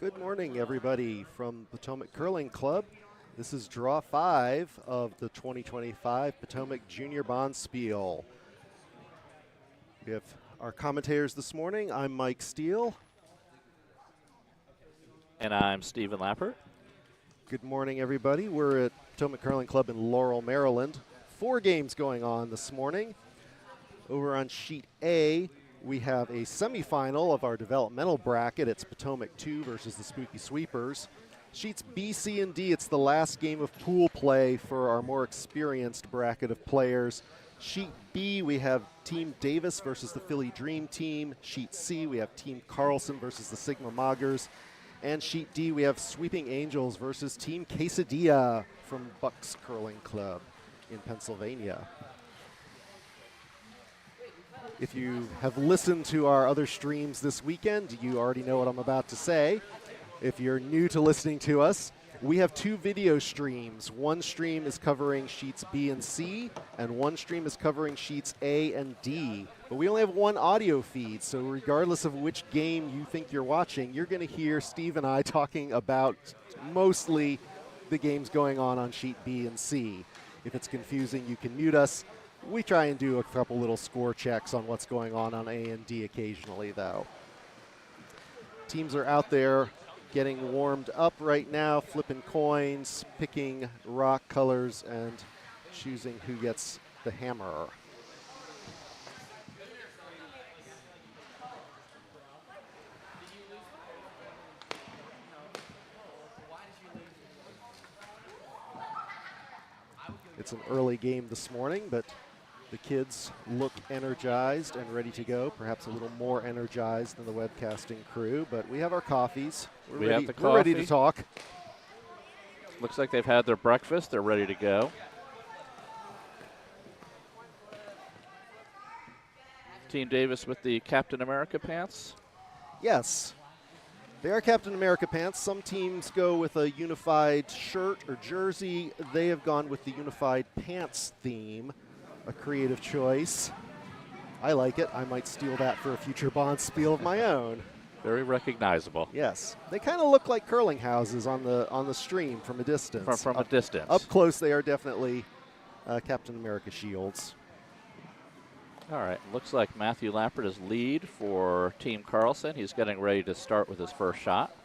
Good morning, everybody from Potomac Curling Club. This is Draw 5 of the 2025 Potomac Junior Bonspiel. We have our commentators this morning. I'm Mike Steele. And I'm Stephen Lappert. Good morning, everybody. We're at Potomac Curling Club in Laurel, Maryland. 4 games going on this morning. Over on Sheet A, we have a semifinal of our developmental bracket. It's Potomac 2 versus the Spooky Sweepers. Sheets B, C, and D, it's the last game of pool play for our more experienced bracket of players. Sheet B, we have Team Davis versus the Philly Dream Team. Sheet C, we have Team Carlson versus the Sigma Moggers. And Sheet D, we have Sweeping Angels versus Team Quesadilla from Bucks Curling Club in Pennsylvania. If you have listened to our other streams this weekend, you already know what I'm about to say. If you're new to listening to us, we have 2 video streams. One stream is covering Sheets B and C, and one stream is covering Sheets A and D. But we only have one audio feed, so regardless of which game you think you're watching, you're going to hear Steve and I talking about mostly the games going on Sheet B and C. If it's confusing, you can mute us. We try and do a couple little score checks on what's going on A and D occasionally, though. Teams are out there getting warmed up right now, flipping coins, picking rock colors, and choosing who gets the hammer. It's an early game this morning, but the kids look energized and ready to go, perhaps a little more energized than the webcasting crew, but we have our coffees. We're ready to talk. Looks like they've had their breakfast. They're ready to go. Team Davis with the Captain America pants. Yes. They are Captain America pants. Some teams go with a unified shirt or jersey. They have gone with the unified pants theme. A creative choice. I like it. I might steal that for a future Bonspiel of my own. Very recognizable. Yes. They kind of look like curling houses on the stream from a distance. From a distance. Up close, they are definitely Captain America shields. All right. Looks like Matthew Lappert is lead for Team Carlson. He's getting ready to start with his first shot.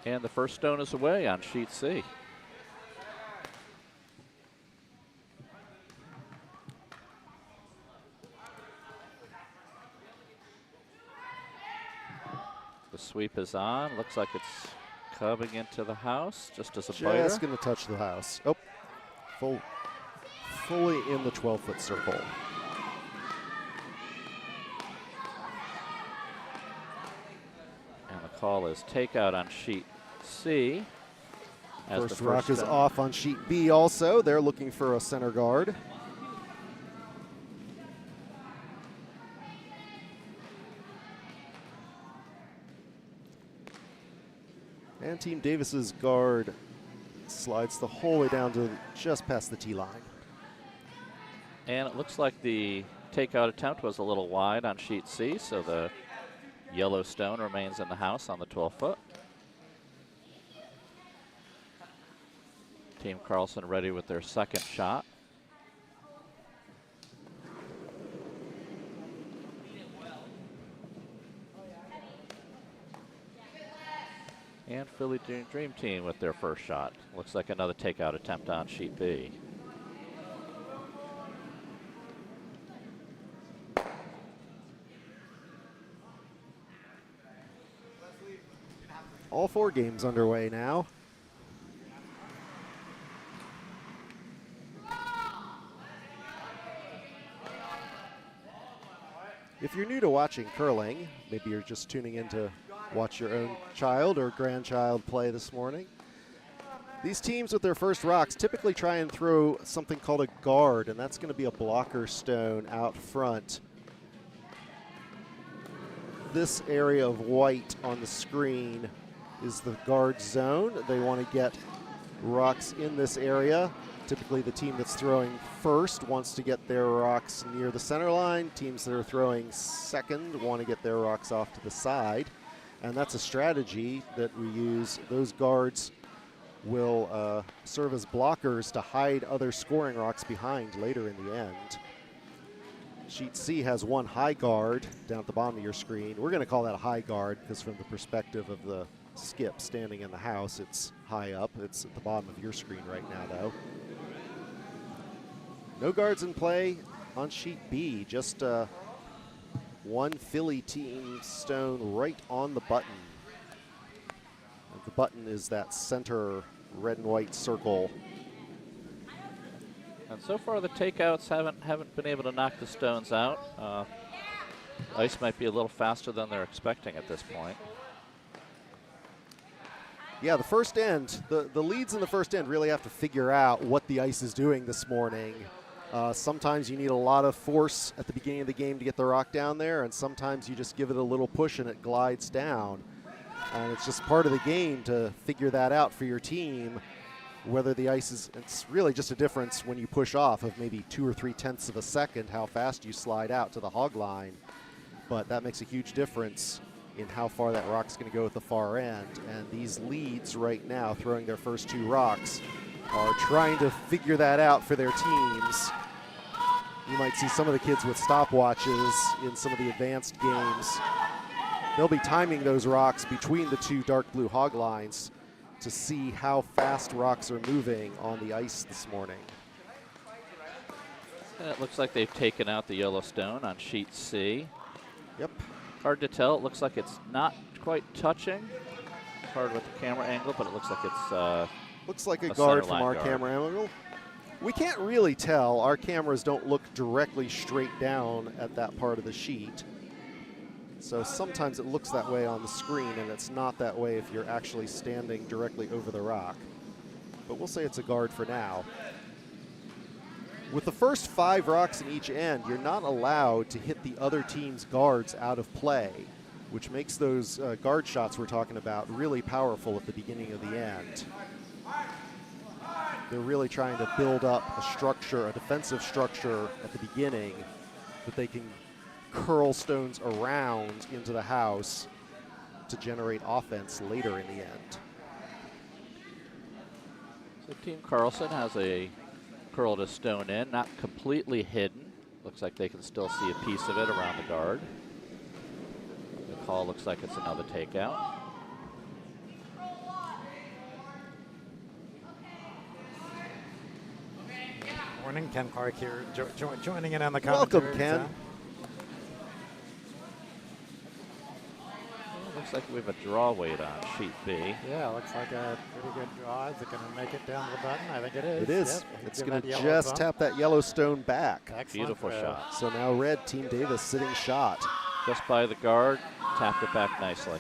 And the first stone is away on Sheet C. The sweep is on. Looks like it's coming into the house just as a biter. Just going to touch the house. Oh, fully in the 12-foot circle. And the call is takeout on Sheet C. First rock is off on Sheet B also. They're looking for a center guard. And Team Davis's guard slides the whole way down to just past the tee line. And it looks like the takeout attempt was a little wide on Sheet C, so the yellow stone remains in the house on the 12-foot. Team Carlson ready with their second shot. And Philly Dream Team with their first shot. Looks like another takeout attempt on Sheet B. All 4 games underway now. If you're new to watching curling, maybe you're just tuning in to watch your own child or grandchild play this morning. These teams with their first rocks typically try and throw something called a guard, and that's going to be a blocker stone out front. This area of white on the screen is the guard zone. They want to get rocks in this area. Typically the team that's throwing first wants to get their rocks near the center line. Teams that are throwing second want to get their rocks off to the side. And that's a strategy that we use. Those guards will serve as blockers to hide other scoring rocks behind later in the end. Sheet C has one high guard down at the bottom of your screen. We're going to call that a high guard because from the perspective of the skip standing in the house, it's high up. It's at the bottom of your screen right now, though. No guards in play on sheet B, just one Philly team stone right on the button. The button is that center red and white circle. And so far the takeouts haven't been able to knock the stones out. Ice might be a little faster than they're expecting at this point. Yeah, the first end, the leads in the first end really have to figure out what the ice is doing this morning. Sometimes you need a lot of force at the beginning of the game to get the rock down there, and sometimes you just give it a little push and it glides down. And it's just part of the game to figure that out for your team, whether the ice is, it's really just a difference when you push off of maybe 2 or 3/10 of a second how fast you slide out to the hog line. But that makes a huge difference in how far that rock's going to go at the far end. And these leads right now, throwing their first 2 rocks, are trying to figure that out for their teams. You might see some of the kids with stopwatches in some of the advanced games. They'll be timing those rocks between the 2 dark blue hog lines to see how fast rocks are moving on the ice this morning. And it looks like they've taken out the yellow stone on sheet C. Yep. Hard to tell. It looks like it's not quite touching. Hard with the camera angle, but it looks like it's looks like a guard from our camera angle. We can't really tell. Our cameras don't look directly straight down at that part of the sheet. So sometimes it looks that way on the screen, and it's not that way if you're actually standing directly over the rock. But we'll say it's a guard for now. With the first 5 rocks in each end, you're not allowed to hit the other team's guards out of play, which makes those guard shots we're talking about really powerful at the beginning of the end. They're really trying to build up a structure, a defensive structure at the beginning that they can curl stones around into the house to generate offense later in the end. So Team Carlson has curled a stone in, not completely hidden. Looks like they can still see a piece of it around the guard. The call looks like it's another takeout. Morning, Ken Clark here, joining in on the commentary. Welcome, Ken. Looks like we have a draw weight on sheet B. Yeah, looks like a pretty good draw. Is it going to make it down to the button? I think it is. It is. Yep. It's going to just tap that yellow stone back. Excellent. Beautiful shot. So now red, Team Davis sitting shot. Just by the guard, tapped it back nicely.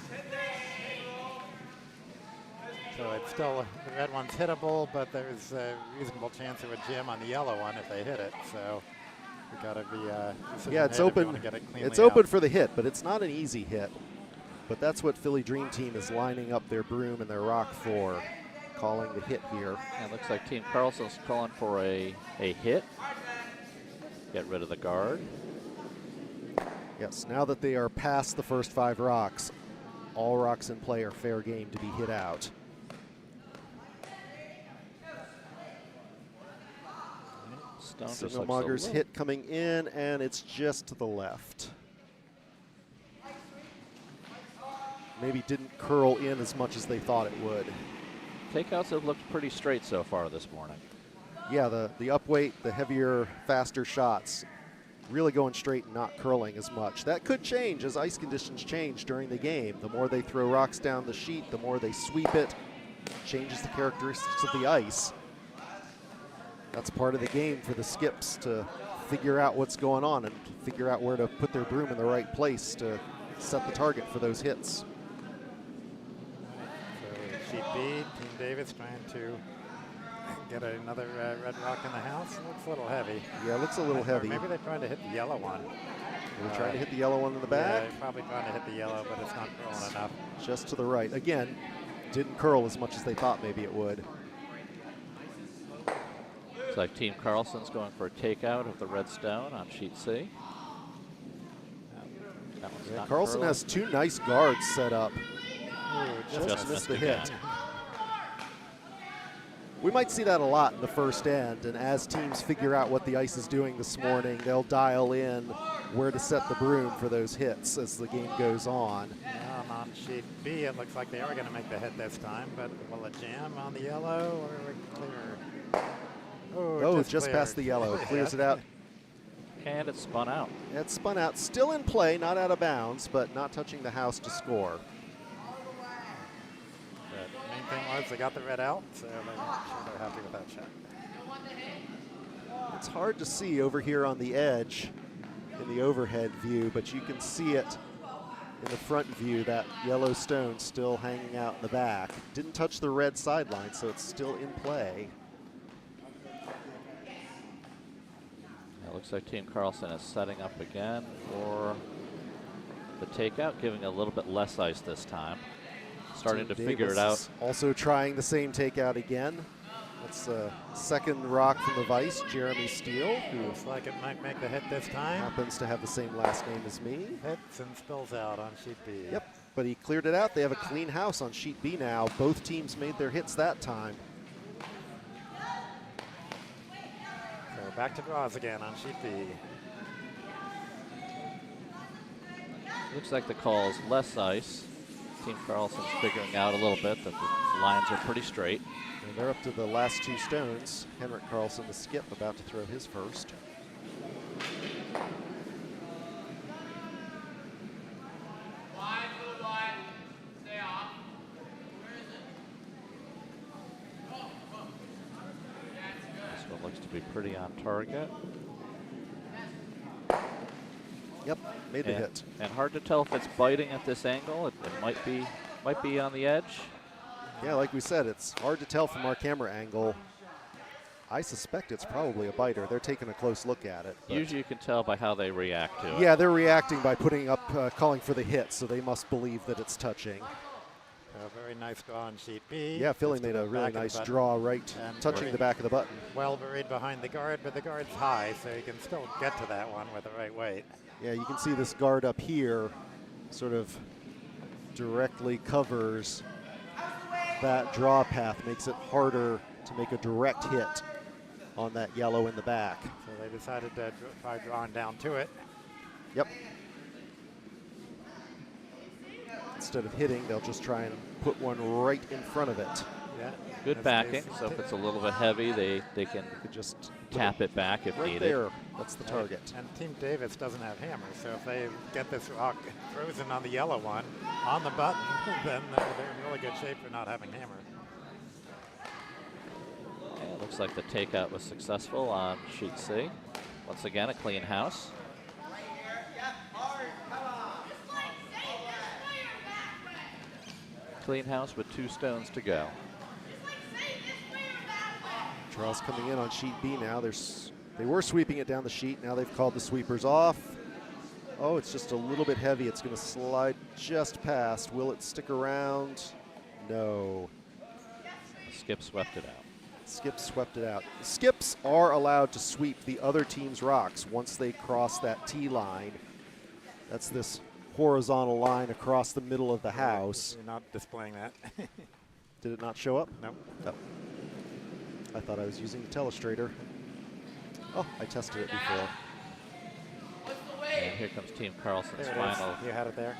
So it's still, the red one's hittable, but there's a reasonable chance of a jam on the yellow one if they hit it. So we got to be. Yeah, it's open. It's open for the hit, but it's not an easy hit. But that's what Philly Dream Team is lining up their broom and their rock for, calling the hit here. And it looks like Team Carlson's calling for a hit. Get rid of the guard. Yes, now that they are past the first 5 rocks, all rocks in play are fair game to be hit out. Signal Moggers hit coming in, and it's just to the left. Maybe didn't curl in as much as they thought it would. Takeouts have looked pretty straight so far this morning. Yeah, the upweight, the heavier, faster shots, really going straight and not curling as much. That could change as ice conditions change during the game. The more they throw rocks down the sheet, the more they sweep it, changes the characteristics of the ice. That's part of the game for the skips to figure out what's going on and figure out where to put their broom in the right place to set the target for those hits. So sheet B, Team Davis trying to get another red rock in the house. It looks a little heavy. Yeah, it looks a little heavy. Maybe they're trying to hit the yellow one. They're trying to hit the yellow one in the back. Yeah, they're probably trying to hit the yellow, but it's not curling enough. Just to the right. Again, didn't curl as much as they thought maybe it would. like Team Carlson's going for a takeout of the red stone on sheet C. That one's not Carlson curling. has 2 nice guards set up. Ooh, Just missed the again. hit. We might see that a lot in the first end, and as teams figure out what the ice is doing this morning, they'll dial in where to set the broom for those hits as the game goes on. On sheet B, it looks like they are going to make the hit this time, but will it jam on the yellow or will it clear? Oh, just past the yellow. Clears it out. And it spun out. It spun out. Still in play, not out of bounds, but not touching the house to score. The main thing was they got the red out, so they're happy with that shot. It's hard to see over here on the edge in the overhead view, but you can see it in the front view, that yellow stone still hanging out in the back. Didn't touch the red sideline, so it's still in play. It looks like Team Carlson is setting up again for the takeout, giving a little bit less ice this time. Starting to figure it out. Also trying the same takeout again. That's a second rock from the Vice, Jeremy Steele, who Looks like it might make the hit this time. happens to have the same last name as me. Hits and spills out on sheet B. Yep, but he cleared it out. They have a clean house on sheet B now. Both teams made their hits that time. So back to Grohs again on sheet B. Looks like the call is less ice. Team Carlson's figuring out a little bit that the lines are pretty straight. And they're up to the last 2 stones. Henrik Carlson, the skip, about to throw his first. This one looks to be pretty on target. Yep, made the hit. And hard to tell if it's biting at this angle. It might be on the edge. Yeah, like we said, it's hard to tell from our camera angle. I suspect it's probably a biter. They're taking a close look at it. Usually you can tell by how they react to it. Yeah, they're reacting by putting up, calling for the hit, so they must believe that it's touching. A very nice draw on sheet B. Yeah, Philly Just to made a the really back of the nice button. draw right, And touching very the back of the button. Well buried behind the guard, but the guard's high, so you can still get to that one with the right weight. Yeah, you can see this guard up here sort of directly covers that draw path, makes it harder to make a direct hit on that yellow in the back. So they decided to try drawing down to it. Yep. Instead of hitting, they'll just try and put one right in front of it. Yeah. Good backing, so if it's a little bit heavy, they can Could just tap it back if right needed. there. That's the target. And Team Davis doesn't have hammers, so if they get this rock frozen on the yellow one on the button, then they're in really good shape for not having hammer. Yeah, it looks like the takeout was successful on sheet C. Once again, a clean house. Clean house with 2 stones to go. Draws coming in on sheet B now. They were sweeping it down the sheet. Now they've called the sweepers off. Oh, it's just a little bit heavy. It's going to slide just past. Will it stick around? No. The skip swept it out. Skip swept it out. Skips are allowed to sweep the other team's rocks once they cross that T line. That's this horizontal line across the middle of the house. You're not displaying that. Did it not show up? Nope. No. I thought I was using the telestrator. Oh, I tested it before. And here comes Team Carlson's There it final. is. You had it there.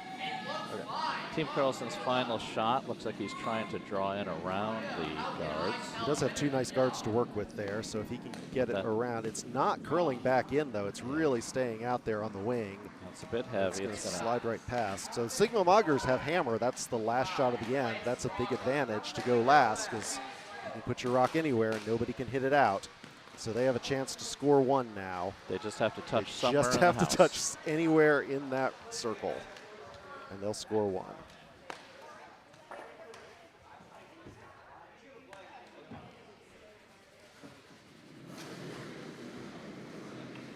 Team Carlson's final shot. Looks like he's trying to draw in around the guards. He does have 2 nice guards to work with there, so if he can get it That- around. It's not curling back in, though. It's really staying out there on the wing. It's a bit heavy. It's going to slide right past. So Sigma Moggers have hammer. That's the last shot of the end. That's a big advantage to go last because you can put your rock anywhere and nobody can hit it out. So they have a chance to score 1 now. They just have to touch They somewhere just in the have to house. touch anywhere in that circle, and they'll score 1.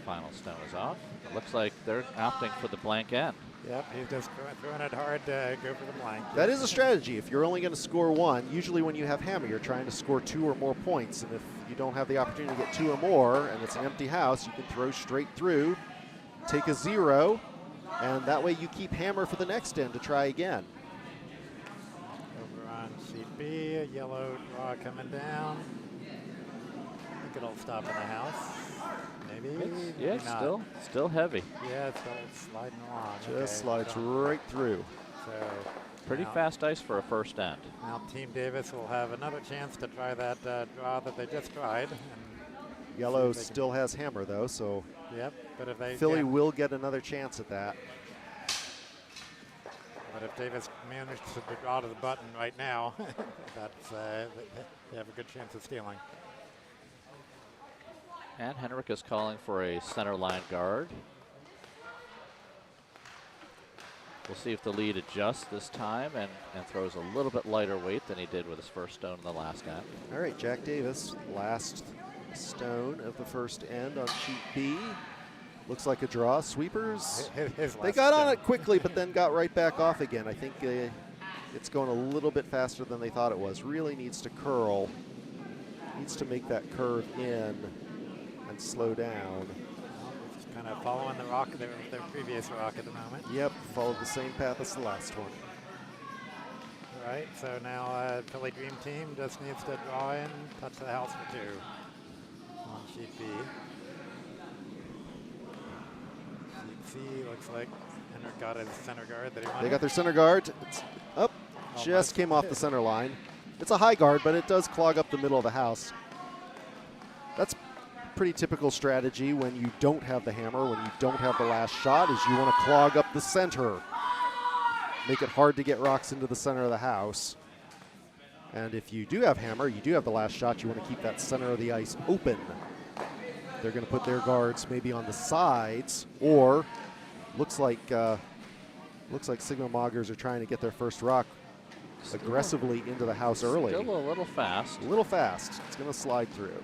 Final stone is off. It looks like they're opting for the blank end. Yep, he's just throwing it hard to go for the blank. That is a strategy. If you're only going to score one, usually when you have hammer, you're trying to score 2 or more points. And if you don't have the opportunity to get 2 or more, and it's an empty house, you can throw straight through, take a 0, and that way you keep hammer for the next end to try again. Over on sheet B, a yellow draw coming down. I think it'll stop in the house. Maybe. Yeah, maybe still heavy. Yeah, it's still sliding along. Just slides right through. So Pretty fast ice for a first end. now Team Davis will have another chance to try that draw that they just tried. And Yellow still has hammer though, so yep, but if they Philly will get another chance at that. But if Davis manages to draw to the button right now, that's they have a good chance of stealing. And Henrik is calling for a center line guard. We'll see if the lead adjusts this time and throws a little bit lighter weight than he did with his first stone in the last end. All right, Jack Davis, last stone of the first end on sheet B. Looks like a draw. Sweepers, they got on it quickly, but then got right back off again. I think it's going a little bit faster than they thought it was. Really needs to curl. Needs to make that curve in and slow down. Just kind of following the rock, their previous rock at the moment. Yep, followed the same path as the last one. All right, so now Philly Dream Team just needs to draw in, touch the house for 2 on sheet B. Sheet C looks like Henrik got his center guard that he wanted. They got their center guard. It's up, just came off the center line. It's a high guard, but it does clog up the middle of the house. That's pretty typical strategy when you don't have the hammer, when you don't have the last shot, is you want to clog up the center. Make it hard to get rocks into the center of the house. And if you do have hammer, you do have the last shot, you want to keep that center of the ice open. They're going to put their guards maybe on the sides, or looks like Sigma Moggers are trying to get their first rock aggressively into the house early. Still a little fast. A little fast. It's going to slide through.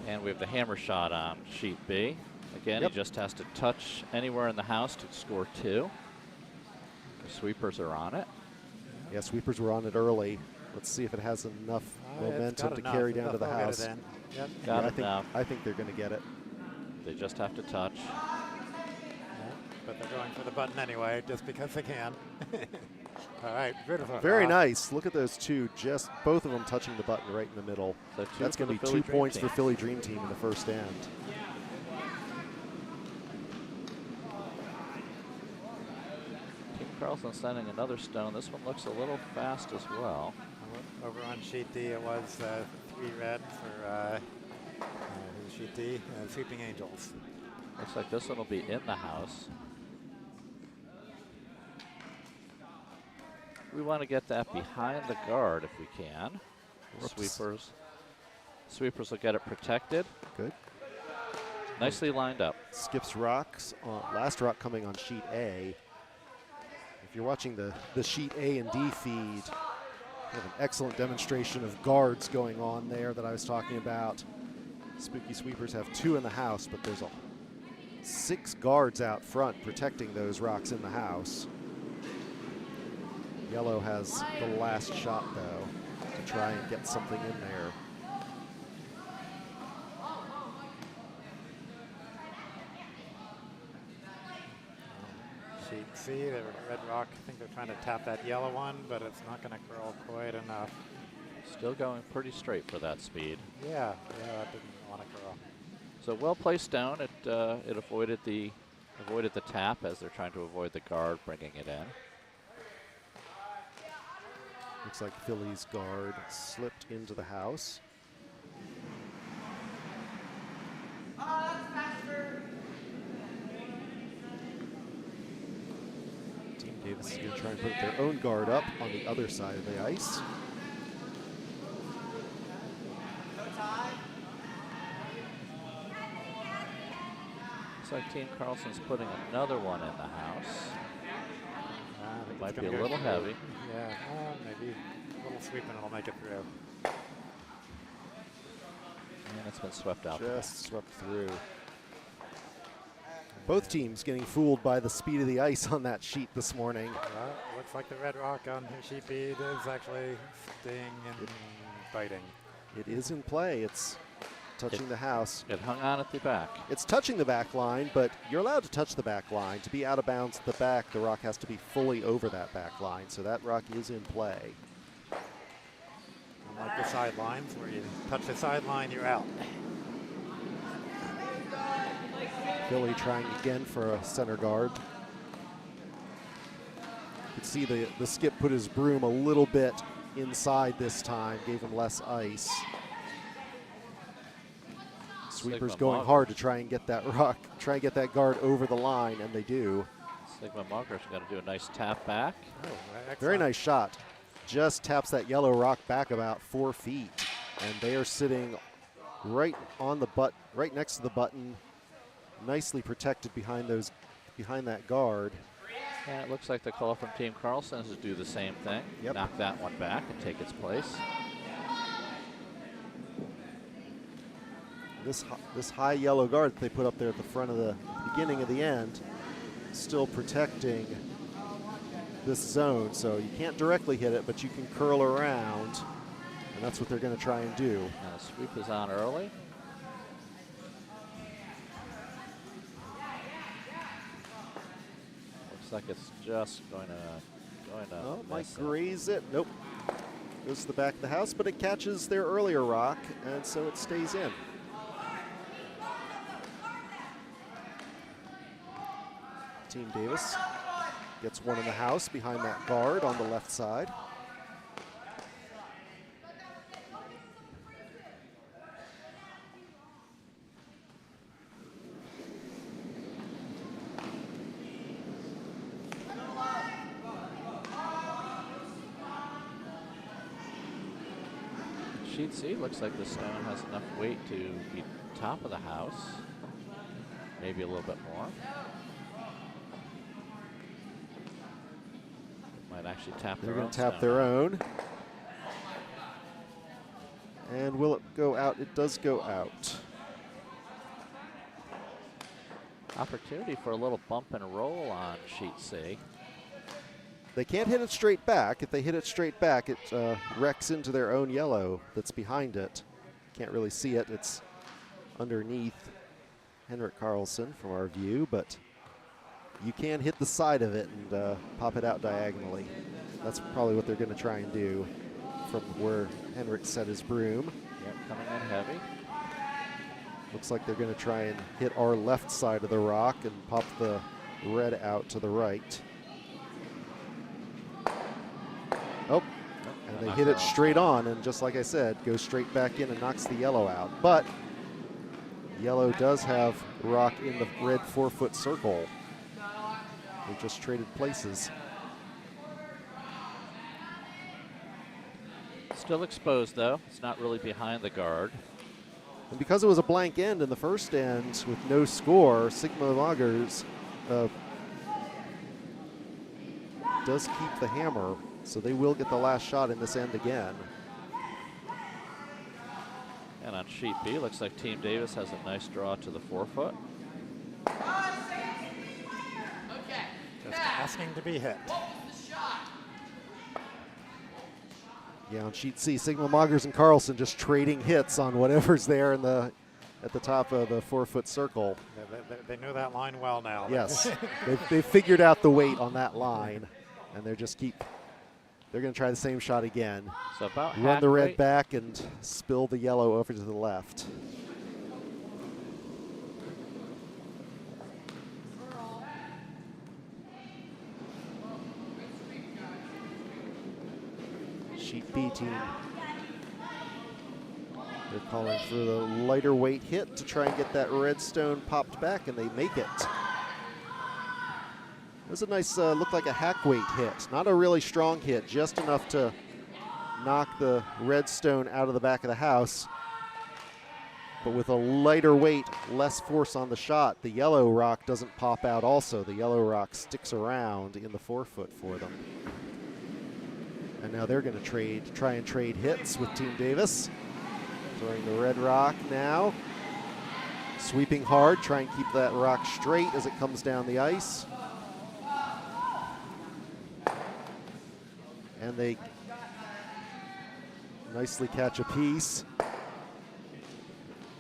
And we have the hammer shot on sheet B. Again, he just has to touch anywhere in the house to score 2. The sweepers are on it. Yeah, sweepers were on it early. Let's see if it has enough momentum to carry down to the house. Yep. Got it now. I think they're going to get it. They just have to touch. Yeah, but they're going for the button anyway, just because they can. All right, beautiful. Very nice. Look at those two, just both of them touching the button right in the middle. So that's going to be 2 points for Philly Dream Team in the first end. Team Carlson sending another stone. This one looks a little fast as well. Over on sheet D, it was 3 red for sheet D, Sweeping Angels. Looks like this one will be in the house. We want to get that behind the guard if we can. Sweepers will get it protected. Good. Nicely lined up. Skips rocks. Last rock coming on sheet A. If you're watching the sheet A and D feed, we have an excellent demonstration of guards going on there that I was talking about. Spooky Sweepers have 2 in the house, but there's 6 guards out front protecting those rocks in the house. Yellow has the last shot, though, to try and get something in there. Sheet C, the red rock, I think they're trying to tap that yellow one, but it's not going to curl quite enough. Still going pretty straight for that speed. Yeah, it didn't want to curl. So well placed down. It avoided the tap as they're trying to avoid the guard bringing it in. Looks like Philly's guard slipped into the house. Team Davis is going to try and put their own guard up on the other side of the ice. Looks like Team Carlson's putting another one in the house. It might be a little heavy. Yeah, maybe a little sweeping will make it through. And it's been swept out. Just swept through. Both teams getting fooled by the speed of the ice on that sheet this morning. Well, looks like the red rock on sheet B is actually sting and biting. It is in play. It's touching the house. It hung on at the back. It's touching the back line, but you're allowed to touch the back line. To be out of bounds at the back, the rock has to be fully over that back line, so that rock is in play. Unlike the sidelines, where you touch the sideline, you're out. Philly trying again for a center guard. You could see the skip put his broom a little bit inside this time, gave him less ice. Sweepers going hard to try and get that rock, try and get that guard over the line, and they do. Sigma Moggers got to do a nice tap back. Oh, Very nice shot. Just taps that yellow rock back about 4 feet, and they are sitting right on the right next to the button, nicely protected behind that guard. And it looks like the call from Team Carlson is to do the same thing. Yep. Knock that one back and take its place. This high yellow guard that they put up there at the front of the beginning of the end, still protecting this zone. So you can't directly hit it, but you can curl around, and that's what they're going to try and do. And the sweep is on early. Looks like it's just going to Oh, might miss it. graze it. Nope. Goes to the back of the house, but it catches their earlier rock, and so it stays in. Team Davis gets one in the house behind that guard on the left side. Sheet C looks like the stone has enough weight to be top of the house. Maybe a little bit more. Might actually tap They're their going own to tap stone. their own. And will it go out? It does go out. Opportunity for a little bump and roll on sheet C. They can't hit it straight back. If they hit it straight back, it wrecks into their own yellow that's behind it. Can't really see it. It's underneath Henrik Carlson from our view, but you can hit the side of it and pop it out diagonally. That's probably what they're going to try and do from where Henrik set his broom. Yep, coming in heavy. Looks like they're going to try and hit our left side of the rock and pop the red out to the right. Oh, and they hit it straight on, and just like I said, goes straight back in and knocks the yellow out. But yellow does have rock in the red 4-foot circle. They just traded places. Still exposed though. It's not really behind the guard. And because it was a blank end in the first end with no score, Sigma Moggers does keep the hammer, so they will get the last shot in this end again. And on sheet B, looks like Team Davis has a nice draw to the 4-foot. Just asking to be hit. Yeah, on sheet C, Sigma Moggers and Carlson just trading hits on whatever's there in at the top of the 4-foot circle. They know that line well now. Yes, they've figured out the weight on that line, and they're going to try the same shot again. So about Run the red halfway. back and spill the yellow over to the left. Sheet B team. They're calling for the lighter weight hit to try and get that red stone popped back, and they make it. It was a nice, looked like a hack weight hit. Not a really strong hit, just enough to knock the red stone out of the back of the house. But with a lighter weight, less force on the shot, the yellow rock doesn't pop out also. The yellow rock sticks around in the 4-foot for them. And now they're going to try and trade hits with Team Davis. Throwing the red rock now. Sweeping hard, try and keep that rock straight as it comes down the ice. And they nicely catch a piece.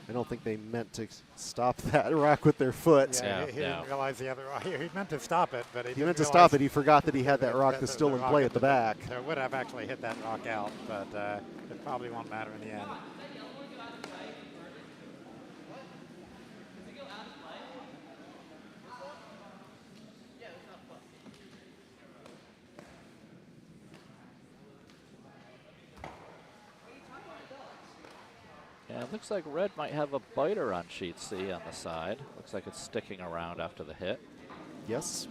I don't think they meant to stop that rock with their foot. Yeah, he didn't realize the other rock. He meant to stop it, but he meant to stop it. He forgot that he had that rock that's still in play at the back. There would have actually hit that rock out, but it probably won't matter in the end. Yeah, it looks like red might have a biter on sheet C on the side. Looks like it's sticking around after the hit. Yes.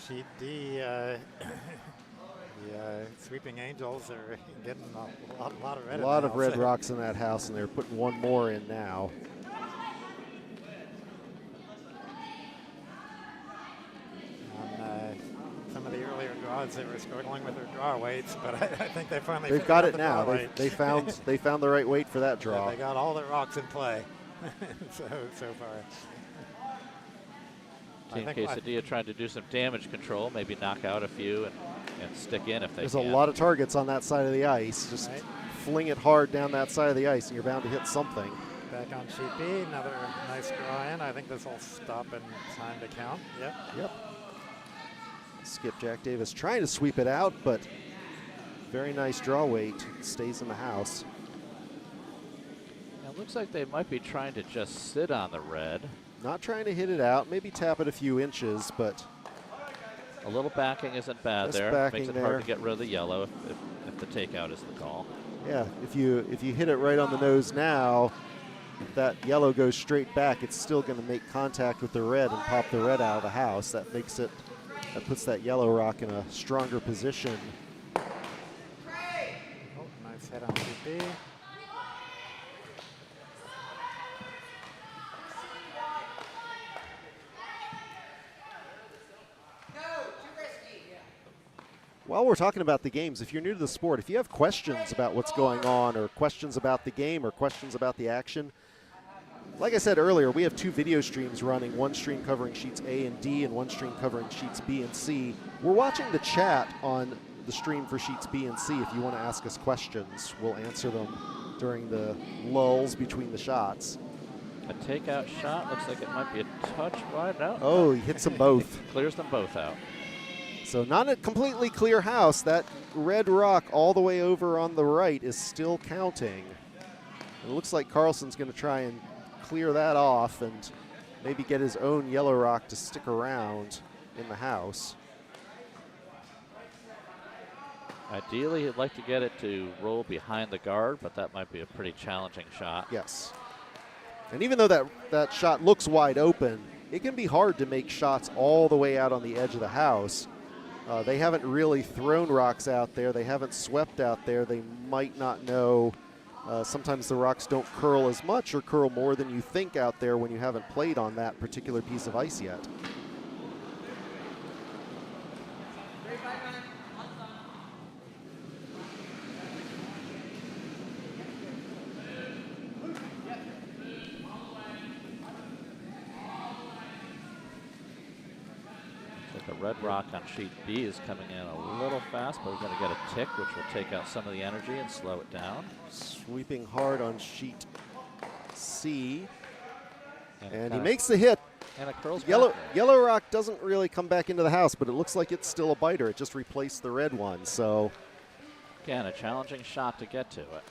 Sheet D, the Sweeping Angels are getting a lot of red. A lot of red rocks in that house, and they're putting one more in now. Some of the earlier draws, they were struggling with their draw weights, but I think they finally They've got it the now. They found the right weight for that draw. Yeah, they got all their rocks in play so far. Team Quesadilla trying to do some damage control, maybe knock out a few and stick in if they There's can. a lot of targets on that side of the ice. Just fling it hard down that side of the ice, and you're bound to hit something. Back on sheet B, another nice draw in. I think this will stop in time to count. Yep. Skipjack Davis trying to sweep it out, but very nice draw weight. Stays in the house. It looks like they might be trying to just sit on the red. Not trying to hit it out, maybe tap it a few inches, but a little backing isn't bad there. Makes it hard to get rid of the yellow if the takeout is the call. Yeah, if you hit it right on the nose now, if that yellow goes straight back, it's still going to make contact with the red and pop the red out of the house. That puts that yellow rock in a stronger position. Oh, nice hit on sheet B. While we're talking about the games, if you're new to the sport, if you have questions about what's going on or questions about the game or questions about the action, like I said earlier, we have two video streams running, one stream covering sheets A and D and one stream covering sheets B and C. We're watching the chat on the stream for sheets B and C. If you want to ask us questions, we'll answer them during the lulls between the shots. A takeout shot looks like it might be a touch wide out. Oh, he hits them both. Clears them both out. So not a completely clear house. That red rock all the way over on the right is still counting. It looks like Carlson's going to try and clear that off and maybe get his own yellow rock to stick around in the house. Ideally, he'd like to get it to roll behind the guard, but that might be a pretty challenging shot. Yes. And even though that shot looks wide open, it can be hard to make shots all the way out on the edge of the house. They haven't really thrown rocks out there. They haven't swept out there. They might not know. Sometimes the rocks don't curl as much or curl more than you think out there when you haven't played on that particular piece of ice yet. The red rock on sheet B is coming in a little fast, but we're going to get a tick, which will take out some of the energy and slow it down. Sweeping hard on sheet C. And he of makes the hit. And it curls Yellow, back there. yellow rock doesn't really come back into the house, but it looks like it's still a biter. It just replaced the red one. So Again, a challenging shot to get to it.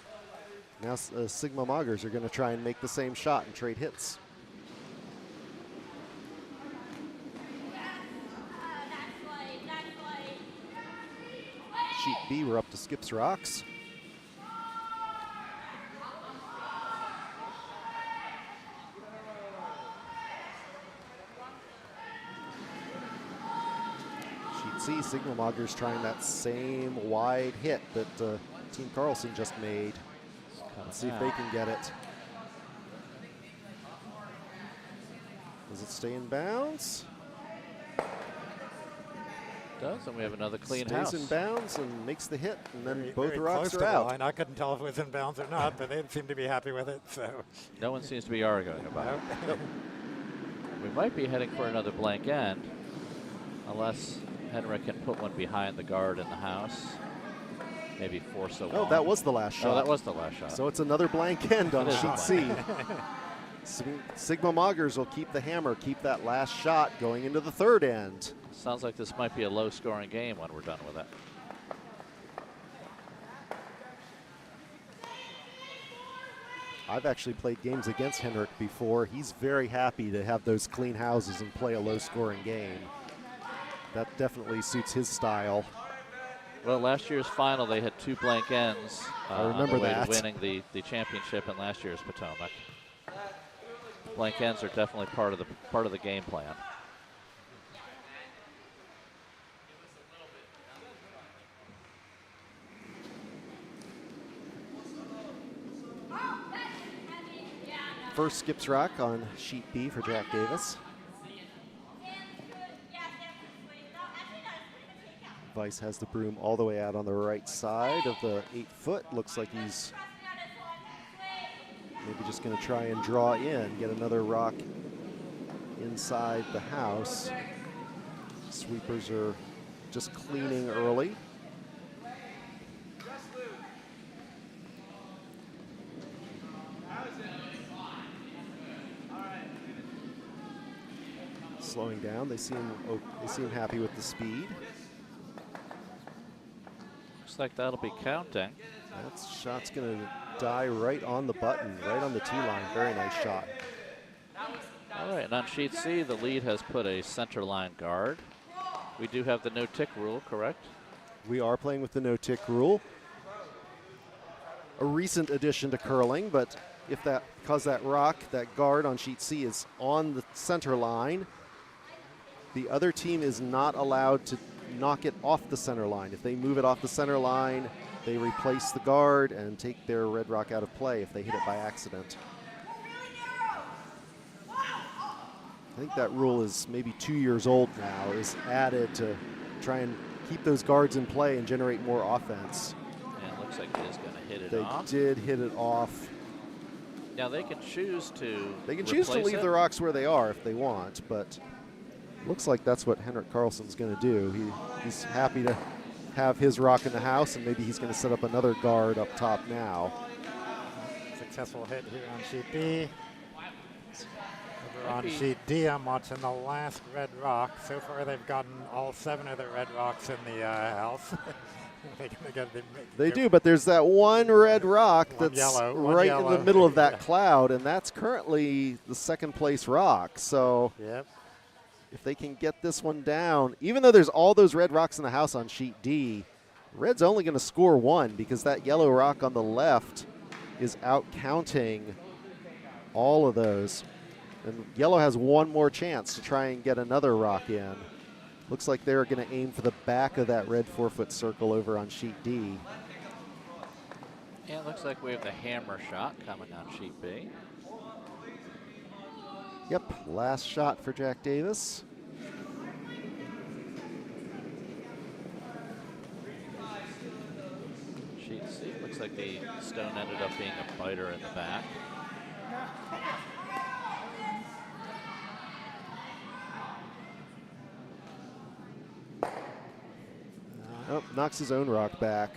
now Sigma Moggers are going to try and make the same shot and trade hits. Sheet B, we're up to Skip's rocks. Sheet C, Sigma Moggers trying that same wide hit that Team Carlson just made. Let's see if they can get it. Does it stay in bounds? Does, and we have another clean Stays house. in bounds and makes the hit, and then both very rocks close to are the out. line. I couldn't tell if it was in bounds or not, but they seem to be happy with it. So No one seems to be arguing about it. Nope. We might be heading for another blank end, unless Henrik can put one behind the guard in the house. Maybe force a Oh, one. that was the last shot. Oh, that was the last shot. So it's another blank end on It is sheet a C. Sigma Moggers will keep the hammer, keep that last shot going into the third end. Sounds like this might be a low-scoring game when we're done with it. I've actually played games against Henrik before. He's very happy to have those clean houses and play a low-scoring game. That definitely suits his style. Well, last year's final, they had 2 blank ends I remember on the way that. to winning the championship in last year's Potomac. Blank ends are definitely part of the game plan. First skips rock on sheet B for Jack Davis. Weiss has the broom all the way out on the right side of the 8-foot. Looks like he's maybe just going to try and draw in, get another rock inside the house. Sweepers are just cleaning early. Slowing down, they seem happy with the speed. Looks like that'll be counting. That shot's going to die right on the button, right on the tee line. Very nice shot. All right, and on sheet C, the lead has put a center line guard. We do have the no-tick rule, correct? We are playing with the no-tick rule. A recent addition to curling, but because that rock, that guard on sheet C is on the center line, the other team is not allowed to knock it off the center line. If they move it off the center line, they replace the guard and take their red rock out of play if they hit it by accident. I think that rule is maybe 2 years old now, is added to try and keep those guards in play and generate more offense. And it looks like it is going to hit it They off. did hit it off. Now they can choose to leave it. the rocks where they are if they want, but looks like that's what Henrik Carlson's going to do. He's happy to have his rock in the house, and maybe he's going to set up another guard up top now. Successful hit here on sheet B. Over on sheet D, I'm watching the last red rock. So far, they've gotten all 7 of the red rocks in the house. They do, but there's that one red rock that's right in the middle of that cloud, and that's currently the second place rock. So if they can get this one down, even though there's all those red rocks in the house on sheet D, red's only going to score 1 because that yellow rock on the left is out counting all of those. And yellow has one more chance to try and get another rock in. Looks like they're going to aim for the back of that red 4-foot circle over on sheet D. Yeah, it looks like we have the hammer shot coming on sheet B. Yep, last shot for Jack Davis. Sheet C, looks like the stone ended up being a biter in the back. Oh, knocks his own rock back.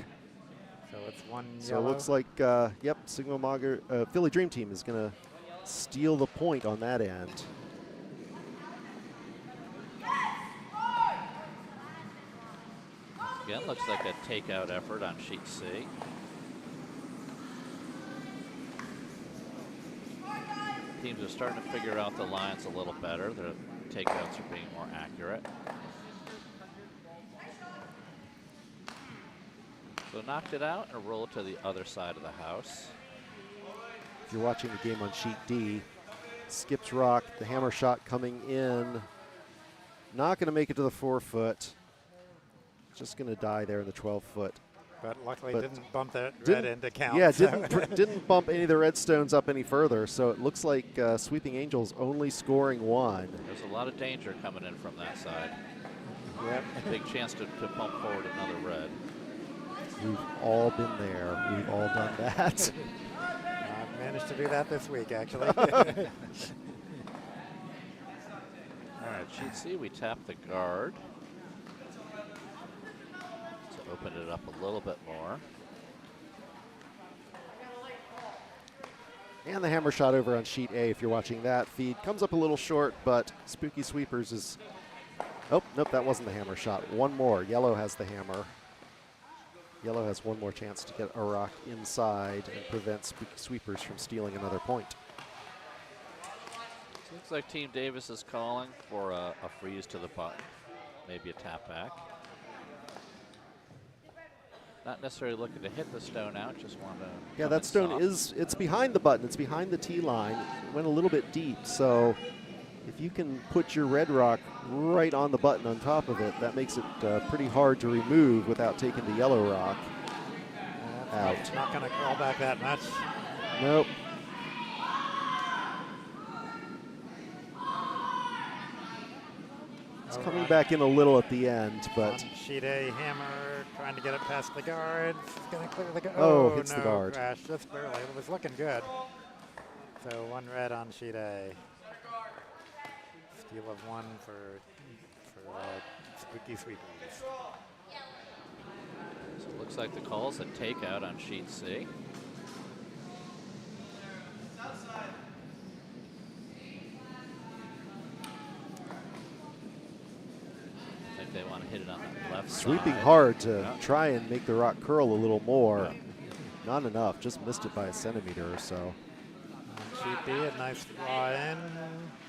So it's 1 yellow. So it looks like, Sigma Mogger, Philly Dream Team is going to steal the point on that end. Again, looks like a takeout effort on sheet C. Teams are starting to figure out the lines a little better. Their takeouts are being more accurate. So knocked it out and roll it to the other side of the house. If you're watching the game on sheet D, skips rock, the hammer shot coming in. Not going to make it to the 4-foot. Just going to die there in the 12-foot. but luckily But didn't bump that red into count. Yeah, so. didn't bump any of the red stones up any further. So it looks like Sweeping Angels only scoring 1. There's a lot of danger coming in from that side. Yep. Big chance to pump forward another red. We've all been there. We've all done that. I've managed to do that this week, actually. All right, sheet C, we tap the guard. To open it up a little bit more. And the hammer shot over on sheet A, if you're watching that feed, comes up a little short, but Spooky Sweepers is... Oh, nope, that wasn't the hammer shot. One more. Yellow has the hammer. Yellow has one more chance to get a rock inside and prevent Spooky Sweepers from stealing another point. Looks like Team Davis is calling for a freeze to the button, maybe a tap back. Not necessarily looking to hit the stone out, just want to. Yeah, that stone it's behind the button, it's behind the tee line. It went a little bit deep, so if you can put your red rock right on the button on top of it, that makes it pretty hard to remove without taking the yellow rock out. Not going to crawl back that much. Nope. It's coming back in a little at the end, but... On sheet A, hammer, trying to get it past the guard. It's going to clear the guard. Oh, hits no, the guard. Crash, just barely. It was looking good. So 1 red on sheet A. Steal of 1 for Spooky Sweepers. So it looks like the call's a takeout on sheet C. I think they want to hit it on the left Sweeping side. hard to try and make the rock curl a little more. Yeah. Not enough, just missed it by a centimeter or so. On sheet B, a nice draw in.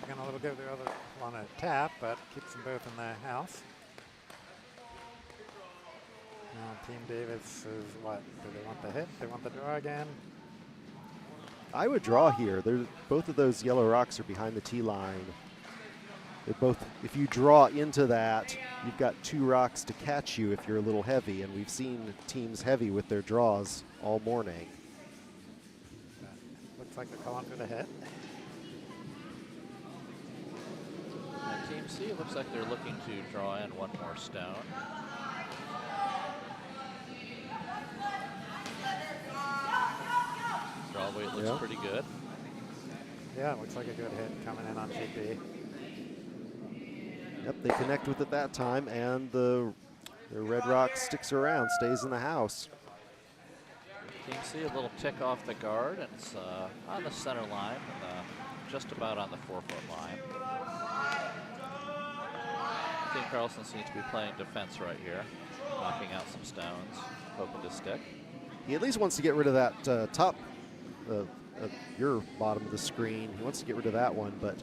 Going to give the other one a tap, but keeps them both in the house. Now Team Davis is what? Do they want the hit? They want the draw again? I would draw here. Both of those yellow rocks are behind the tee line. They're both, if you draw into that, you've got 2 rocks to catch you if you're a little heavy, and we've seen teams heavy with their draws all morning. Looks like they're calling for the hit. Team C, it looks like they're looking to draw in 1 more stone. Draw weight looks pretty good. Yeah, it looks like a good hit coming in on sheet B. Yep, they connect with it that time, and the red rock sticks around, stays in the house. Team C, a little tick off the guard, and it's on the center line, and, just about on the 4-foot line. Team Carlson seems to be playing defense right here, knocking out some stones, hoping to stick. He at least wants to get rid of that top, your bottom of the screen. He wants to get rid of that one, but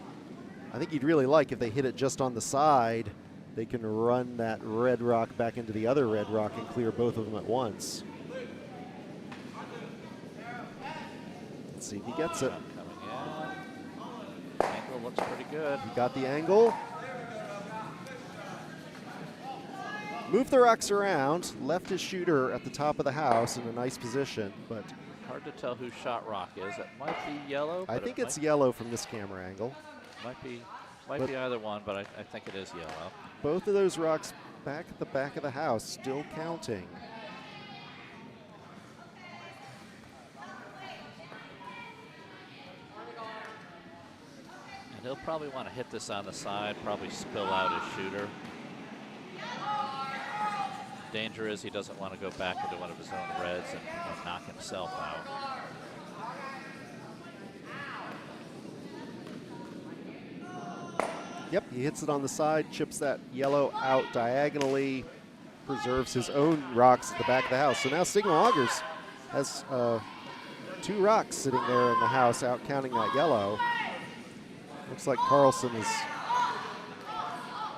I think he'd really like if they hit it just on the side, they can run that red rock back into the other red rock and clear both of them at once. Let's see if he gets it. Coming in. Angle looks pretty good. He got the angle. Moved the rocks around, left his shooter at the top of the house in a nice position, but Hard to tell whose shot rock is. It might be yellow. I think it's yellow from this camera angle. Might be either one, but I think it is yellow. Both of those rocks back at the back of the house, still counting. And he'll probably want to hit this on the side, probably spill out his shooter. Danger is he doesn't want to go back into one of his own reds and knock himself out. Yep, he hits it on the side, chips that yellow out diagonally, preserves his own rocks at the back of the house. So now Sigma Moggers has 2 rocks sitting there in the house out counting that yellow. Looks like Carlson is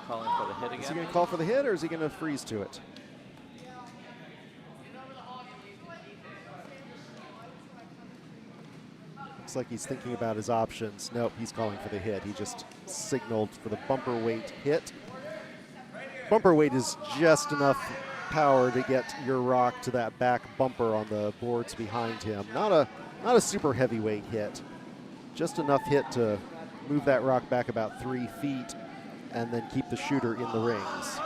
calling for the hit again. Is he going to call for the hit or is he going to freeze to it? Looks like he's thinking about his options. Nope, he's calling for the hit. He just signaled for the bumper weight hit. Bumper weight is just enough power to get your rock to that back bumper on the boards behind him. Not a super heavyweight hit, just enough hit to move that rock back about 3 feet and then keep the shooter in the rings.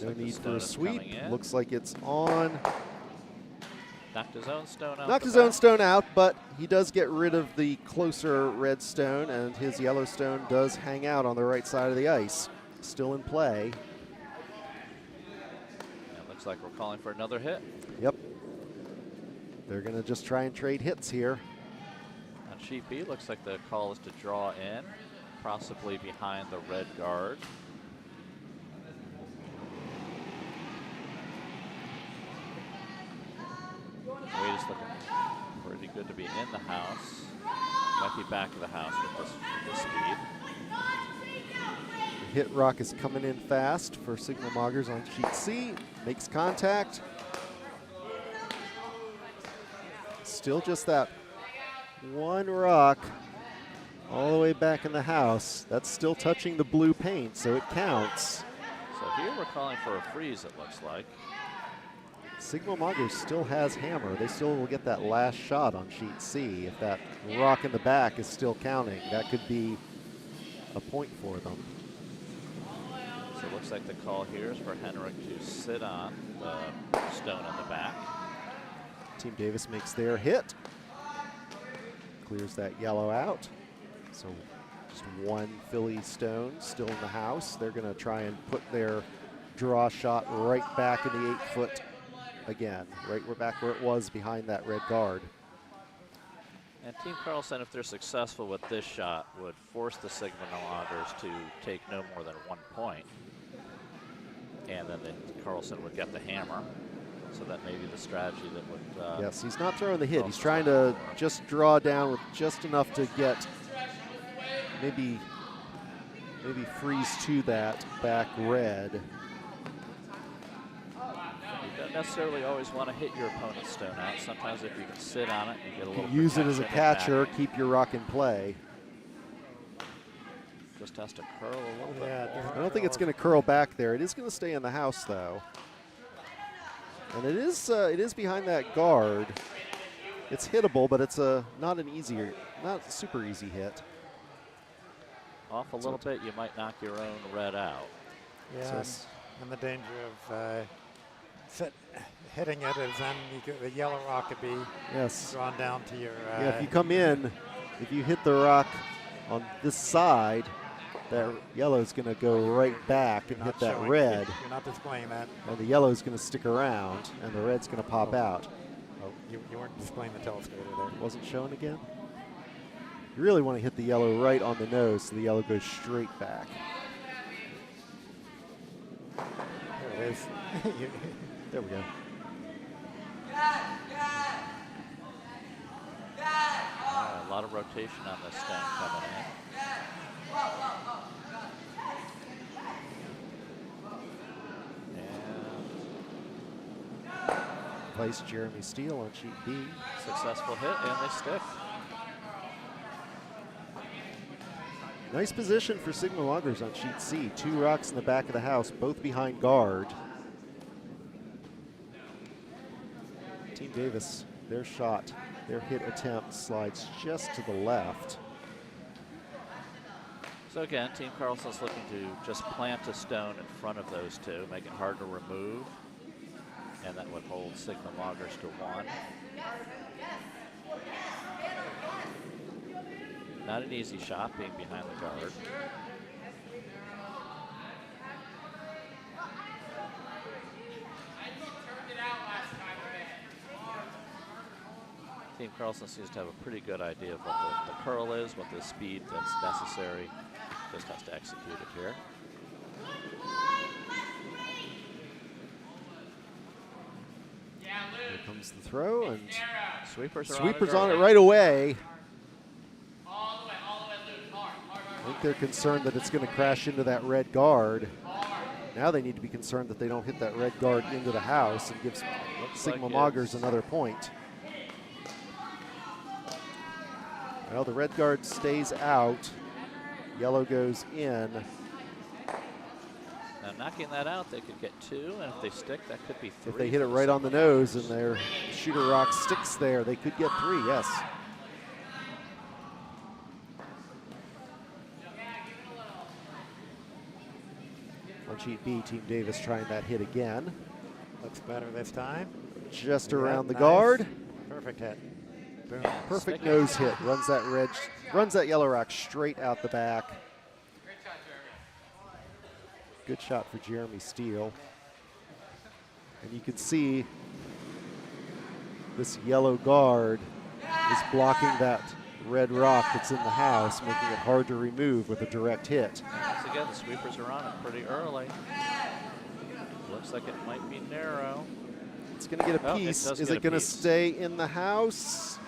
No need for a sweep. Looks like it's on. Knocked his own stone out. Knocked his own stone out, but he does get rid of the closer red stone, and his yellow stone does hang out on the right side of the ice. Still in play. It looks like we're calling for another hit. Yep. They're going to just try and trade hits here. On sheet B, looks like the call is to draw in, possibly behind the red guard. Wade is looking pretty good to be in the house. Might be back of the house with this speed. The hit rock is coming in fast for Sigma Moggers on sheet C. Makes contact. Still just that one rock all the way back in the house. That's still touching the blue paint, so it counts. So here we're calling for a freeze, it looks like. Sigma Moggers still has hammer. They still will get that last shot on sheet C. If that rock in the back is still counting, that could be a point for them. So it looks like the call here is for Henrik to sit on the stone in the back. Team Davis makes their hit. Clears that yellow out. So just one Philly stone still in the house. They're going to try and put their draw shot right back in the 8-foot again, right back where it was behind that red guard. And Team Carlson, if they're successful with this shot, would force the Sigma Moggers to take no more than 1 point. And then Carlson would get the hammer. So that may be the strategy that would... yes, he's not throwing the hit. He's trying to just draw down with just enough to get maybe freeze to that back red. You don't necessarily always want to hit your opponent's stone out. Sometimes if you can sit on it, you get a little use it as a catcher, back. keep your rock in play. Just has to curl a little bit. I don't think it's going to curl back there. It is going to stay in the house, though. And it is behind that guard. It's hittable, but it's not a super easy hit. Off a little bit, you might knock your own red out. Yeah, and the danger of hitting it is then the yellow rock could be drawn down to your... yeah, if you come in, if you hit the rock on this side, that yellow is going to go right back and hit that red. You're not displaying that. And the yellow is going to stick around, and the red's going to pop out. Oh, you weren't displaying the telescope there. Wasn't shown again? You really want to hit the yellow right on the nose so the yellow goes straight back. There it is. There we go. A lot of rotation on this stone coming in. Place Jeremy Steele on sheet B. Successful hit, and they stick. Nice position for Sigma Moggers on sheet C. 2 rocks in the back of the house, both behind guard. Team Davis, their shot, their hit attempt slides just to the left. So again, Team Carlson's looking to just plant a stone in front of those two, make it hard to remove, and that would hold Sigma Moggers to 1. Not an easy shot, being behind the guard. Team Carlson seems to have a pretty good idea of what the curl is, what the speed that's necessary. Just has to execute it here. Here comes the throw, and Sweepers on it right away. I think they're concerned that it's going to crash into that red guard. Now they need to be concerned that they don't hit that red guard into the house and give Sigma Moggers another point. Well, the red guard stays out. Yellow goes in. Now knocking that out, they could get 2, and if they stick, that could be 3. If they hit it right on the nose and their shooter rock sticks there, they could get 3, yes. On sheet B, Team Davis trying that hit again. Looks better this time. Just Yeah, around the nice. guard. Perfect hit. Boom. Perfect nose hit. Runs that yellow rock straight out the back. Good shot for Jeremy Steele. And you can see this yellow guard is blocking that red rock that's in the house, making it hard to remove with a direct hit. Once again, the sweepers are on it pretty early. Looks like it might be narrow. It's going to get a piece. It Is it going to stay in the house?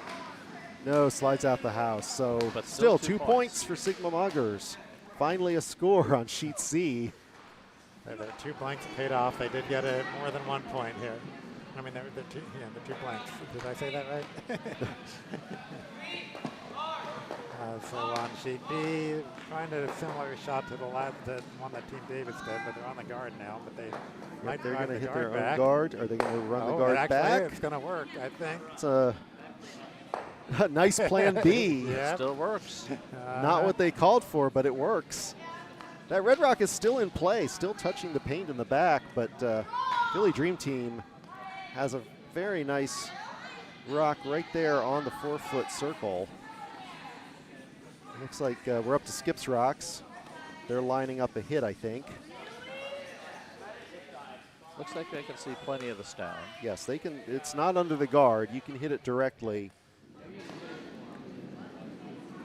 No, slides out the house. So But still still 2 points for Sigma Moggers. Finally a score on sheet C. Their 2 blanks paid off. They did get more than 1 point here. I mean, they're the 2 blanks. Did I say that right? So on sheet B, trying a similar shot to the one that Team Davis did, but they're on the guard now. But they might They're drive going to the hit their guard back. own guard. Are they going to run the Oh, guard actually, back? it's going to work, I think. It's a nice plan B. Yeah. Still works. Not what they called for, but it works. That red rock is still in play, still touching the paint in the back, but Philly Dream Team has a very nice rock right there on the 4-foot circle. Looks like we're up to Skip's rocks. They're lining up a hit, I think. Looks like they can see plenty of the stone. Yes, they can. It's not under the guard. You can hit it directly.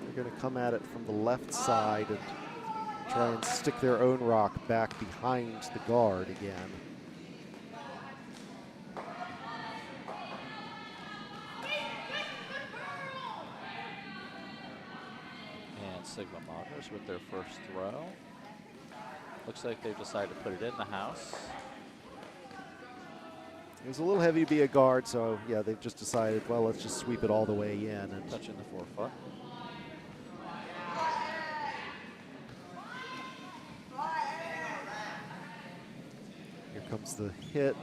They're going to come at it from the left side and try and stick their own rock back behind the guard again. And Sigma Moggers with their first throw. Looks like they've decided to put it in the house. It was a little heavy to be a guard, so yeah, they've just decided, well, let's just sweep it all the way in. And Touching the 4-foot. here comes the hit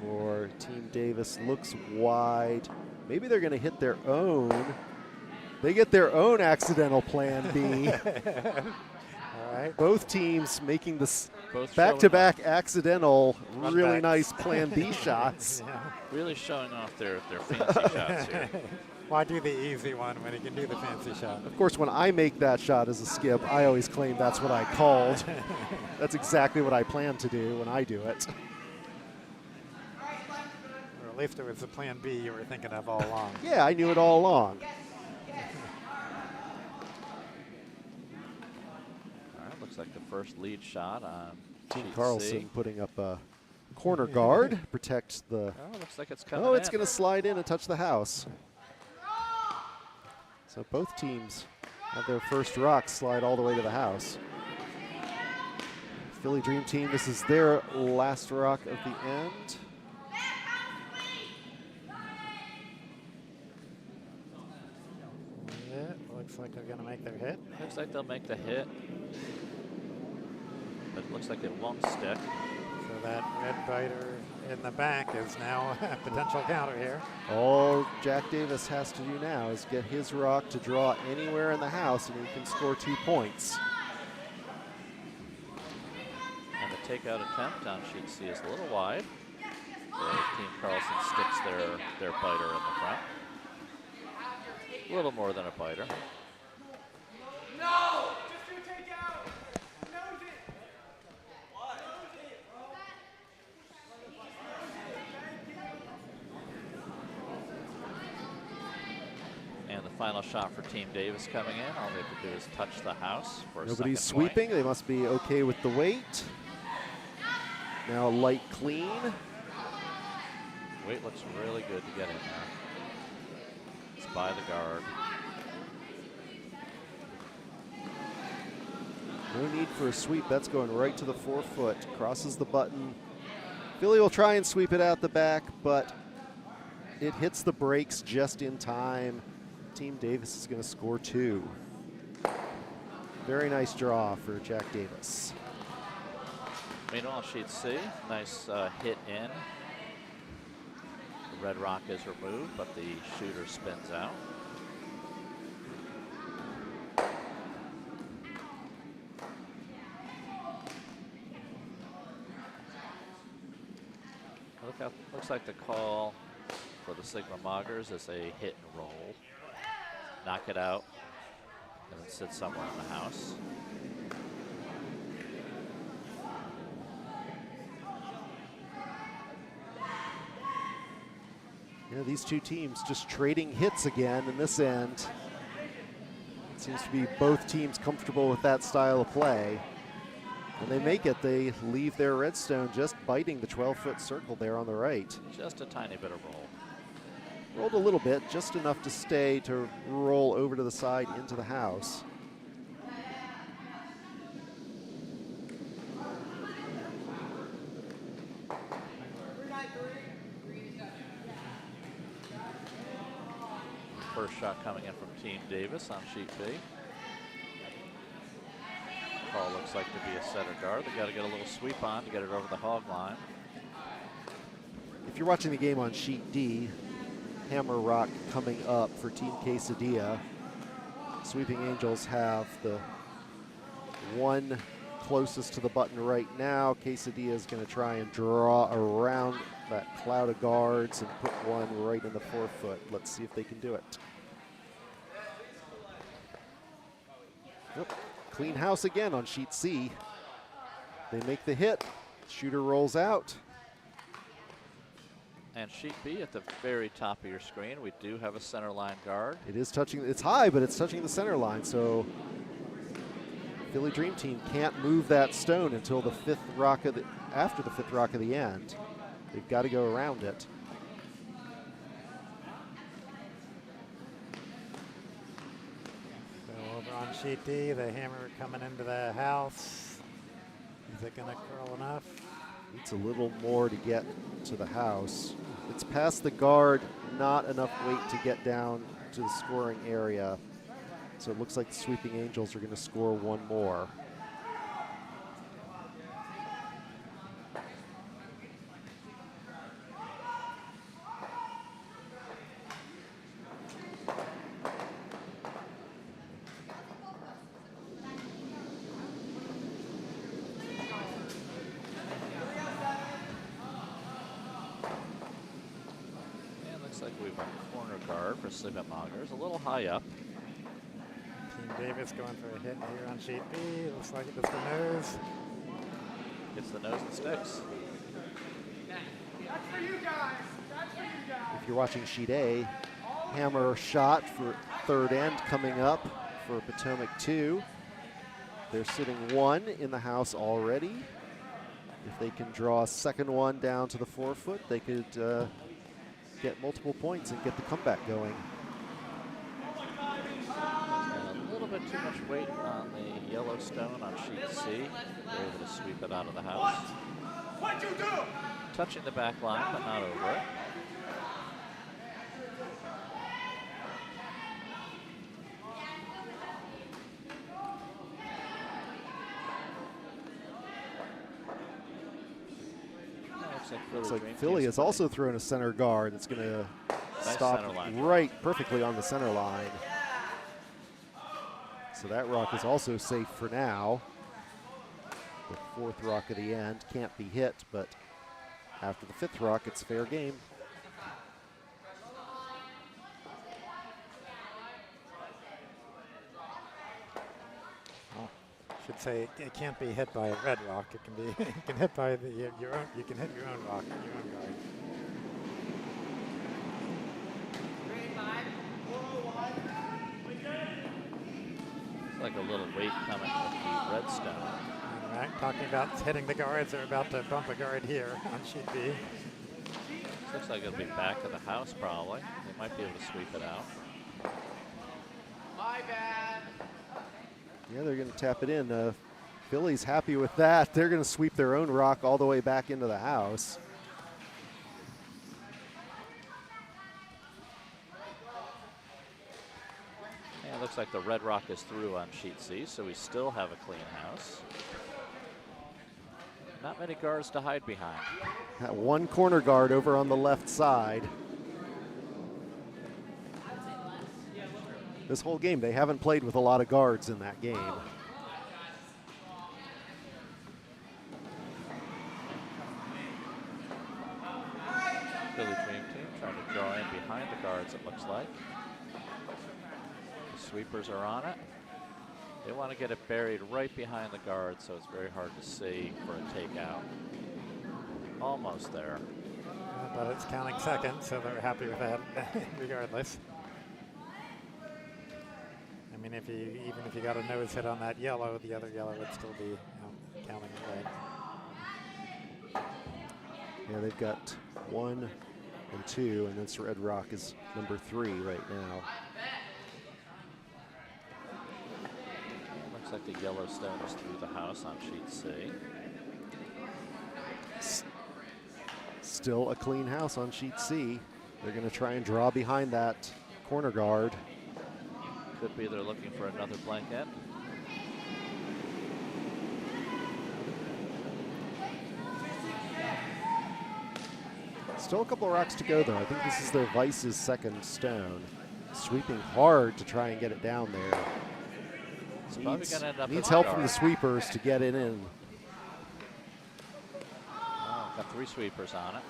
for Team Davis. Looks wide. Maybe they're going to hit their own. They get their own accidental plan B. All right. Both teams making this Both back-to-back accidental, Run really back. nice plan B shots. Yeah. Really showing off their fancy shots here. Why do the easy one when you can do the fancy shot? Of course, when I make that shot as a skip, I always claim that's what I called. That's exactly what I plan to do when I do it. Or at least it was the plan B you were thinking of all along. Yeah, I knew it all along. All right, looks like the first lead shot on Team sheet Carlson C. putting up a corner guard, protects the... Oh, looks like it's coming Oh, it's in. going to slide in and touch the house. So both teams have their first rock slide all the way to the house. Philly Dream Team, this is their last rock of the end. Yeah, looks like they're going to make their hit. Looks like they'll make the hit. But it looks like it won't stick. So that red biter in the back is now a potential counter here. All Jack Davis has to do now is get his rock to draw anywhere in the house, and he can score 2 points. And the takeout attempt on sheet C is a little wide. Team Carlson sticks their biter in the front. A little more than a biter. No! Just do takeout! Nose it! And the final shot for Team Davis coming in. All they have to do is touch the house for a Nobody's second point. sweeping. They must be okay with the weight. Now light clean. Weight looks really good to get in there. It's by the guard. No need for a sweep. That's going right to the 4-foot. Crosses the button. Philly will try and sweep it out the back, but it hits the brakes just in time. Team Davis is going to score 2. Very nice draw for Jack Davis. Meanwhile, sheet C, nice hit in. The red rock is removed, but the shooter spins out. Looks like the call for the Sigma Moggers is a hit and roll. Knock it out and then sit somewhere in the house. Yeah, these two teams just trading hits again in this end. It seems to be both teams comfortable with that style of play. When they make it, they leave their redstone just biting the 12-foot circle there on the right. Just a tiny bit of roll. Rolled a little bit, just enough to stay to roll over to the side into the house. First shot coming in from Team Davis on sheet B. Call looks like to be a center guard. They got to get a little sweep on to get it over the hog line. If you're watching the game on sheet D, Hammer Rock coming up for Team Quesadilla. Sweeping Angels have the one closest to the button right now. Quesadilla is going to try and draw around that cloud of guards and put one right in the 4-foot. Let's see if they can do it. Yep. Clean house again on sheet C. They make the hit. Shooter rolls out. And sheet B at the very top of your screen, we do have a center line guard. It is touching, it's high, but it's touching the center line, so Philly Dream Team can't move that stone until the after the fifth rock of the end. They've got to go around it. So over on sheet D, the hammer coming into the house. Is it going to curl enough? Needs a little more to get to the house. It's past the guard, not enough weight to get down to the scoring area. So it looks like the Sweeping Angels are going to score one more. Sigma Moggers, a little high up. Team Davis going for a hit here on sheet B. Looks like it's the nose. It's the nose and sticks. That's for you guys. That's for you guys. If you're watching sheet A, hammer shot for third end coming up for Potomac 2. They're sitting one in the house already. If they can draw a second one down to the 4-foot, they could get multiple points and get the comeback going. A little bit too much weight on the yellow stone on sheet C. They're able to sweep it out of the house. What'd you do? Touching the back line, but not over it. Looks like Philly has also thrown a center guard that's going to stop right perfectly on the center line. So that rock is also safe for now. The 4th rock at the end can't be hit, but after the 5th rock, it's fair game. Should say it can't be hit by a red rock. It can be. You can hit by your own. You can hit your own rock, your own guard. It's like a little weight coming with the redstone. Right, talking about hitting the guards. They're about to bump a guard here on sheet B. Looks like it'll be back of the house probably. They might be able to sweep it out. My bad. Yeah, they're going to tap it in. Philly's happy with that. They're going to sweep their own rock all the way back into the house. And it looks like the red rock is through on sheet C, so we still have a clean house. Not many guards to hide behind. That one corner guard over on the left side. This whole game, they haven't played with a lot of guards in that game. Philly Dream Team trying to draw in behind the guards, it looks like. The sweepers are on it. They want to get it buried right behind the guard, so it's very hard to see for a takeout. Almost there. But it's counting seconds, so they're happy with that regardless. I mean, even if you got a nose hit on that yellow, the other yellow would still be counting red. Yeah, they've got 1 and 2, and this Red Rock is number 3 right now. Looks like the yellow stone is through the house on sheet C. Still a clean house on sheet C. They're going to try and draw behind that corner guard. Could be they're looking for another blank end. Still a couple of rocks to go, though. I think this is their Vice's second stone. Sweeping hard to try and get it down there. It's probably going to end up Needs in help the from the guard. sweepers to get it in. Oh, got 3 sweepers on it.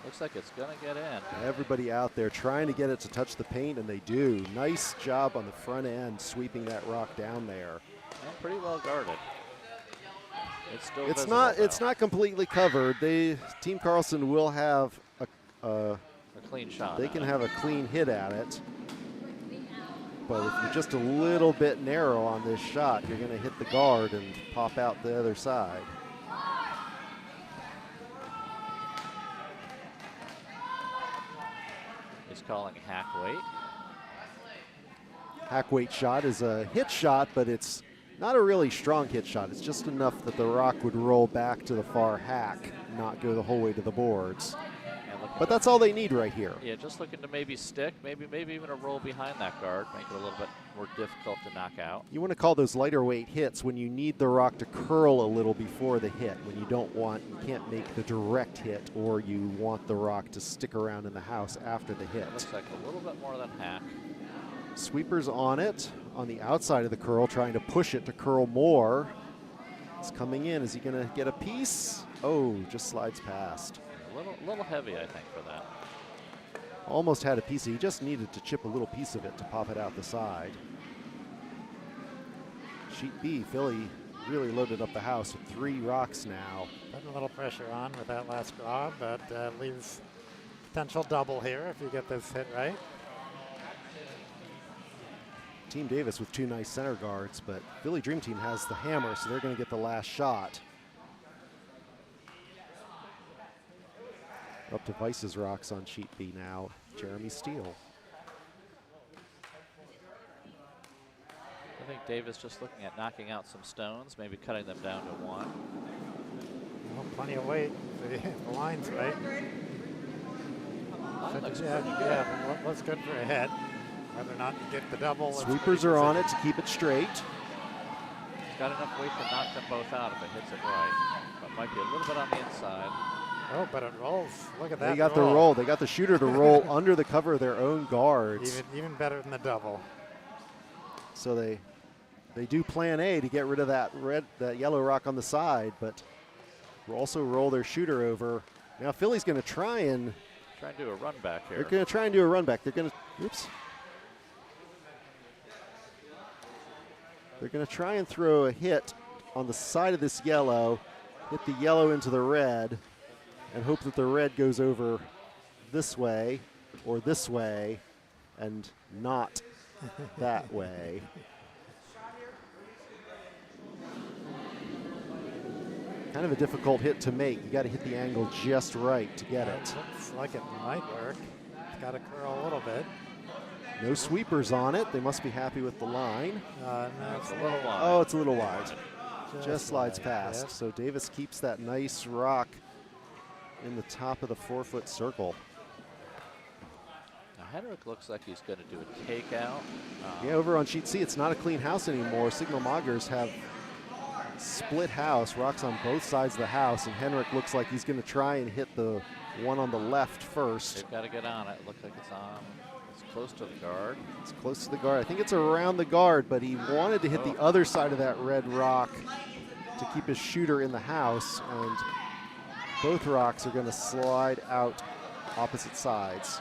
Looks like it's going to get in. Everybody out there trying to get it to touch the paint, and they do. Nice job on the front end, sweeping that rock down there. And pretty well guarded. It's still It's visible, not. though. It's not completely covered. Team Carlson will have a A clean shot. they at can it. have a clean hit at it. But if you're just a little bit narrow on this shot, you're going to hit the guard and pop out the other side. He's calling hack weight. Hack weight shot is a hit shot, but it's not a really strong hit shot. It's just enough that the rock would roll back to the far hack, not go the whole way to the boards. And looking But that's all they need right here. Yeah, just looking to maybe stick, maybe even a roll behind that guard, make it a little bit more difficult to knock out. You want to call those lighter weight hits when you need the rock to curl a little before the hit, when you can't make the direct hit, or you want the rock to stick around in the house after the hit. Looks like a little bit more than hack. Sweeper's on it, on the outside of the curl, trying to push it to curl more. It's coming in. Is he going to get a piece? Oh, just slides past. A little heavy, I think, for that. Almost had a piece. He just needed to chip a little piece of it to pop it out the side. Sheet B, Philly really loaded up the house with 3 rocks now. Putting a little pressure on with that last draw, but leaves potential double here if you get this hit right. Team Davis with 2 nice center guards, but Philly Dream Team has the hammer, so they're going to get the last shot. Up to Vice's rocks on sheet B now, Jeremy Steele. I think Davis just looking at knocking out some stones, maybe cutting them down to 1. Well, plenty of weight. The line's right. Line looks yeah, pretty good. yeah, looks good for a hit. Whether or not you get the double. Sweepers are on it to keep it straight. It's got enough weight to knock them both out if it hits it right. But might be a little bit on the inside. Oh, but it rolls. Look at that. They got the roll. They got the shooter to roll under the cover of their own guards. Even better than the double. So they do plan A to get rid of that yellow rock on the side, but also roll their shooter over. Now Philly's going to try and Do a run back here. they're going to try and do a run back. They're going to oops. They're going to try and throw a hit on the side of this yellow, hit the yellow into the red, and hope that the red goes over this way or this way and not that way. Kind of a difficult hit to make. You got to hit the angle just right to get it. Looks like it might work. It's got to curl a little bit. No sweepers on it. They must be happy with the line. No, It's a little wide. Oh, it's a little wide. Just slides wide, past. yes. So Davis keeps that nice rock in the top of the 4-foot circle. Now Henrik looks like he's going to do a takeout. Yeah, over on sheet C, it's not a clean house anymore. Signal Moggers have split house, rocks on both sides of the house, and Henrik looks like he's going to try and hit the one on the left first. They've got to get on it. Looks like it's on. It's close to the guard. It's close to the guard. I think it's around the guard, but he wanted to hit the other side of that red rock to keep his shooter in the house, and both rocks are going to slide out opposite sides.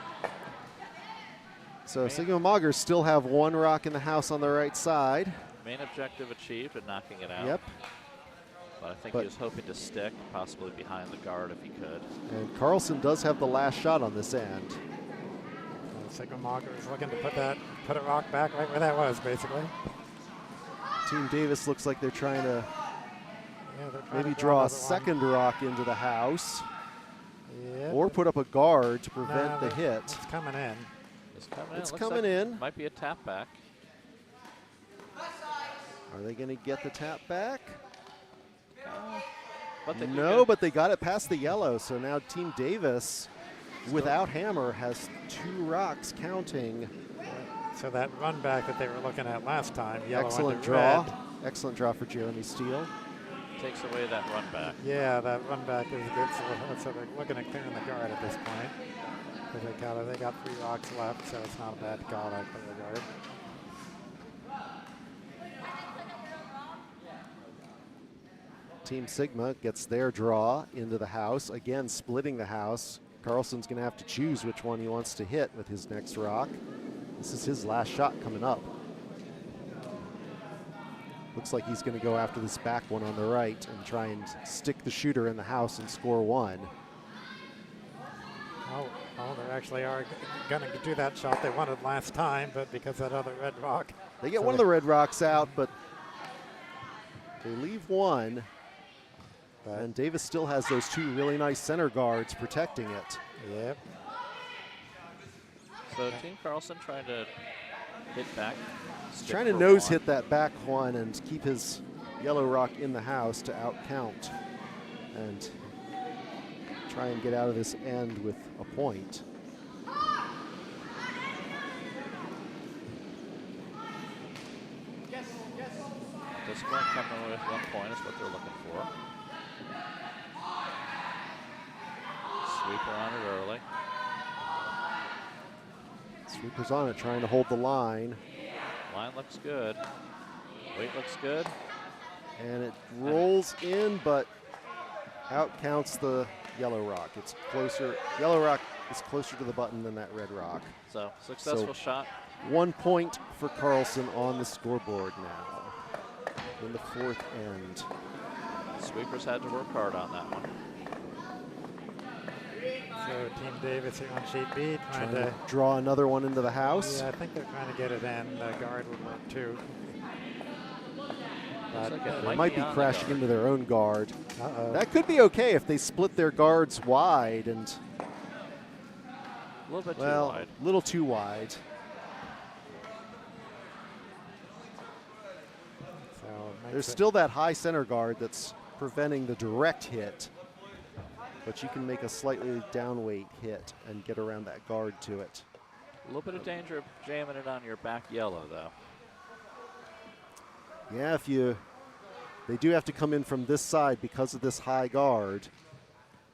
So Sigma Moggers still have one rock in the house on the right side. Main objective achieved in knocking it out. Yep. But I think he was hoping to stick, possibly behind the guard if he could. And Carlson does have the last shot on this end. Sigma Moggers looking to put a rock back right where that was, basically. Team Davis looks like they're trying to maybe to draw a another second rock into the house. Yep. Or put up a guard to prevent the hit. It's coming in. It's coming in. It's Looks coming like in. Might be a tap back. Are they going to get the tap back? But they No, but they got it past the yellow. So now Team Davis, without hammer, has 2 rocks counting. So that run back that they were looking at last time, yellow Excellent under draw. red. Excellent draw for Jeremy Steele. takes away that run back. Yeah, that run back is good. So they're looking at clearing the guard at this point. They got 3 rocks left, so it's not a bad call to clear the guard. Team Sigma gets their draw into the house, again splitting the house. Carlson's going to have to choose which one he wants to hit with his next rock. This is his last shot coming up. Looks like he's going to go after this back one on the right and try and stick the shooter in the house and score 1. Oh, they actually are going to do that shot they wanted last time, but because that other red rock. They get one of the red rocks out, but they leave one. And Davis still has those 2 really nice center guards protecting it. Yep. So Team Carlson trying to hit back. Trying to nose hit that back one and keep his yellow rock in the house to outcount and try and get out of this end with a point. This one coming with 1 point is what they're looking for. Sweeper on it early. Sweeper's on it, trying to hold the line. Line looks good. Weight looks good. And it rolls in, but out counts the yellow rock. It's closer. Yellow rock is closer to the button than that red rock. So successful shot. 1 point for Carlson on the scoreboard now in the 4th end. Sweepers had to work hard on that one. So Team Davis here on sheet B trying to draw another one into the house. Yeah, I think they're trying to get it in. The guard would work too. But They might be crashing into their own guard. Uh-oh. That could be okay if they split their guards wide and, A little bit too well, wide. a little too wide. So There's still that high center guard that's preventing the direct hit, but you can make a slightly downweight hit and get around that guard to it. A little bit of danger of jamming it on your back yellow, though. Yeah, they do have to come in from this side because of this high guard.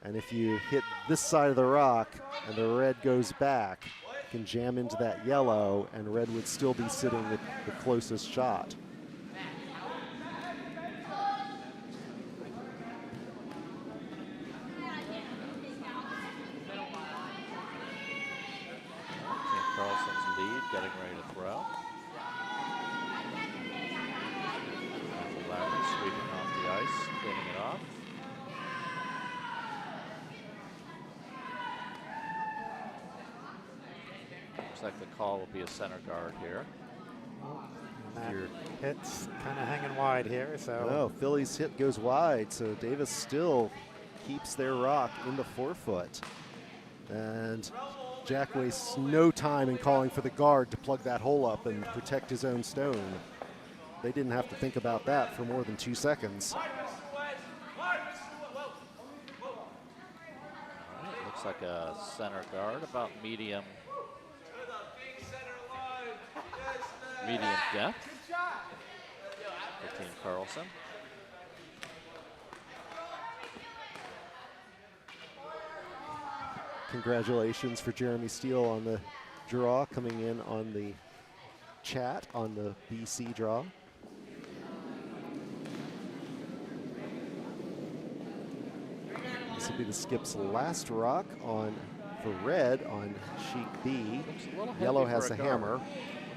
And if you hit this side of the rock and the red goes back, you can jam into that yellow and red would still be sitting with the closest shot. Carlson's lead, getting ready to throw. Lappert sweeping off the ice, cleaning it off. Looks like the call will be a center guard here. that hit's kind of hanging wide here. So Oh, Philly's hit goes wide, so Davis still keeps their rock in the 4-foot. And Jack wastes no time in calling for the guard to plug that hole up and protect his own stone. They didn't have to think about that for more than 2 seconds. Looks like a center guard, about medium depth for Team Carlson. Congratulations for Jeremy Steele on the draw, coming in on the chat on the BC draw. This will be the skip's last rock on for red on sheet B. Yellow has a hammer.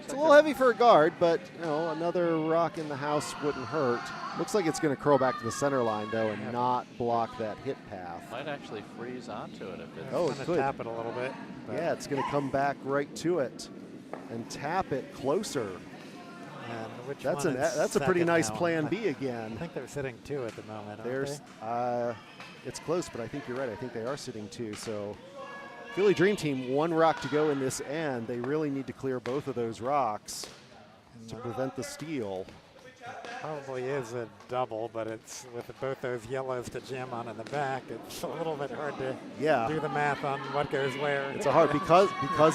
It's a little heavy for a guard, but you know, another rock in the house wouldn't hurt. Looks like it's going to curl back to the center line though and not block that hit path. Might actually freeze onto it if it's. Oh, it could. Tap it a little bit. Yeah, it's going to come back right to it and tap it closer. And which That's one is that's a pretty second nice now? plan B again. I think they're sitting 2 at the moment. Aren't There's they? it's close, but I think you're right. I think they are sitting 2. So Philly Dream Team, 1 rock to go in this end. They really need to clear both of those rocks to prevent the steal. Probably is a double, but it's with both those yellows to jam on in the back. It's a little bit hard to do the math on what goes where. It's a hard because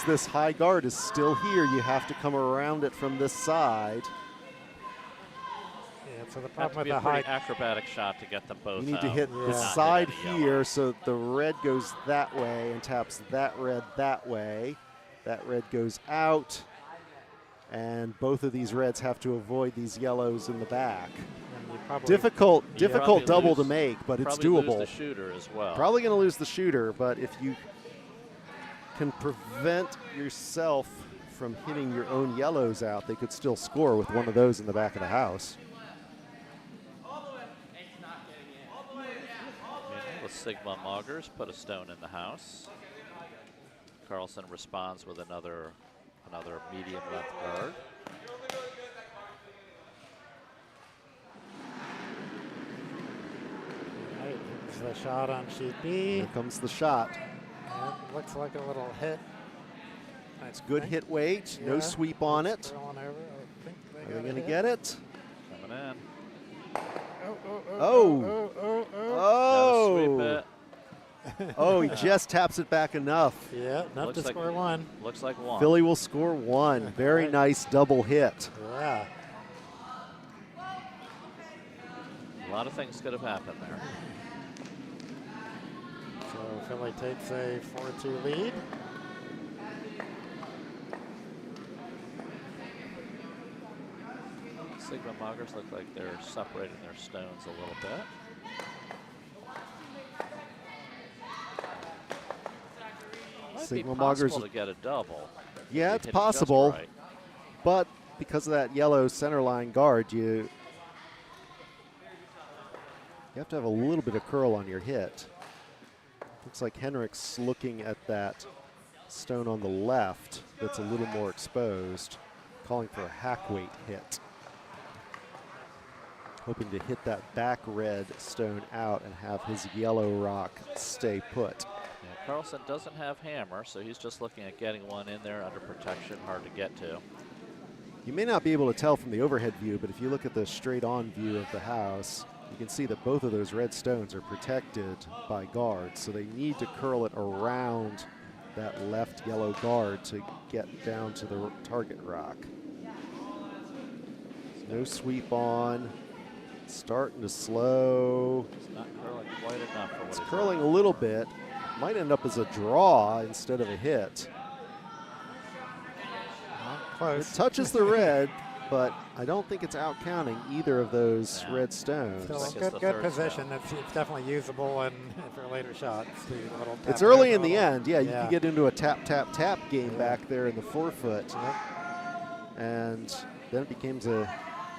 this high guard is still here. You have to come around it from this side. Yeah, so the Have problem to with be the a pretty high acrobatic shot to get them both. You need to out. hit Yeah. the Not side hit any here yellow. so the red goes that way and taps that red that way. That red goes out. And both of these reds have to avoid these yellows in the back. Difficult double to make, but it's probably doable. Lose the shooter as well. Probably going to lose the shooter, but if you can prevent yourself from hitting your own yellows out, they could still score with one of those in the back of the house. The Sigma Moggers put a stone in the house. Carlson responds with another medium length guard. Right, here's the shot on sheet B. Here comes the shot. It looks like a little hit. It's good hit weight, no sweep on it. Scrolling over. I think Are they going to hit. get it? Coming in. Oh! Gotta sweep it. Oh, he just taps it back enough. Yeah, enough Looks to like- score 1. Looks like 1. Philly will score 1. Very Right. nice double hit. Yeah. A lot of things could have happened there. So Philly takes a 4-2 lead. Sigma Moggers look like they're separating their stones a little bit. Might Sigma be possible Moggers- to get a double. Yeah, If it's you hit it just possible, right. but because of that yellow center line guard, you have to have a little bit of curl on your hit. Looks like Henrik's looking at that stone on the left that's a little more exposed, calling for a hack weight hit. Hoping to hit that back red stone out and have his yellow rock stay put. Yeah, Carlson doesn't have hammer, so he's just looking at getting one in there under protection, hard to get to. You may not be able to tell from the overhead view, but if you look at the straight on view of the house, you can see that both of those red stones are protected by guards, so they need to curl it around that left yellow guard to get down to the target rock. No sweep on. Starting to slow. It's not curling quite enough for what It's he's curling a little bit. Might end up as a draw instead of a hit. It Close. touches the red, but I don't think it's out counting either of those Yeah. red stones. Still Like in it's the good third position. It's definitely usable and for later shots. The little It's tap early over in the little- end. Yeah, you Yeah. can get into a tap, tap, tap game Yeah. back there in the forefoot. Yep. And then it becomes a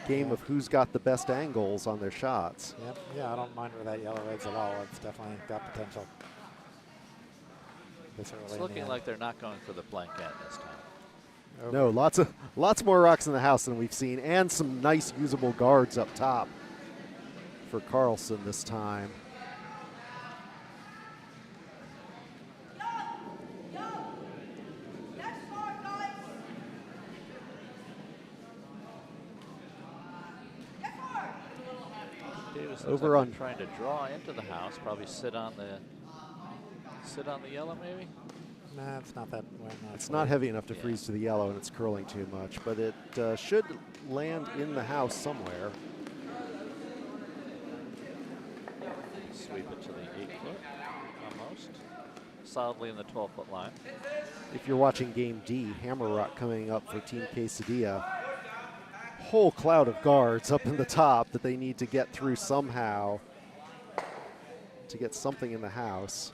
game of who's got the best angles on their shots. Yep. Yeah, I don't mind where that yellow is at all. It's definitely got potential. This early It's in the looking end. like they're not going for the blank end this time. Over. No, lots more rocks in the house than we've seen, and some nice usable guards up top for Carlson this time. Davis Over looks like on- they're trying to draw into the house, probably sit on the yellow maybe. Nah, it's not that way. It's not heavy enough to Yeah. freeze to the yellow, and it's curling too much, but it should land in the house somewhere. Sweep it to the 8 foot almost. solidly in the 12-foot line. If you're watching game D, Hammer Rock coming up for Team Quesadilla. Whole cloud of guards up in the top that they need to get through somehow to get something in the house.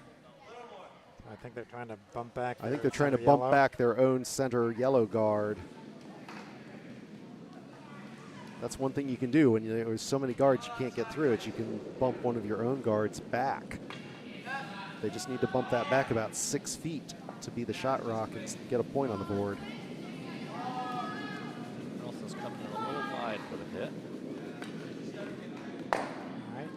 I think they're trying to bump back. I think they're trying to bump back their own center yellow guard. That's one thing you can do when there's so many guards you can't get through it. You can bump one of your own guards back. They just need to bump that back about 6 feet to be the shot rock and get a point on the board. Carlson's coming in a little wide for the hit. All right.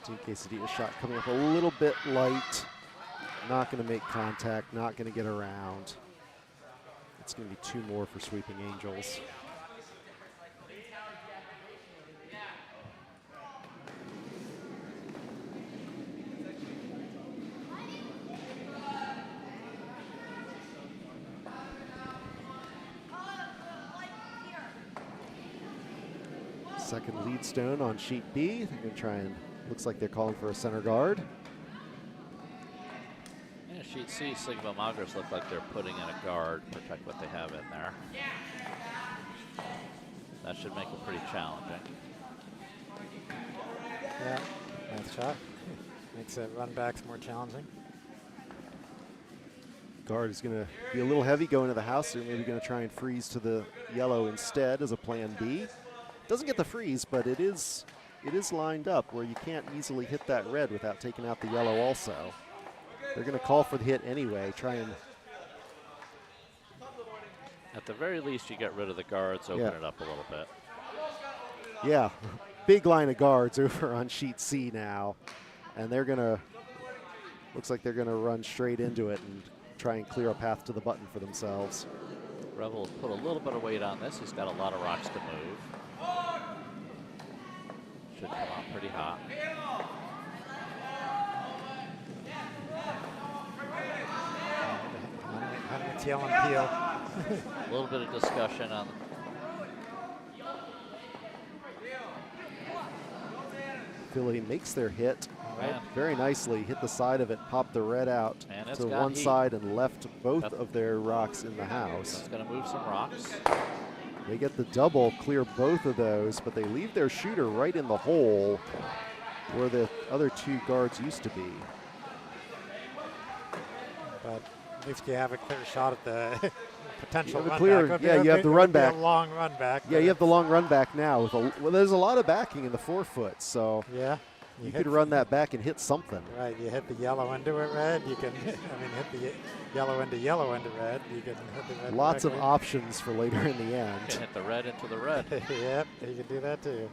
Team Quesadilla shot coming up a little bit light. Not going to make contact, not going to get around. It's going to be 2 more for Sweeping Angels. Second lead stone on sheet B. They're going to try and, looks like they're calling for a center guard. Yeah, sheet C, Sigma Moggers look like they're putting in a guard to protect what they have in there. That should make it pretty challenging. Yeah, nice shot. Makes the run backs more challenging. Guard is going to be a little heavy going to the house. They're maybe going to try and freeze to the yellow instead as a plan B. Doesn't get the freeze, but it is lined up where you can't easily hit that red without taking out the yellow also. They're going to call for the hit anyway, try and... At the very least, you get rid of the guards, open it up a little bit. Yeah, big line of guards over on sheet C now. And they're going to, looks like they're going to run straight into it and try and clear a path to the button for themselves. Revel put a little bit of weight on this. He's got a lot of rocks to move. Should come out pretty hot. Henrik's yelling peel. A little bit of discussion on. Philly makes their hit Man. very nicely, hit the side of it, popped the red out And it's to got one heat. side and left both of their rocks in the house. It's going to move some rocks. They get the double, clear both of those, but they leave their shooter right in the hole where the other 2 guards used to be. But at least you have a clear shot at the potential You have a run clear- back. yeah, you have the run back. A long run back. Yeah, you have the long run back now. With well, there's a lot of backing in the 4-foot, so Yeah. you could run that back and hit something. Right, you hit the yellow into a red. You can, hit the yellow into red. You can hit the red. Lots of directly. options for later in the end. Can hit the red into the red. Yep, you can do that too.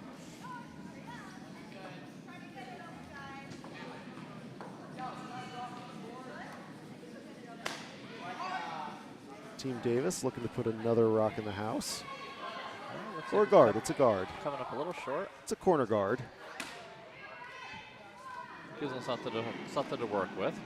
Team Davis looking to put another rock in the house. Or a guard, it's a guard. Coming up a little short. It's a corner guard. Gives them something to work with.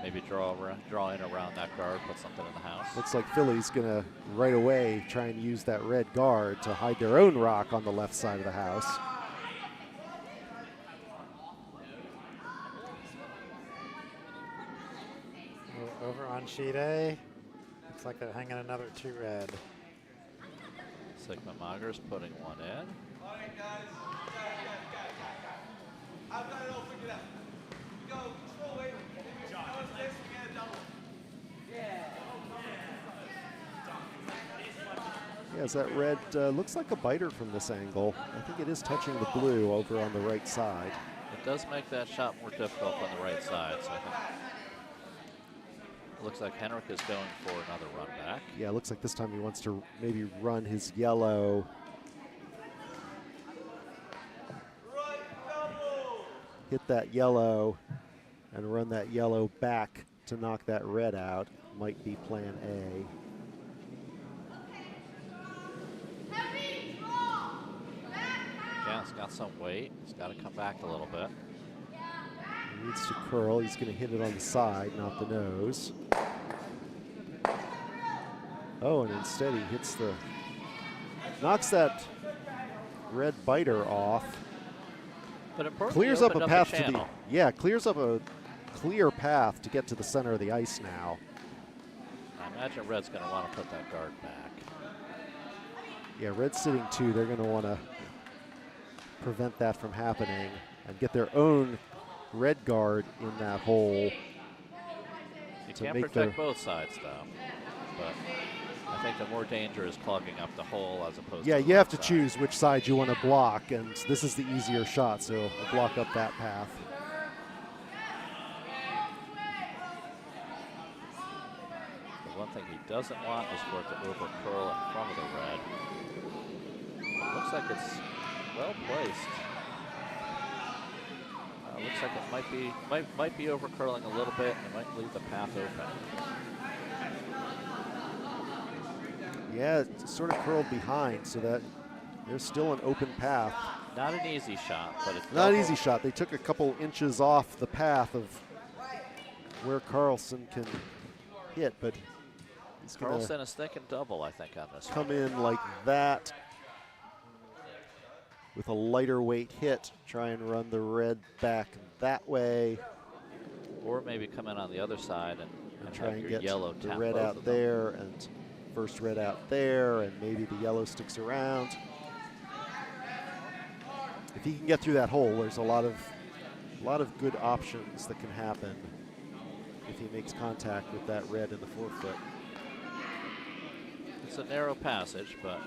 Maybe draw in around that guard, put something in the house. Looks like Philly's gonna right away try and use that red guard to hide their own rock on the left side of the house. Over on sheet A, looks like they're hanging another 2 red. Sigma Moggers putting one in. All right, guys. I've got it all figured out. Go, control weight. Now it's this, we get a double. Yeah, as that red looks like a biter from this angle. I think it is touching the blue over on the right side. It does make that shot more difficult on the right side, so I think it looks like Henrik is going for another run back. Yeah, it looks like this time he wants to maybe run his yellow. Hit that yellow and run that yellow back to knock that red out. Might be plan A. Yeah, it's got some weight. It's got to come back a little bit. He needs to curl. He's going to hit it on the side, not the nose. Oh, and instead he hits the, knocks that red biter off. But importantly, Clears up a path to the, channel. yeah, clears up a clear path to get to the center of the ice now. I imagine Red's going to want to put that guard back. Yeah, Red's sitting 2. They're going to want to prevent that from happening and get their own red guard in that hole. You can't protect both sides, though. But I think the more danger is clogging up the hole as opposed to Yeah, the you have to side. choose which side you want to block, and this is the easier shot, so I'll block up that path. The one thing he doesn't want is for it to over-curl in front of the red. It looks like it's well placed. Looks like it might be over-curling a little bit, and it might leave the path open. Yeah, it's sort of curled behind, so that there's still an open path. Not an easy shot, but it's Not an easy shot. They took a couple inches off the path of where Carlson can hit, but he's going Carlson to is thinking double, I think, on this one. come in like that with a lighter weight hit, try and run the red back that way. Or maybe come in on the other side and Try have and your get yellow the tap red both out of them. there and first red out there, and maybe the yellow sticks around. If he can get through that hole, there's a lot of good options that can happen if he makes contact with that red in the forefoot. It's a narrow passage, but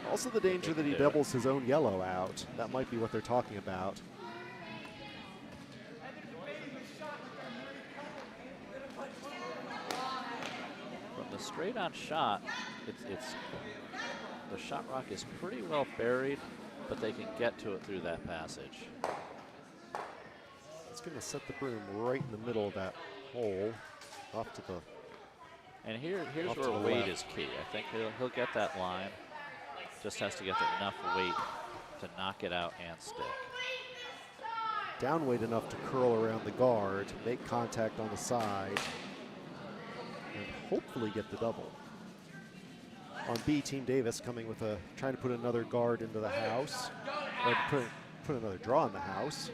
Also the danger that he doubles his own yellow out. That might be what they're talking about. from the straight-on shot, it's the shot rock is pretty well buried, but they can get to it through that passage. It's going to set the broom right in the middle of that hole, off to the. And here's Off to where the weight left. is key. I think he'll get that line. Just has to get enough weight to knock it out and stick. Down weight enough to curl around the guard, make contact on the side, and hopefully get the double. On B, Team Davis coming with trying to put another guard into the house, or put another draw in the house.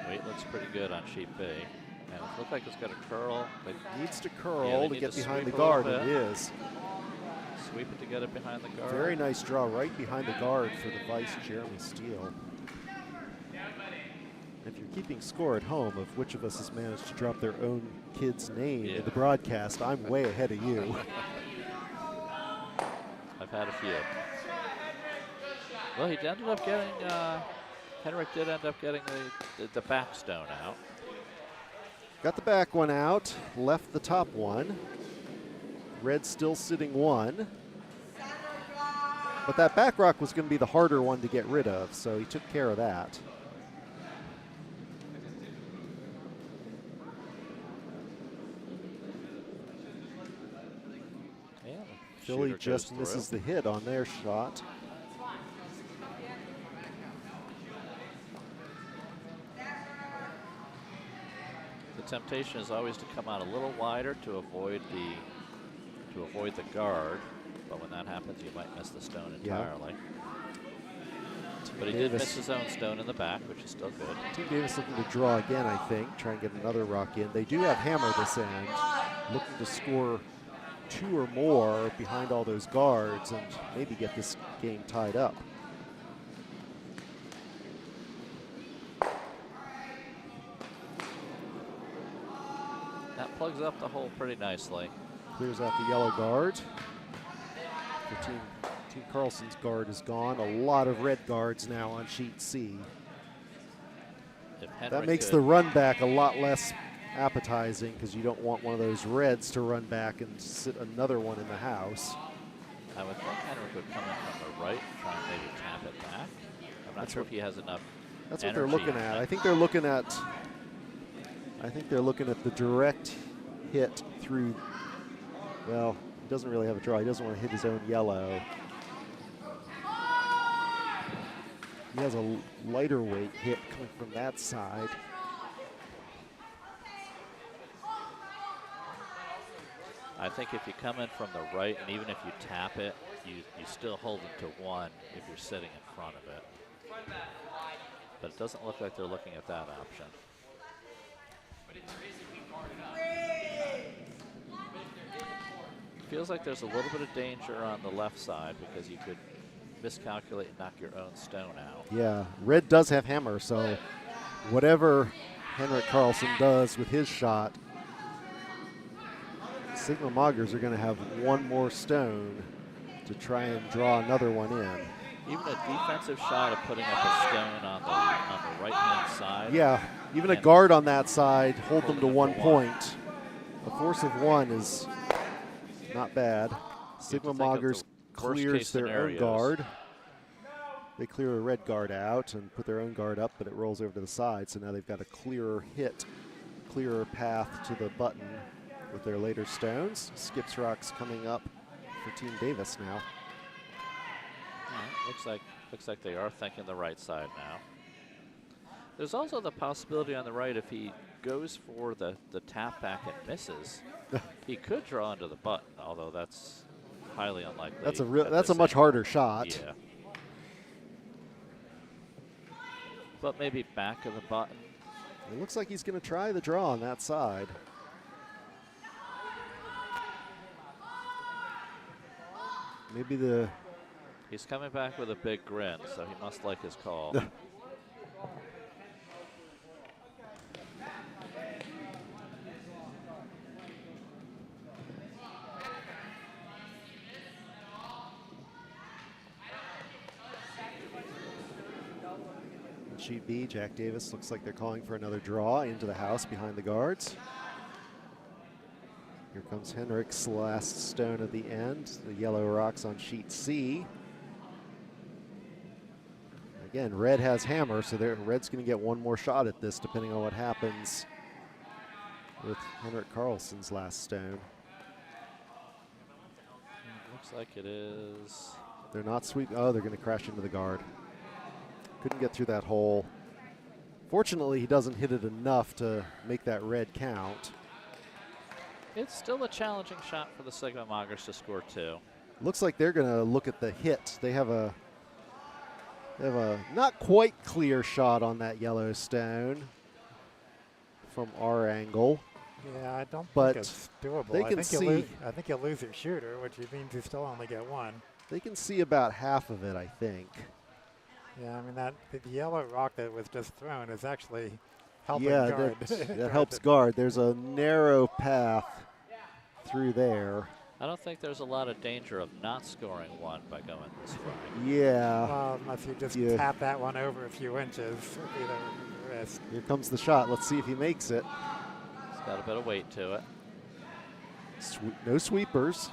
Weight looks pretty good on sheet B. And it looks like it's got a curl. But Needs to Yeah, curl they to need get to behind the sweep a little guard, and bit. it is. sweep it to get it behind the guard. Very nice draw right behind the guard for the vice, Jeremy Steele. If you're keeping score at home of which of us has managed to drop their own kid's name in the broadcast, I'm way ahead of you. I've had a few. Well, he ended up getting, Henrik did end up getting the back stone out. Got the back one out, left the top one. Red still sitting 1. But that back rock was going to be the harder one to get rid of, so he took care of that. Yeah, Philly shooter just goes misses through. the hit on their shot. The temptation is always to come out a little wider to avoid the guard, but when that happens, you might miss the stone entirely. But he did miss his own stone in the back, which is still good. Team Davis looking to draw again, I think, try and get another rock in. They do have hammer this end, looking to score 2 or more behind all those guards and maybe get this game tied up. That plugs up the hole pretty nicely. Clears out the yellow guard. The Team Carlson's guard is gone. A lot of red guards now on sheet C. If That Henrik makes could- the run back a lot less appetizing because you don't want one of those reds to run back and sit another one in the house. I would think Henrik would come in from the right and try and maybe tap it back. I'm not sure if he has enough. That's what they're energy looking in at. that. I think they're looking at the direct hit through. Well, he doesn't really have a draw. He doesn't want to hit his own yellow. He has a lighter weight hit coming from that side. I think if you come in from the right, and even if you tap it, you still hold it to 1 if you're sitting in front of it. But it doesn't look like they're looking at that option. Feels like there's a little bit of danger on the left side because you could miscalculate and knock your own stone out. Yeah, red does have hammer, so whatever Henrik Carlson does with his shot, Sigma Moggers are going to have one more stone to try and draw another one in. Even a defensive shot of putting up a stone on the right-hand side. Yeah, even a guard on that side, hold them to 1 point. A force of 1 is not bad. Sigma Moggers clears their own guard. They clear a red guard out and put their own guard up, but it rolls over to the side, so now they've got a clearer hit, clearer path to the button with their later stones. Skips rocks coming up for Team Davis now. Looks like they are thinking the right side now. There's also the possibility on the right, if he goes for the tap back and misses, he could draw into the button, although that's highly unlikely. That's a much harder shot. Yeah. But maybe back of the button. It looks like he's going to try the draw on that side. Maybe the... He's coming back with a big grin, so he must like his call. Sheet B, Jack Davis looks like they're calling for another draw into the house behind the guards. Here comes Henrik's last stone at the end. The yellow rocks on sheet C. Again, red has hammer, so red's going to get one more shot at this, depending on what happens with Henrik Carlson's last stone. Looks like it is. They're not sweep. Oh, they're going to crash into the guard. Couldn't get through that hole. Fortunately, he doesn't hit it enough to make that red count. It's still a challenging shot for the Sigma Moggers to score 2. Looks like they're going to look at the hit. They have a not quite clear shot on that yellow stone from our angle. Yeah, I don't but think it's doable. They can see. I think you'll lose your shooter, which means you still only get 1. They can see about half of it, I think. Yeah, I mean the yellow rock that was just thrown is actually helping yeah, guard. that helps guard. There's a narrow path through there. I don't think there's a lot of danger of not scoring 1 by going this far. Yeah. Well, unless you just tap that one over a few inches, would be the risk. Here comes the shot. Let's see if he makes it. It's got a bit of weight to it. No sweepers.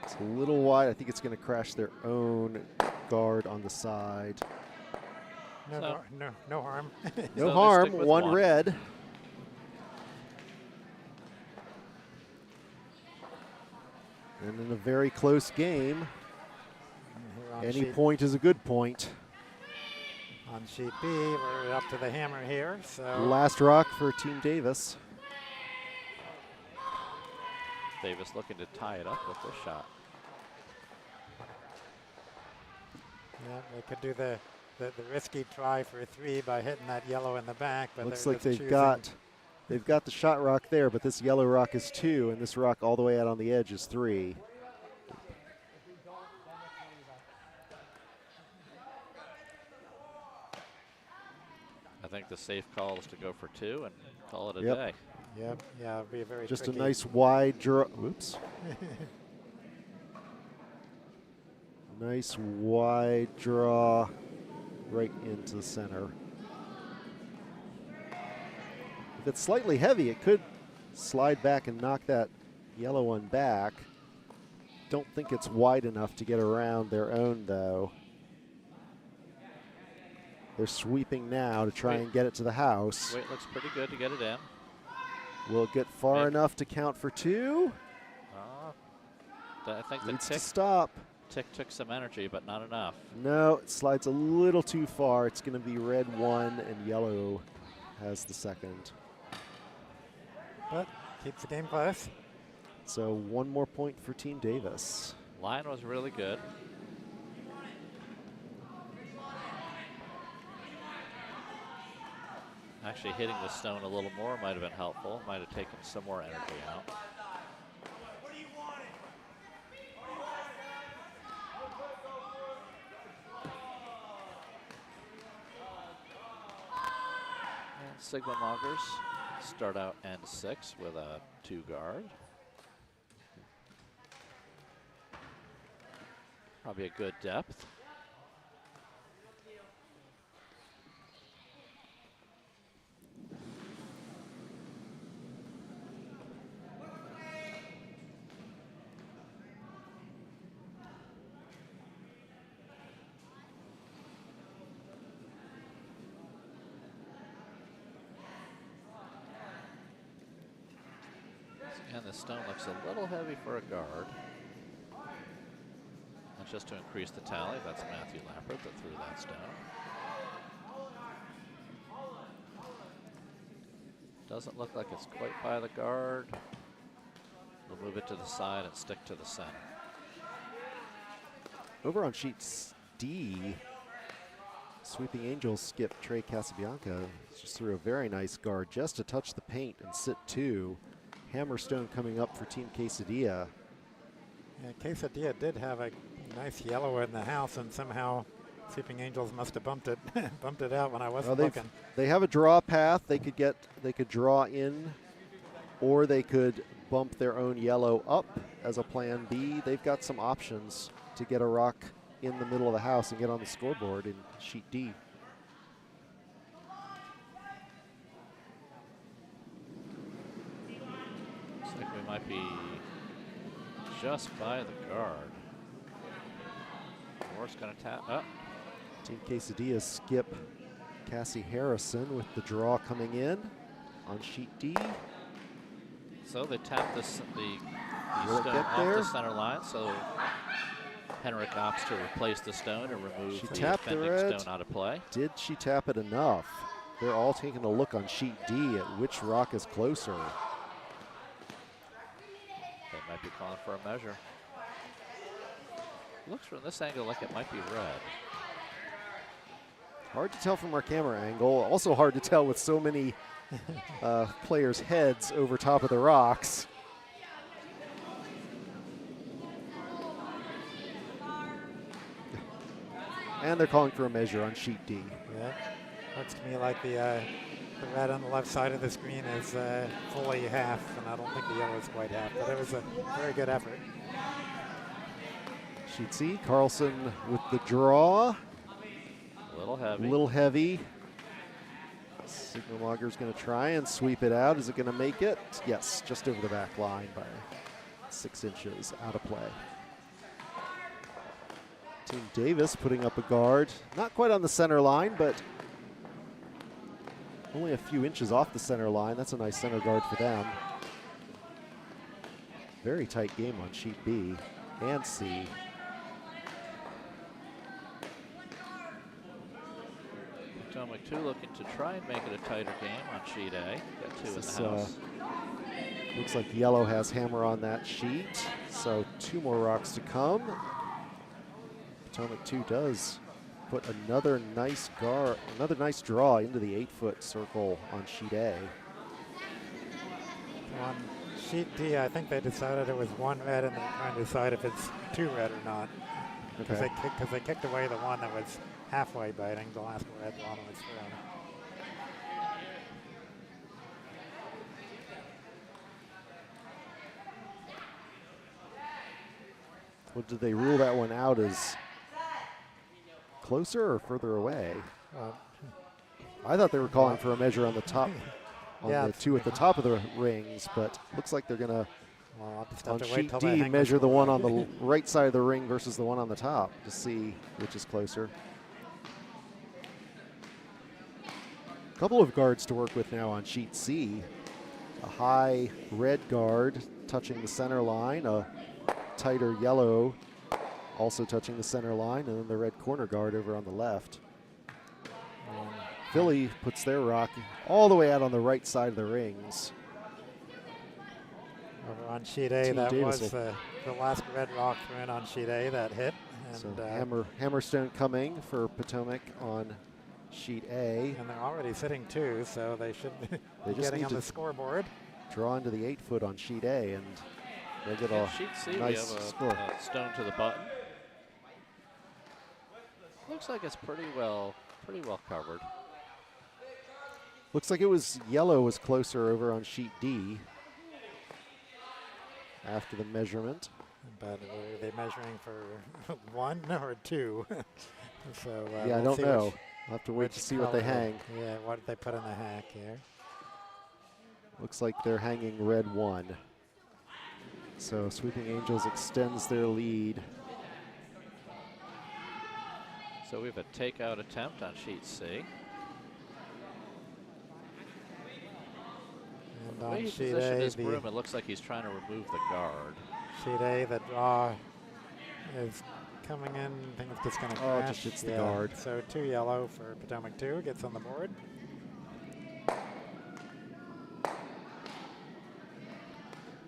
It's a little wide. I think it's going to crash their own guard on the side. No harm. No So harm. One red. And in a very close game, any point is a good point. On sheet B, we're up to the hammer here. So last rock for Team Davis. Davis looking to tie it up with this shot. Yeah, they could do the risky try for a 3 by hitting that yellow in the back. But looks like they've got the shot rock there, but this yellow rock is 2, and this rock all the way out on the edge is 3. I think the safe call is to go for 2 and call it a day. Yep. Yeah, it'll be a very just tricky. a nice wide draw. Oops. Nice wide draw right into the center. If it's slightly heavy, it could slide back and knock that yellow one back. Don't think it's wide enough to get around their own, though. They're sweeping now to try and get it to the house. Weight looks pretty good to get it in. Will it get far enough to count for 2? I think the Needs to tick stop. took some energy, but not enough. No, it slides a little too far. It's going to be red 1 and yellow has the second. but keeps the game close. So one more point for Team Davis. Line was really good. Actually hitting the stone a little more might have been helpful. Might have taken some more energy out. And Sigma Moggers start out end 6 with a 2 guard. Probably a good depth. And the stone looks a little heavy for a guard. That's just to increase the tally. That's Matthew Lappert that threw that stone. Doesn't look like it's quite by the guard. We'll move it to the side and stick to the center. Over on sheet D, Sweeping Angels skip Trey Casabianca just threw a very nice guard just to touch the paint and sit 2. Hammerstone coming up for Team Quesadilla. Yeah, Quesadilla did have a nice yellow in the house, and somehow Sweeping Angels must have bumped it bumped it out when I wasn't looking. They have a draw path. They could draw in, or they could bump their own yellow up as a plan B. They've got some options to get a rock in the middle of the house and get on the scoreboard in sheet D. Looks like we might be just by the guard. Morse gonna tap up. Team Quesadilla skip Cassie Harrison with the draw coming in on sheet D. So they tap the stone Will it get off there? the center line. So Henrik opts to replace the stone and remove She the tapped the offending red. stone out of play. Did she tap it enough? They're all taking a look on sheet D at which rock is closer. They might be calling for a measure. Looks from this angle like it might be red. Hard to tell from our camera angle. Also hard to tell with so many players' heads over top of the rocks. And they're calling for a measure on sheet D. Yeah, looks to me like the red on the left side of the screen is fully half, and I don't think the yellow is quite half, but it was a very good effort. Sheet C, Carlson with the draw. A little heavy. A little heavy. Sigma Moggers going to try and sweep it out. Is it going to make it? Yes, just over the back line by 6 inches out of play. Team Davis putting up a guard. Not quite on the center line, but only a few inches off the center line. That's a nice center guard for them. Very tight game on sheet B and C. Potomac 2 looking to try and make it a tighter game on sheet A. Got 2 in the house. Looks like yellow has hammer on that sheet. So 2 more rocks to come. Potomac 2 does put another nice draw into the 8-foot circle on sheet A. On sheet D, I think they decided it was 1 red, and they're trying to decide if it's 2 red or not. Because Okay. they kicked away the one that was halfway biting, the last red one was thrown. Well, did they rule that one out as closer or further away? I thought they were calling for a measure on the top, on Yeah, the 2 at the top of the rings, but looks like they're going to, Well, I'll just have on to wait sheet till they D, hang measure this the one one on the right side of the ring versus the one on the top to see which is closer. A couple of guards to work with now on sheet C. A high red guard touching the center line, a tighter yellow also touching the center line, and then the red corner guard over on the left. Philly puts their rock all the way out on the right side of the rings. Over on sheet A, Team that Davis was the last red rock thrown on sheet A that hit. And, So Hammerstone coming for Potomac on sheet A. And they're already sitting 2, so they should be They just getting need on to the scoreboard. draw into the 8-foot on sheet A, and they'll get a Sheet C, nice we have score. a stone to the button. Looks like it's pretty well covered. Looks like it was yellow was closer over on sheet D after the measurement. But were they measuring for 1 or 2? So Yeah, we'll I don't see know. which- I'll have to wait to which see what they color hang. Yeah, what did they put in the hack here? Looks like they're hanging red 1. So Sweeping Angels extends their lead. So we have a takeout attempt on sheet C. And The way on he sheet positioned A, his broom, it looks like he's trying to remove the guard. sheet A, the draw is coming in. I think it's just going to Oh, it crash. just hits the guard. So 2 yellow for Potomac 2 gets on the board.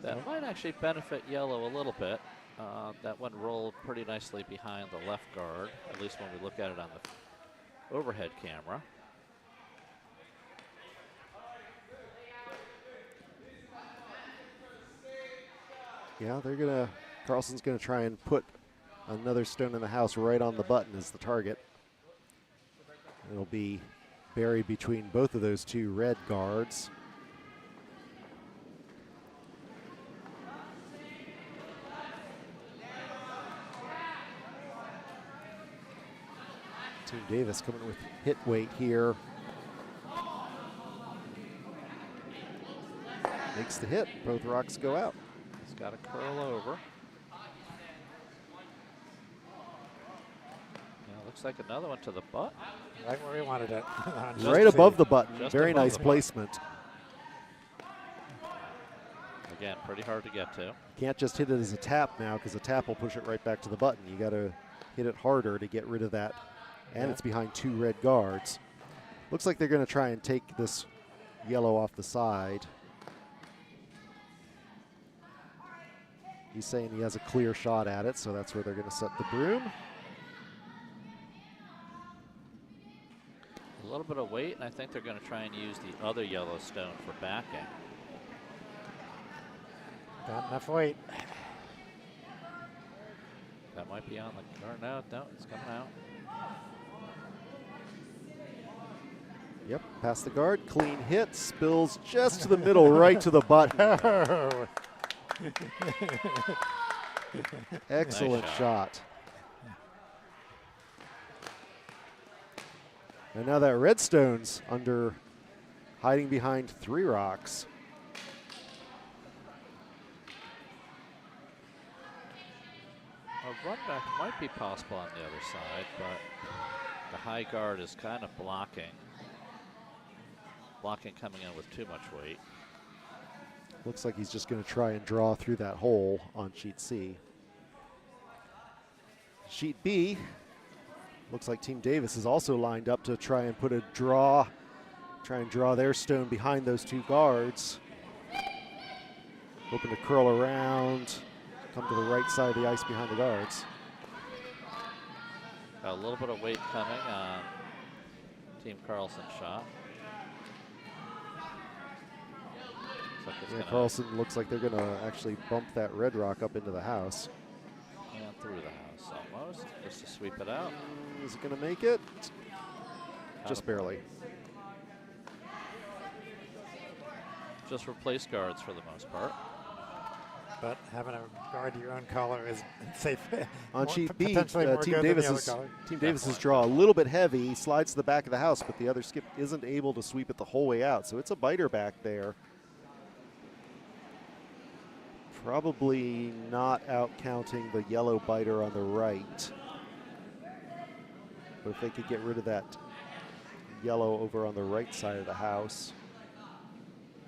That might actually benefit yellow a little bit. That one rolled pretty nicely behind the left guard, at least when we look at it on the overhead camera. Yeah, Carlson's gonna try and put another stone in the house right on the button as the target. It'll be buried between both of those 2 red guards. Team Davis coming with hit weight here. Makes the hit, both rocks go out. He's got to curl over. Yeah, looks like another one to the butt. Right where we wanted it. Right above the button. Just Very above nice the button. placement. Again, pretty hard to get to. Can't just hit it as a tap now, because a tap will push it right back to the button. You got to hit it harder to get rid of that. And Yeah. it's behind 2 red guards. Looks like they're going to try and take this yellow off the side. He's saying he has a clear shot at it, so that's where they're going to set the broom. A little bit of weight, and I think they're going to try and use the other yellow stone for backing. Got enough weight. That might be on the guard. No, it's coming out. Yep, past the guard, clean hit, spills just to the middle, right to the button. Excellent Nice shot. And now that redstone's hiding behind 3 rocks. A run back might be possible on the other side, but the high guard is kind of blocking coming in with too much weight. Looks like he's just going to try and draw through that hole on sheet C. Sheet B, looks like Team Davis is also lined up to try and draw their stone behind those 2 guards. Hoping to curl around, come to the right side of the ice behind the guards. Got a little bit of weight coming on Team Carlson's shot. Looks like it's Yeah, gonna Carlson looks like they're going to actually bump that red rock up into the house. and through the house almost, just to sweep it out. Is it going to make it? Out Just of- barely. Just replace guards for the most part. But having a guard your own color is safe. On sheet B, potentially more Team good than the other Davis's color. Definitely. draw a little bit heavy. He slides to the back of the house, but the other skip isn't able to sweep it the whole way out. So it's a biter back there. Probably not out counting the yellow biter on the right. But if they could get rid of that yellow over on the right side of the house.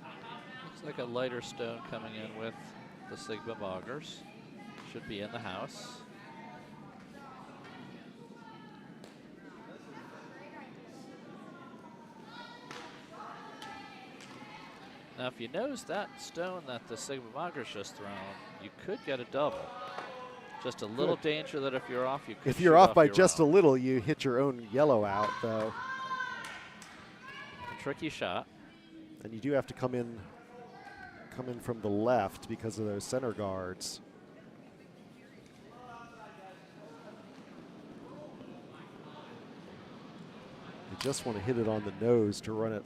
Looks like a lighter stone coming in with the Sigma Moggers. Should be in the house. Now, if you nose that stone that the Sigma Moggers just thrown, you could get a double. Just a little danger that if you're off, you could If you're off by just own. a little, you hit your own yellow out, though. A tricky shot. And you do have to come in from the left because of those center guards. You just want to hit it on the nose to run it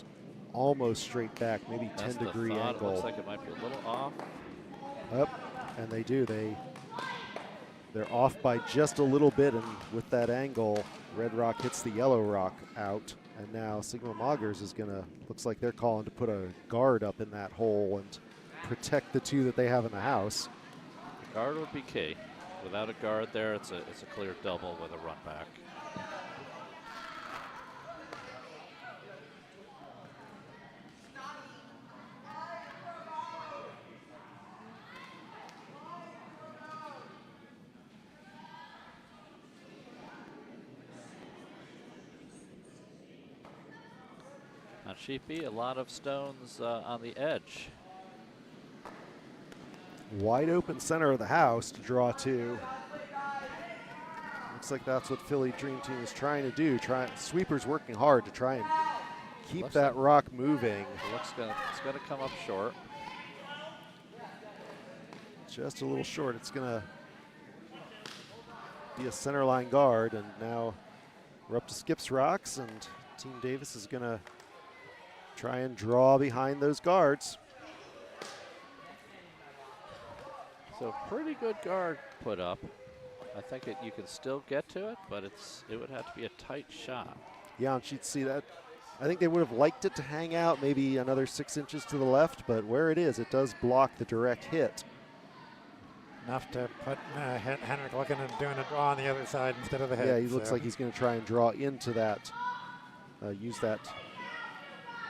almost straight back, maybe That's 10-degree the thought. angle. It looks like it might be a little off. Up, and they do. They're off by just a little bit, and with that angle, red rock hits the yellow rock out. And now Sigma Moggers is gonna, looks like they're calling to put a guard up in that hole and protect the two that they have in the house. The guard would be key. Without a guard there, it's a clear double with a run back. On sheet B, a lot of stones on the edge. Wide open center of the house to draw two. Looks like that's what Philly Dream Team is trying to do. Sweeper's working hard to try and keep that rock moving. It's going to come up short. Just a little short. It's going to be a center line guard, and now we're up to Skip's rocks, and Team Davis is going to try and draw behind those guards. So pretty good guard put up. I think you can still get to it, but it would have to be a tight shot. Yeah, and she'd see that. I think they would have liked it to hang out maybe another 6 inches to the left, but where it is, it does block the direct hit. Enough to put Henrik looking and doing a draw on the other side instead of the head. Yeah, he looks like he's going to try and draw into that, use that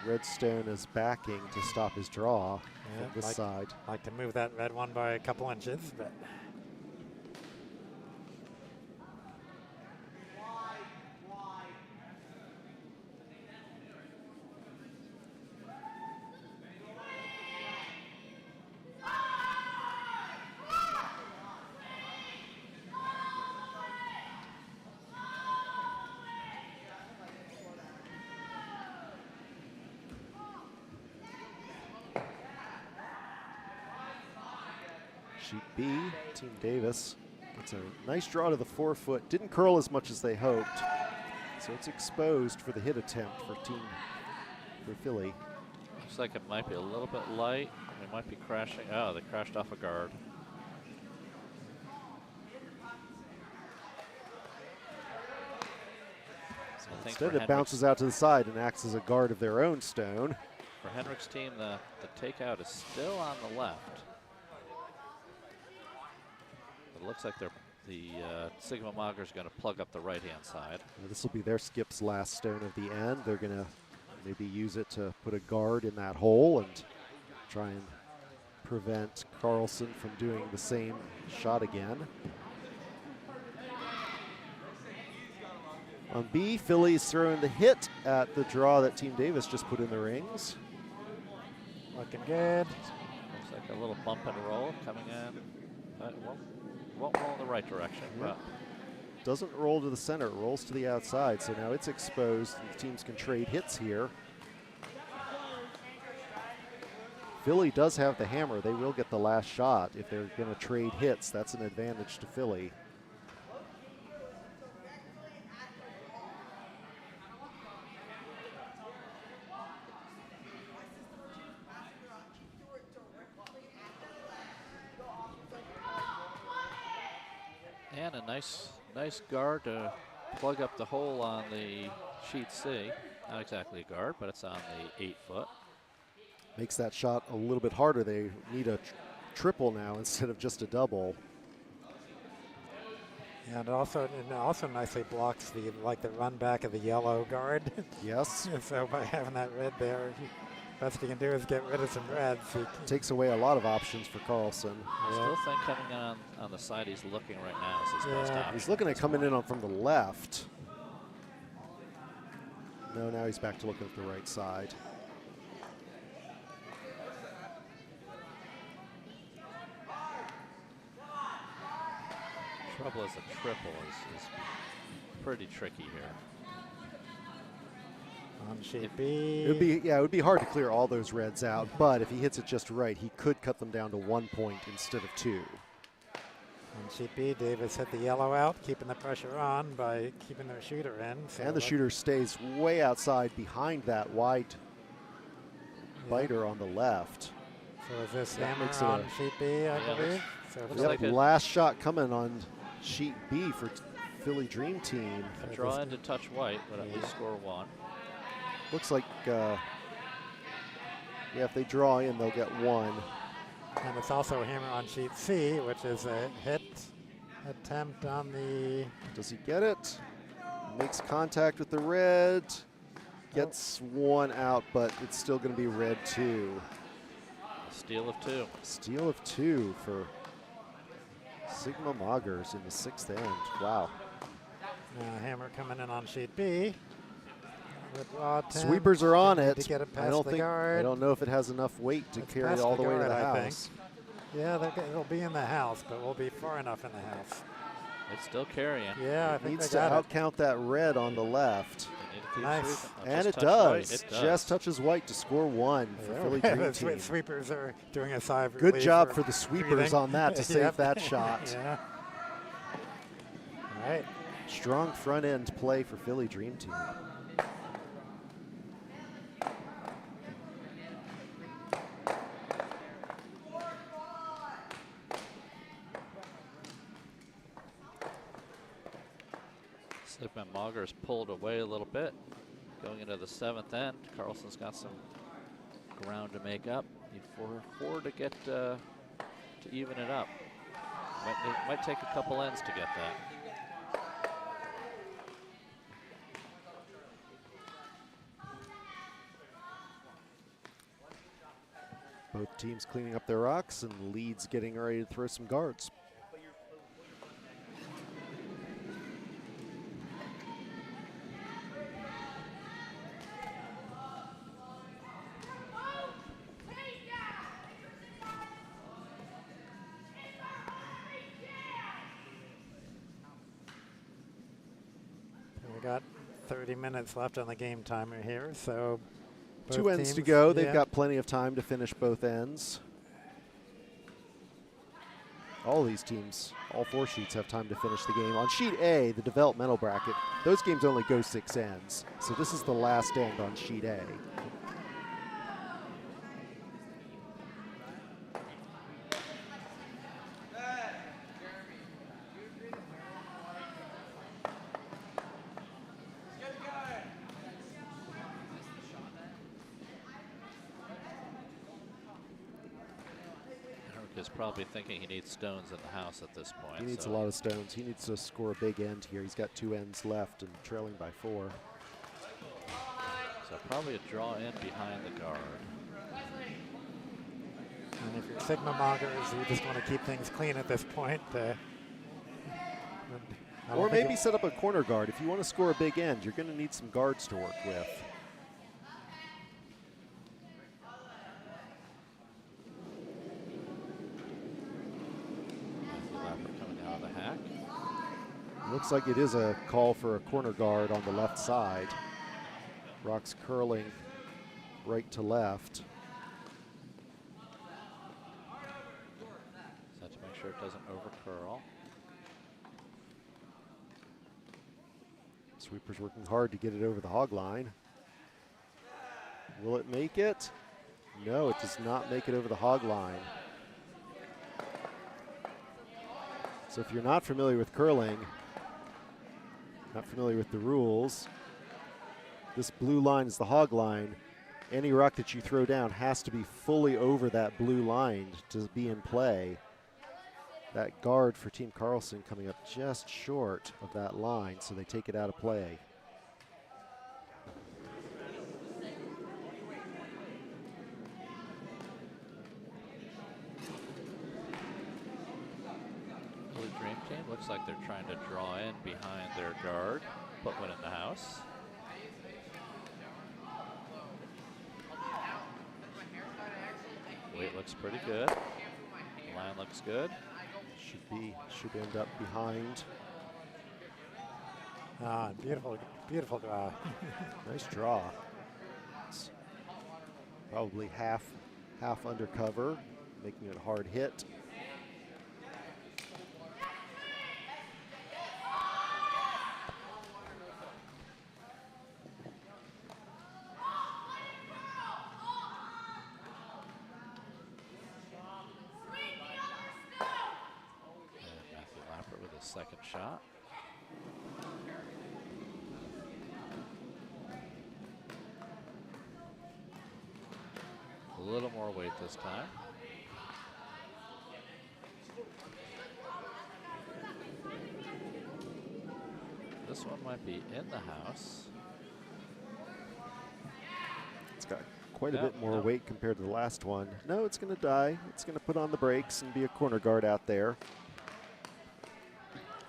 red stone as backing to stop his draw from this side. Like to move that red one by a couple inches, but Sheet B, Team Davis gets a nice draw to the 4 foot. Didn't curl as much as they hoped, so it's exposed for the hit attempt for Philly. Looks like it might be a little bit light. They might be crashing. Oh, they crashed off a guard. So instead, it bounces out to the side and acts as a guard of their own stone. For Henrik's team, the takeout is still on the left. It looks like the Sigma Moggers are going to plug up the right-hand side. This will be their Skip's last stone of the end. They're going to maybe use it to put a guard in that hole and try and prevent Carlson from doing the same shot again. On B, Philly's throwing the hit at the draw that Team Davis just put in the rings. looking good. Looks like a little bump and roll coming in. But won't roll in the right direction. Yep. Doesn't roll to the center, it rolls to the outside. So now it's exposed and the teams can trade hits here. Philly does have the hammer. They will get the last shot. If they're going to trade hits, that's an advantage to Philly. And a nice guard to plug up the hole on the sheet C. Not exactly a guard, but it's on the 8 foot. Makes that shot a little bit harder. They need a triple now instead of just a double. And also nicely blocks the run back of the yellow guard. Yes. So by having that red there, best you can do is get rid of some reds. Takes away a lot of options for Carlson. I still think coming in on the side he's looking right now is his best option. He's looking at coming in from the left. No, now he's back to looking at the right side. Trouble is a triple is pretty tricky here. On sheet B. It would be hard to clear all those reds out, but if he hits it just right, he could cut them down to 1 point instead of 2. On sheet B, Davis hit the yellow out, keeping the pressure on by keeping their shooter in. So And the shooter stays way outside behind that white biter on the left. So is this That hammer makes it on a- sheet B, I believe? So looks Yep, like it. last shot coming on sheet B for Philly Dream Team. A draw in to touch white, but at least score 1. Looks like, if they draw in, they'll get 1. And it's also a hammer on sheet C, which is a hit attempt on the. Does he get it? Makes contact with the red. Gets 1 out, but it's still going to be red 2. Steal of 2. Steal of 2 for Sigma Moggers in the 6th end. Wow. Hammer coming in on sheet B. The draw attempt. Sweepers are on Need it. To get it past I don't the think. guard. I don't know if it has enough weight to It's carry it past all the way to guard, the I think. house. Yeah, it'll be in the house, but we'll be far enough in the house. It's still carrying. Yeah, I It think needs they to got outcount that red on the left. They need to keep Nice. sweeping. Oh, And just it touch white. does. It does. Just touches white to score 1 for Philly Dream The Team. sweepers are doing a sigh of Good relief job or for the sweepers breathing. on that to save Yep. that shot. Yeah. All right. Strong front end play for Philly Dream Team. Sigma Moggers pulled away a little bit. Going into the 7th end, Carlson's got some ground to make up. Need 4 to get to even it up. Might take a couple ends to get that. Both teams cleaning up their rocks and Leeds getting ready to throw some guards. We got 30 minutes left on the game timer here, so 2 both ends to teams- go. They've yeah. got plenty of time to finish both ends. All these teams, all 4 sheets have time to finish the game. On sheet A, the developmental bracket, those games only go 6 ends. So this is the last end on sheet A. Henrik is probably thinking he needs stones in the house at this point. He needs a so lot of stones. He needs to score a big end here. He's got 2 ends left and trailing by 4. So probably a draw in behind the guard. And if you're Sigma Moggers, you just want to keep things clean at this point. I don't Or think maybe set up a corner guard. If you want to score a big end, you're going to need some guards to work with. Lappert coming out of the hack. Looks like it is a call for a corner guard on the left side. Rocks curling right to left. Set to make sure it doesn't over curl. Sweeper's working hard to get it over the hog line. Will it make it? No, it does not make it over the hog line. So if you're not familiar with curling, not familiar with the rules, this blue line is the hog line. Any rock that you throw down has to be fully over that blue line to be in play. That guard for Team Carlson coming up just short of that line, so they take it out of play. Blue Dream Team looks like they're trying to draw in behind their guard, put one in the house. Weight looks pretty good. Line looks good. Should end up behind. Beautiful, beautiful draw. Nice draw. It's probably half undercover, making it a hard hit. Lappert with his second shot. A little more weight this time. This one might be in the house. It's got quite a bit more weight compared to the last one. No, it's going to die. It's going to put on the brakes and be a corner guard out there.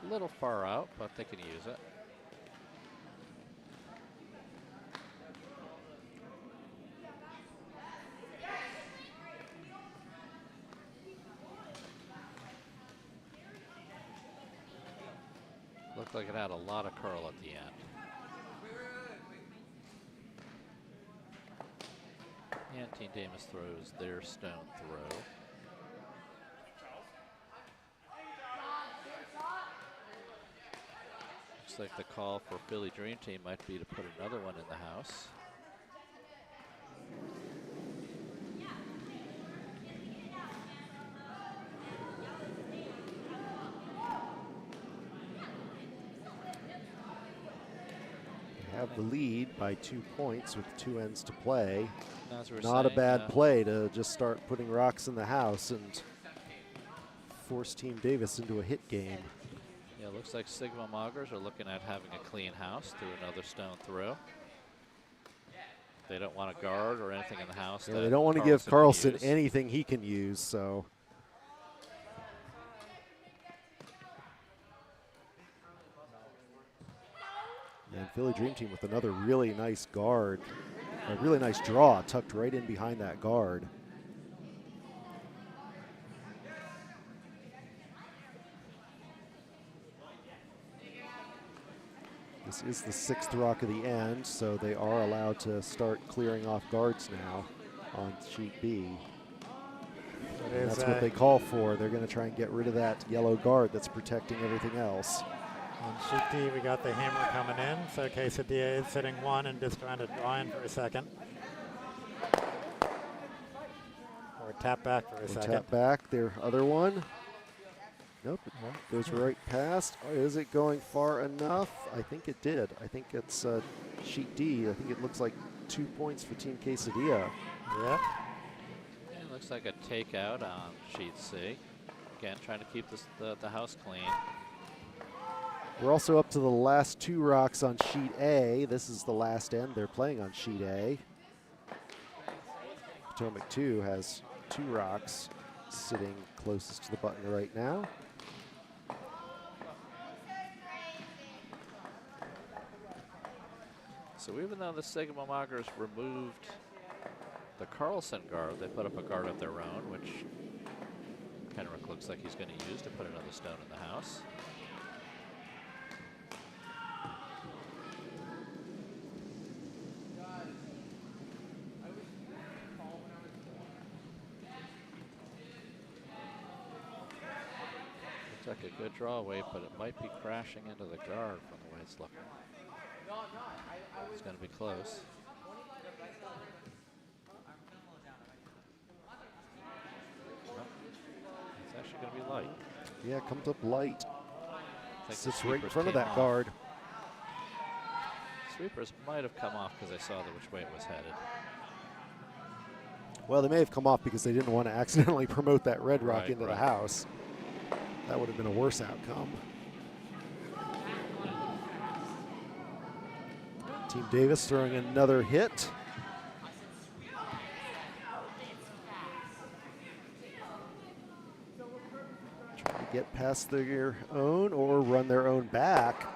A little far out, but they can use it. Looked like it had a lot of curl at the end. And Team Davis throws their stone throw. Looks like the call for Philly Dream Team might be to put another one in the house. They have the lead by 2 points with 2 ends to play. As we were Not a saying, bad play to just start putting rocks in the house and force Team Davis into a hit game. Yeah, it looks like Sigma Moggers are looking at having a clean house through another stone throw. They don't want a guard or anything in the house. Yeah, they don't want to give Carlson anything he can use, so. And Philly Dream Team with another really nice guard, a really nice draw tucked right in behind that guard. This is the 6th rock of the end, so they are allowed to start clearing off guards now on sheet B. And that's what they call for. They're going to try and get rid of that yellow guard that's protecting everything else. On sheet D, we got the hammer coming in, so Quesadilla is sitting 1 and just trying to draw in for a second. Or tap back for a second. Tap back, their other one. Nope, it goes right past. Oh, is it going far enough? I think it did. I think it's sheet D. I think it looks like 2 points for Team Quesadilla. Yep. It looks like a takeout on sheet C. Again, trying to keep this, the house clean. We're also up to the last 2 rocks on sheet A. This is the last end they're playing on sheet A. Potomac 2 has 2 rocks sitting closest to the button right now. So even though the Sigma Moggers removed the Carlson guard, they put up a guard of their own, which Henrik looks like he's going to use to put another stone in the house. Looks like a good draw away, but it might be crashing into the guard from the way it's looking. It's going to be close. It's actually going to be light. Yeah, it comes up light. Sits right in front of that off. guard. Sweepers might have come off because they saw which way it was headed. Well, they may have come off because they didn't want to accidentally promote that red rock into the right. house. That would have been a worse outcome. Team Davis throwing another hit. Trying to get past their own or run their own back.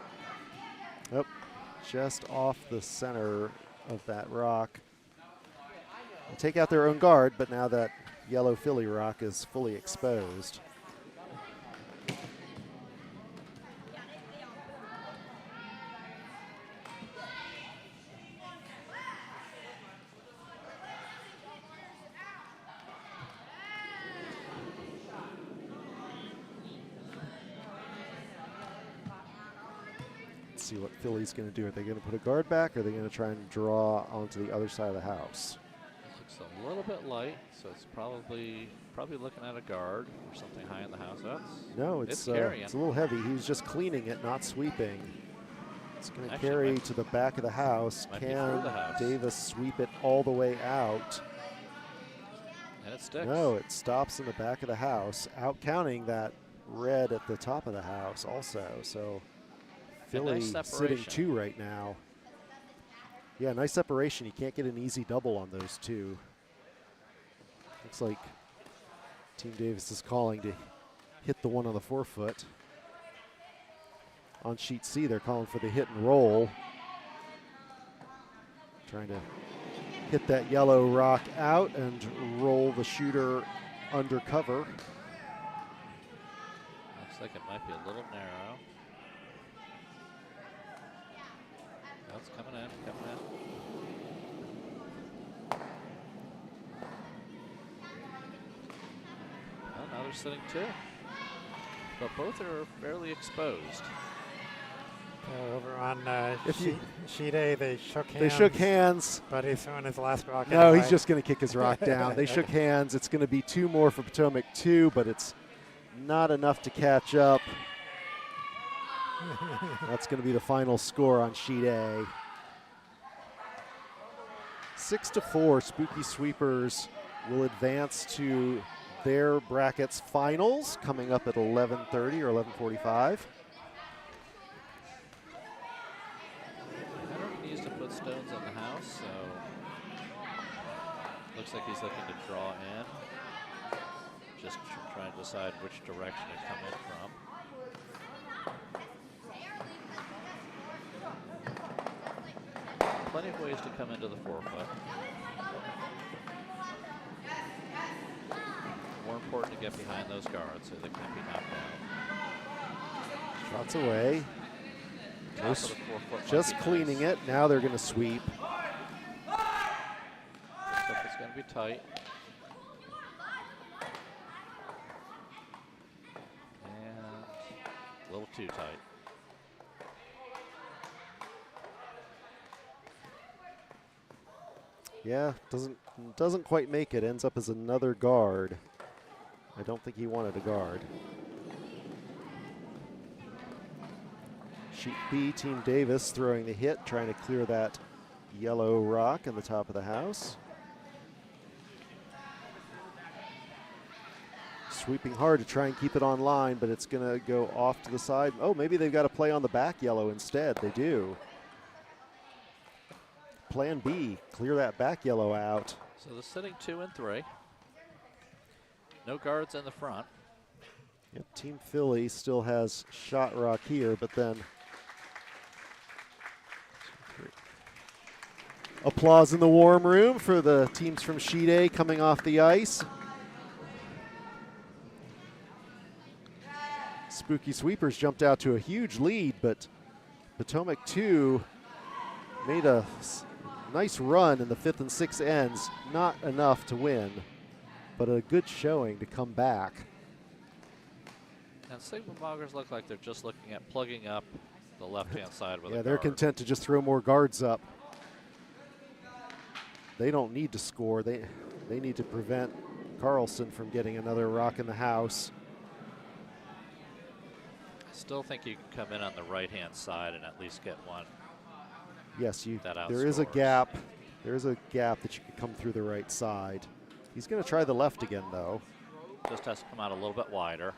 Oh, just off the center of that rock. They take out their own guard, but now that yellow Philly rock is fully exposed. see what Philly's going to do. Are they going to put a guard back, or are they going to try and draw onto the other side of the house? This looks a little bit light, so it's probably looking at a guard or something high in the house. No, it's a little heavy. He was just cleaning it, not sweeping. It's going to carry to the back of the house. Can Davis sweep it all the way out? And it sticks. No, it stops in the back of the house, out counting that red at the top of the house also. So Philly sitting 2 right now. Yeah, nice separation. You can't get an easy double on those 2. Looks like Team Davis is calling to hit the one on the forefoot. On sheet C, they're calling for the hit and roll. Trying to hit that yellow rock out and roll the shooter under cover. Looks like it might be a little narrow. That's coming in, coming in. Well, now they're sitting 2. But both are fairly exposed. Over on sheet A, they shook hands. They shook hands. But he's throwing his last rock. No, he's just going to kick his rock down. They shook hands. It's going to be 2 more for Potomac 2, but it's not enough to catch up. That's going to be the final score on sheet A. 6-4, Spooky Sweepers will advance to their brackets finals coming up at 11:30 or 11:45. Stones on the house, so looks like he's looking to draw in. Just trying to decide which direction to come in from. Plenty of ways to come into the forefoot. More important to get behind those guards so they can't be knocked out. Shots away. Just cleaning it. Now they're going to sweep. Stuff is going to be tight. And a little too tight. Yeah, doesn't quite make it. Ends up as another guard. I don't think he wanted a guard. Sheet B, Team Davis throwing the hit, trying to clear that yellow rock in the top of the house. Sweeping hard to try and keep it on line, but it's going to go off to the side. Oh, maybe they've got to play on the back yellow instead. They do. Plan B, clear that back yellow out. So they're sitting 2 and 3. No guards in the front. Yep, Team Philly still has shot rock here, but then applause in the warm room for the teams from sheet A coming off the ice. Spooky Sweepers jumped out to a huge lead, but Potomac 2 made a nice run in the 5th and 6th ends. Not enough to win, but a good showing to come back. And Sigma Moggers look like they're just looking at plugging up the left-hand side with a they're guard. content to just throw more guards up. They don't need to score. They need to prevent Carlson from getting another rock in the house. I still think you can come in on the right-hand side and at least get one. Yes, that there is a gap. There is a gap that you can come through the right side. He's going to try the left again, though. Just has to come out a little bit wider.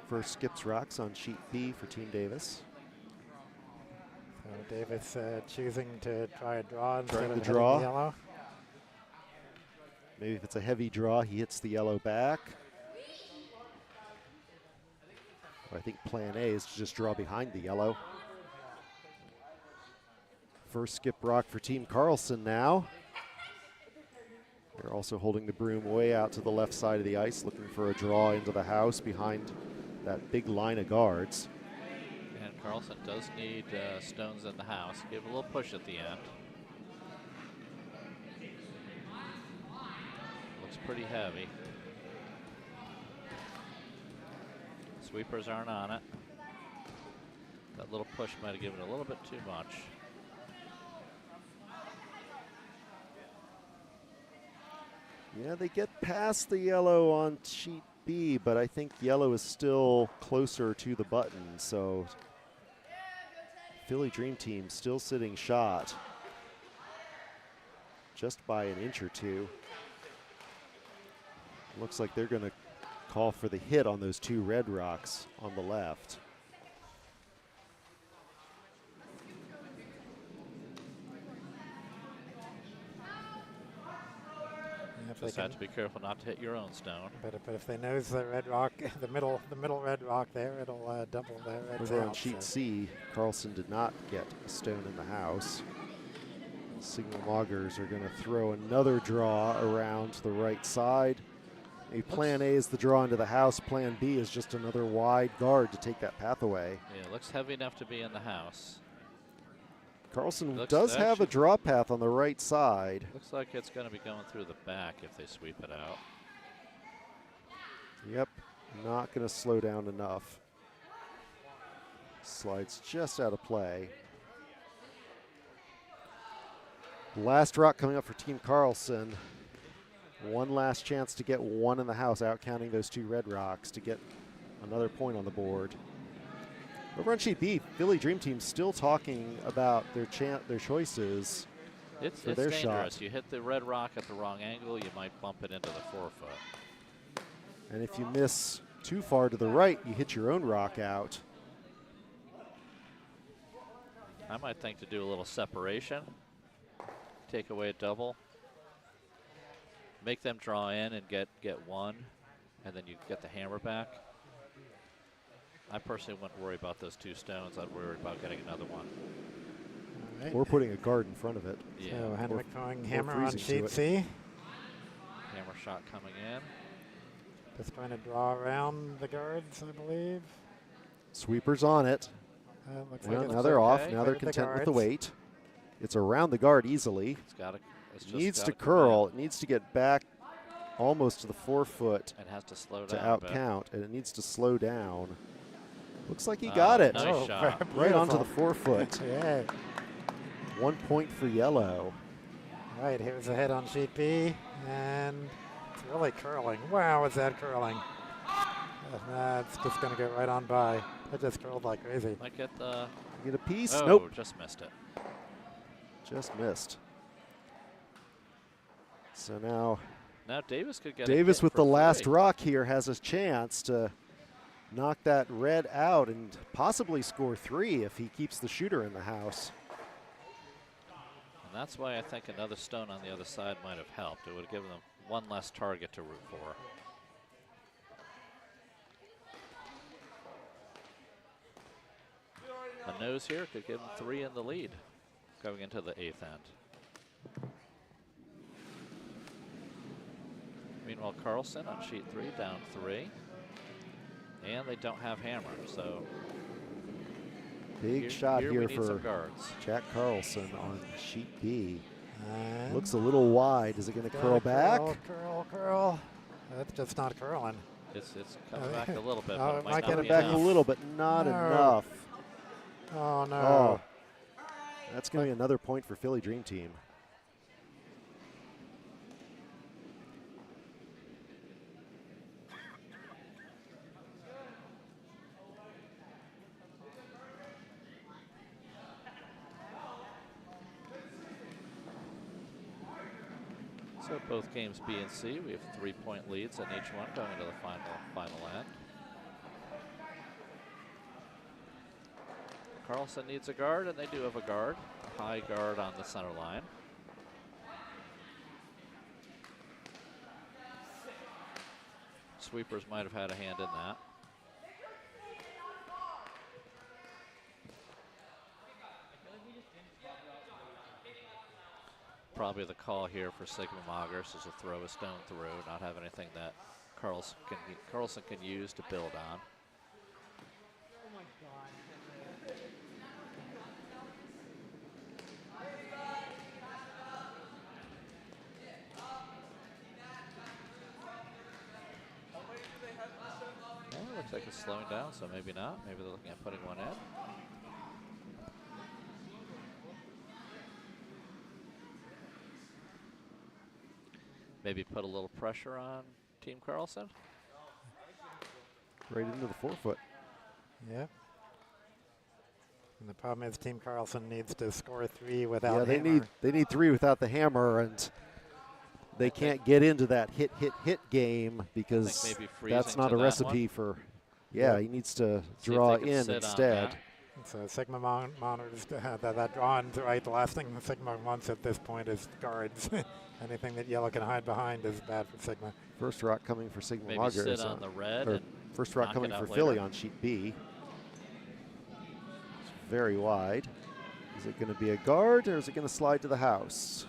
First skips rocks on sheet B for Team Davis. So Davis choosing to try a draw instead Trying of to draw. the yellow. Maybe if it's a heavy draw, he hits the yellow back. I think plan A is to just draw behind the yellow. First skip rock for Team Carlson now. They're also holding the broom way out to the left side of the ice, looking for a draw into the house behind that big line of guards. And Carlson does need stones in the house. Give a little push at the end. Looks pretty heavy. Sweepers aren't on it. That little push might have given it a little bit too much. Yeah, they get past the yellow on sheet B, but I think yellow is still closer to the button, so Philly Dream Team still sitting shot just by an inch or two. Looks like they're going to call for the hit on those two red rocks on the left. Just have to be careful not to hit your own stone. But if they nose the red rock, the middle red rock there, it'll double their reds Over out. on sheet C, Carlson did not get a stone in the house. Signal Moggers are going to throw another draw around to the right side. Plan A is the draw into the house. Plan B is just another wide guard to take that path away. Yeah, looks heavy enough to be in the house. Carlson does have a draw path on the right side. Looks like it's going to be going through the back if they sweep it out. Yep, not going to slow down enough. Slides just out of play. Last rock coming up for Team Carlson. One last chance to get one in the house, out counting those two red rocks to get another point on the board. Over on sheet B, Philly Dream Team still talking about their choices for their dangerous. shot. You hit the red rock at the wrong angle, you might bump it into the forefoot. And if you miss too far to the right, you hit your own rock out. I might think to do a little separation, take away a double, make them draw in and get one, and then you get the hammer back. I personally wouldn't worry about those two stones. I'd worry about getting another one. Right. Or putting a guard in front of it. Yeah. So Henrik going hammer on freezing to sheet it. C. Hammer shot coming in. Just trying to draw around the guards, I believe. Sweepers on it. Looks Well, like now it's they're off. okay. Now they're Right at content with the guards. weight. It's around the guard easily. It's got to. Needs to curl. It needs to get back almost to the forefoot It has to slow to down. out count, and it needs to slow down. Looks like he got it. Nice shot. Right onto the beautiful. forefoot. Yeah. 1 point for yellow. All right, here's a hit on sheet B, and it's really curling. Wow, is that curling? It's just going to go right on by. It just curled like crazy. Might get the. Get a piece? Oh, Nope. just missed it. Just missed. So now Now Davis could get. Davis a hit with for the last three. rock here has a chance to knock that red out and possibly score 3 if he keeps the shooter in the house. And that's why I think another stone on the other side might have helped. It would have given them one less target to root for. A nose here could give them 3 in the lead going into the 8th end. Meanwhile, Carlson on sheet 3 down 3. And they don't have hammer, so Big shot we here need some for guards. Jack Carlson on sheet B. And Looks a little wide. Is it going to curl back? Curl. That's just not curling. It's coming back a little bit, Oh, but it it might might get not it be Back enough. a little, but not No. enough. Oh, no. Oh, that's going to be another point for Philly Dream Team. So both games B and C, we have 3-point leads in each one going into the final end. Carlson needs a guard, and they do have a guard. A high guard on the center line. Sweepers might have had a hand in that. Probably the call here for Sigma Moggers is to throw a stone through, not have anything that Carlson can use to build on. Oh my God. looks like it's slowing down, so maybe not. Maybe they're looking at putting one in. Maybe put a little pressure on Team Carlson. Right into the 4-foot. Yeah. And the problem is Team Carlson needs to score 3 without Yeah, hammer. they need 3 without the hammer, and they can't get into that hit game because that's not a recipe for. Yeah, he needs to draw in instead. So Sigma monitors that drawing's right. The last thing Sigma wants at this point is guards. Anything that yellow can hide behind is bad for Sigma. First rock coming for Sigma Maybe Moggers. sit on the red. And first rock coming for later. Philly on sheet B. It's very wide. Is it going to be a guard or is it going to slide to the house?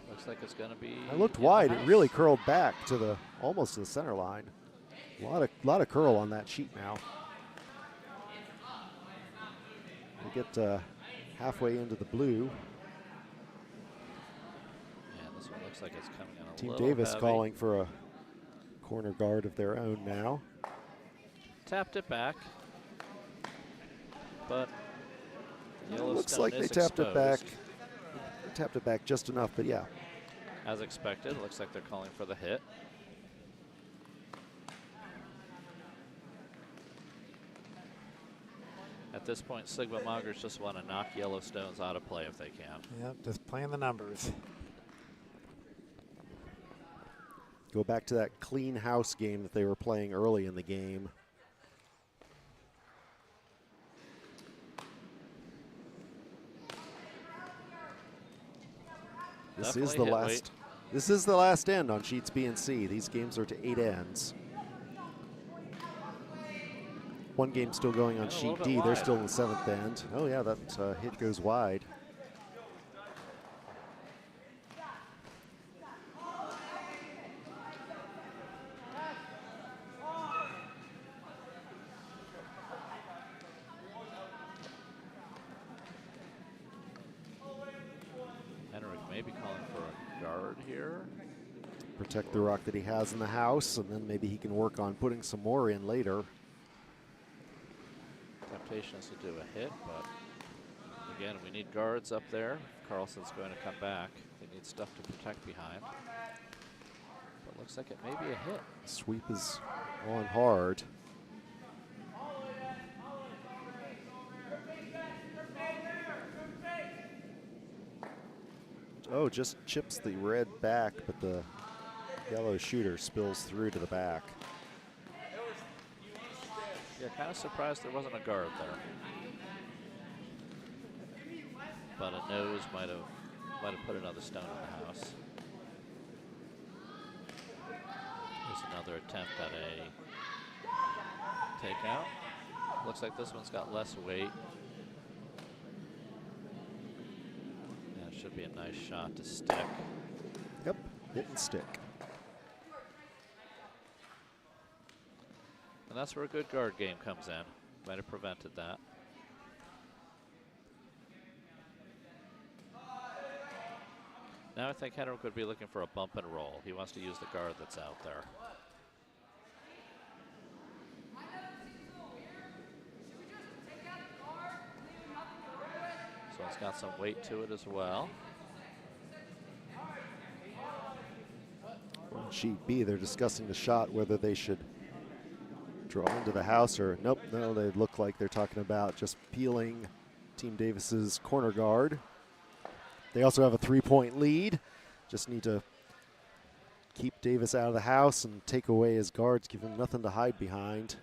Looks like it's going to be. I looked wide. It really curled back to the almost to the center line. A lot of curl on that sheet now. We get halfway into the blue. Yeah, this one looks like it's coming in a Team little Davis heavy. calling for a corner guard of their own now. Tapped it back, but Looks like they tapped it back. They tapped it back just enough, but yeah. As expected, it looks like they're calling for the hit. At this point, Sigma Moggers just want to knock yellow stones out of play if they can. Yep, just playing the numbers. Go back to that clean house game that they were playing early in the game. This is the last. This is the last end on sheets B and C. These games are to 8 ends. One game still going on sheet D. They're still in the 7th end. Oh yeah, that hit goes wide. Henrik may be calling for a guard here. Protect the rock that he has in the house, and then maybe he can work on putting some more in later. Temptation is to do a hit, but again, we need guards up there. Carlson's going to come back. They need stuff to protect behind. But looks like it may be a hit. Sweep is on hard. Oh, just chips the red back, but the yellow shooter spills through to the back. Yeah, kind of surprised there wasn't a guard there. But a nose might have put another stone in the house. Here's another attempt at a takeout. Looks like this one's got less weight. Yeah, it should be a nice shot to stick. Yep, hit and stick. And that's where a good guard game comes in. Might have prevented that. Now I think Henrik would be looking for a bump and roll. He wants to use the guard that's out there. So it's got some weight to it as well. On sheet B, they're discussing the shot, whether they should draw into the house or nope, no, they look like they're talking about just peeling Team Davis's corner guard. They also have a 3-point lead. Just need to keep Davis out of the house and take away his guards, give him nothing to hide behind.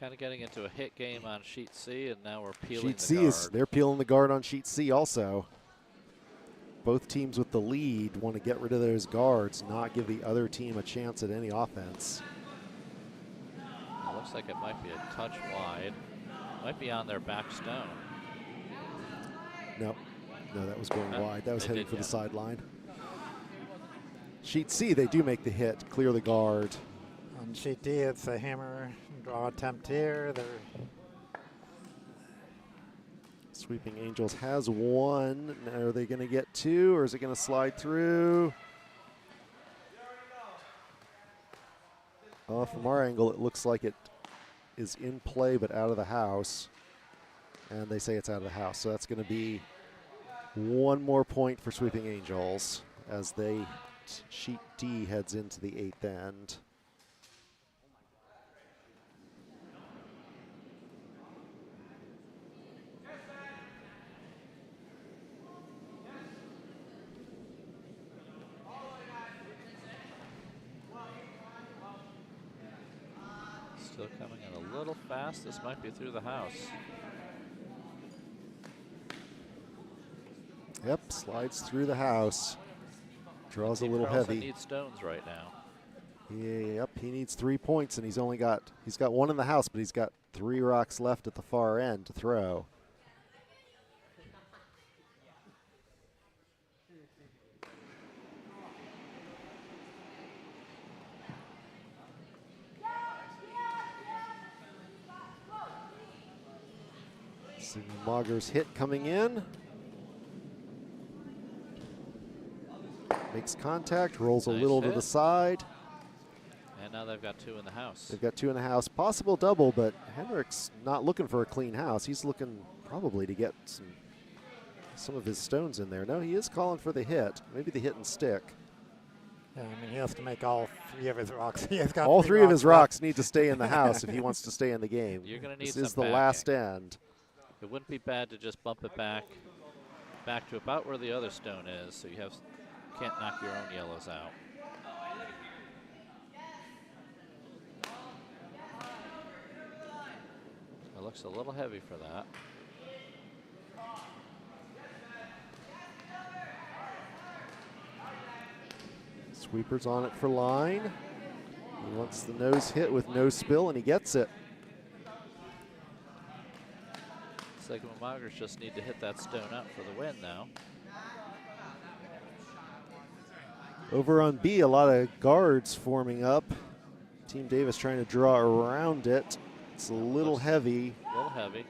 Kind of getting into a hit game on sheet C, and now we're peeling Sheet the guard. They're peeling the guard on sheet C also. Both teams with the lead want to get rid of those guards, not give the other team a chance at any offense. Looks like it might be a touch wide. Might be on their back stone. Nope. No, that was going wide. That was They heading did, for yeah. the sideline. Sheet C, they do make the hit, clear the guard. On sheet D, it's a hammer draw attempt here. They're Sweeping Angels has one. Now, are they going to get two, or is it going to slide through? From our angle, it looks like it is in play but out of the house. And they say it's out of the house. So that's going to be one more point for Sweeping Angels as sheet D heads into the 8th end. Still coming in a little fast. This might be through the house. Yep, slides through the house. Draws a little Carlson heavy. Needs stones right now. Yep, he needs 3 points, and he's got one in the house, but he's got 3 rocks left at the far end to throw. Moggers hit coming in. Makes contact, rolls Nice a little hit. to the side. And now they've got 2 in the house. They've got 2 in the house. Possible double, but Henrik's not looking for a clean house. He's looking probably to get some of his stones in there. No, he is calling for the hit. Maybe the hit and stick. Yeah, I mean, he has to make all 3 of his rocks. He has got All 3 of his left. rocks need to stay in the house if he wants to stay in the game. You're going to need This some is the backing. last end. It wouldn't be bad to just bump it back to about where the other stone is, so you can't knock your own yellows out. It looks a little heavy for that. Sweeper's on it for line. He wants the nose hit with no spill, and he gets it. Sigma Moggers just need to hit that stone up for the win now. Over on B, a lot of guards forming up. Team Davis trying to draw around it. It's a little heavy. A little heavy.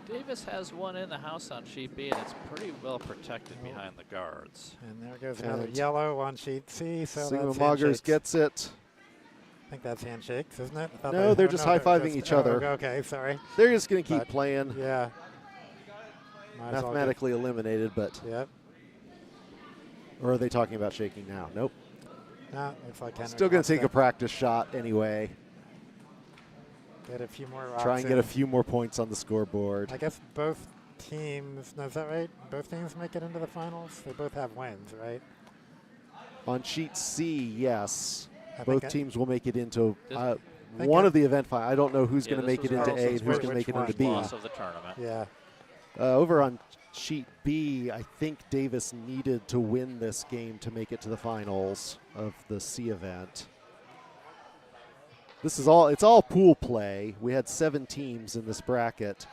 Davis has 1 in the house on sheet B, and it's pretty well protected behind the guards. And there goes another And yellow on sheet C. So Sigma that's Moggers handshakes. gets it. I think that's handshakes, isn't it? I thought No, they're oh, just no, high-fiving just- each oh, other. Okay, sorry. They're just going to keep But, playing. Yeah. Might as well Mathematically eliminated, but get- Yep. or are they talking about shaking now? Nope. No, looks like Henrik Still going wants to take a practice shot anyway. Get a few more rocks Try and get in. a few more points on the scoreboard. I guess both teams, no, is that right? Both teams make it into the finals? They both have wins, right? On sheet C, yes. I Both think teams will make it into This- think one I- of the event finals. I don't know who's Yeah, going to this make it was into A and Carlson's who's which going to make it one? into B. Loss of the tournament. Yeah. Over on sheet B, I think Davis needed to win this game to make it to the finals of the C event. It's all pool play. We had 7 teams in this bracket.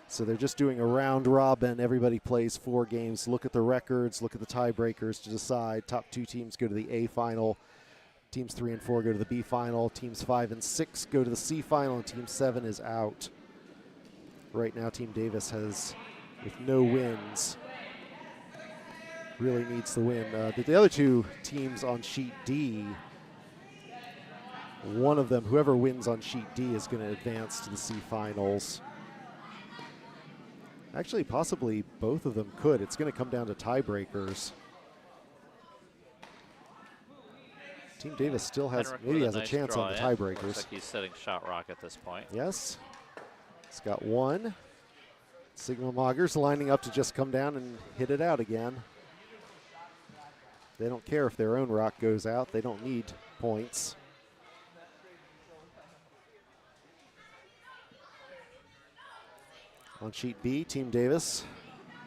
So they're just doing a round robin. Everybody plays 4 games. Look at the records, look at the tiebreakers to decide. Top 2 teams go to the A final. Teams 3 and 4 go to the B final. Teams 5 and 6 go to the C final, and Team 7 is out. Right now, Team Davis has, with no wins, really needs the win. The other 2 teams on sheet D, one of them, whoever wins on sheet D, is going to advance to the C finals. Actually, possibly both of them could. It's going to come down to tiebreakers. Team Davis still has, Henrik maybe with has a nice chance draw on the in. tiebreakers. Looks like he's setting shot rock at this point. Yes. He's got 1. Sigma Moggers lining up to just come down and hit it out again. They don't care if their own rock goes out. They don't need points. On sheet B, Team Davis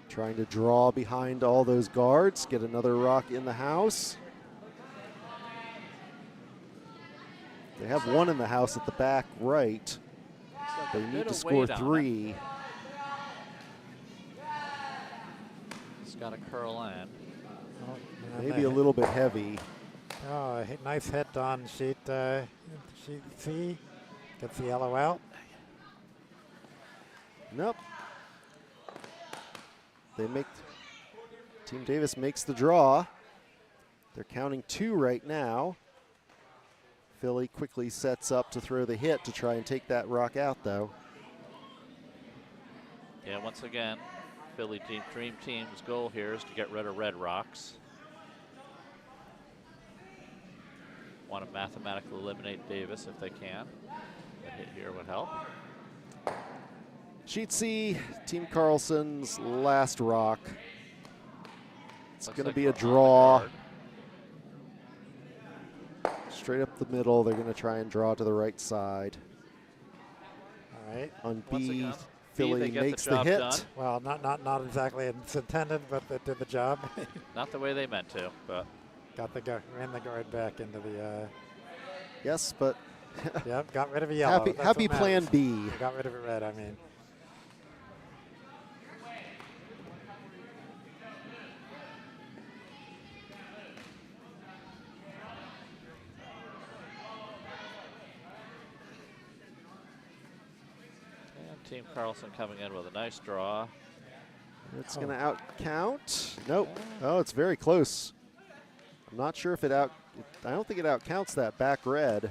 trying to draw behind all those guards, get another rock in the house. They have 1 in the house at the back right. Like They a need bit to of score weight on it. 3. It's got a curl in. Oh, and Maybe a little bit heavy. Oh, a nice hit on sheet C. Gets the yellow out. Nope. Team Davis makes the draw. They're counting 2 right now. Philly quickly sets up to throw the hit to try and take that rock out, though. Yeah, once again, Philly Dream Team's goal here is to get rid of red rocks. Want to mathematically eliminate Davis if they can. A hit here would help. Sheet C, Team Carlson's last rock. It's going to be a draw. Straight up the middle, they're going to try and draw to the right side. All right. On Once B, again, Philly makes the hit. Done. Well, not exactly as intended, but they did the job. Not the way they meant to, but ran the guard back into the. Yes, but Yep, got rid of a yellow. happy plan B. They got rid of a red, I mean. and Team Carlson coming in with a nice draw. It's going to out count. Nope. Oh, it's very close. I'm not sure if I don't think it out counts that back red.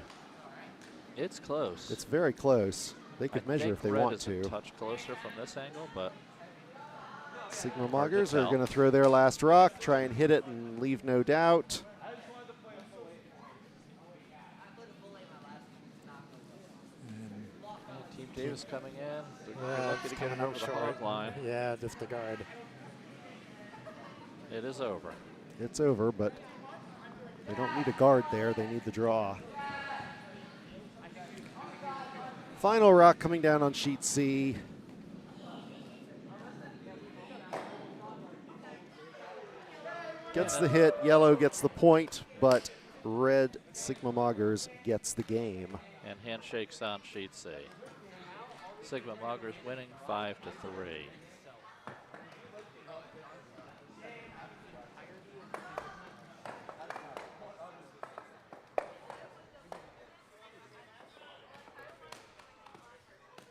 It's close. It's very close. They could measure if they want to. Red is a touch closer from this angle, but Sigma Moggers are going to throw their last rock, try and hit it and leave no doubt. Team Davis coming in. They're Yeah, lucky to get it over the hard line. Yeah, just a guard. It is over. It's over, but they don't need a guard there. They need the draw. Final rock coming down on sheet C. Gets the hit, yellow gets the point, but red Sigma Moggers gets the game. And handshakes on sheet C. Sigma Moggers winning 5-3.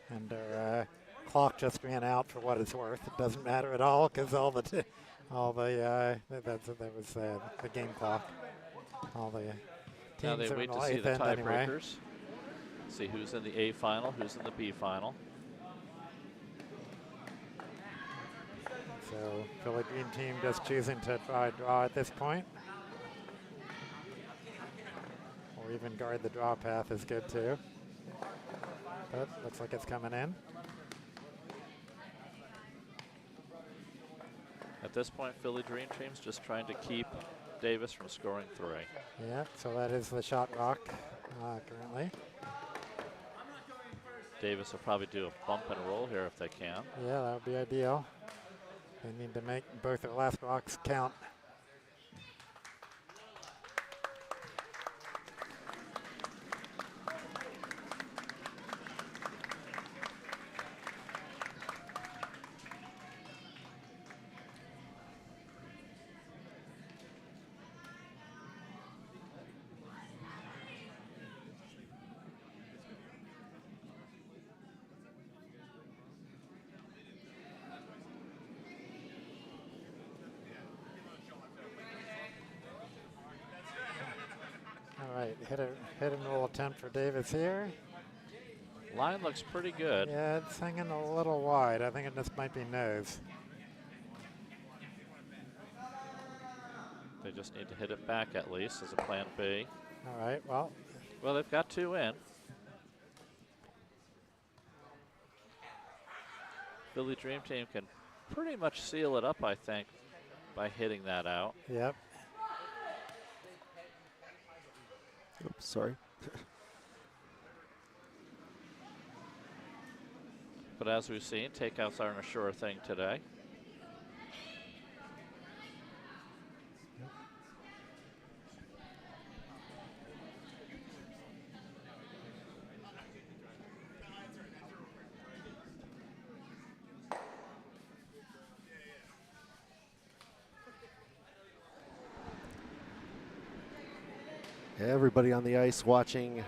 And our clock just ran out for what it's worth. It doesn't matter at all because that was the game clock. All the Now they teams are wait in to see eighth the end anyway. tiebreakers. See who's in the A final, who's in the B final. So Philly Dream Team just choosing to try draw at this point. Or even guard the draw path is good too. But looks like it's coming in. At this point, Philly Dream Team's just trying to keep Davis from scoring 3. Yeah, so that is the shot rock currently. Davis will probably do a bump and roll here if they can. Yeah, that would be ideal. They need to make both their last rocks count. All right, hit and roll attempt for Davis here. Line looks pretty good. Yeah, it's hanging a little wide. I think it just might be nose. They just need to hit it back at least as a plan B. All right, well. Well, they've got 2 in. Philly Dream Team can pretty much seal it up, I think, by hitting that out. Yep. Oops, sorry. But as we've seen, takeouts aren't a sure thing today. Everybody on the ice watching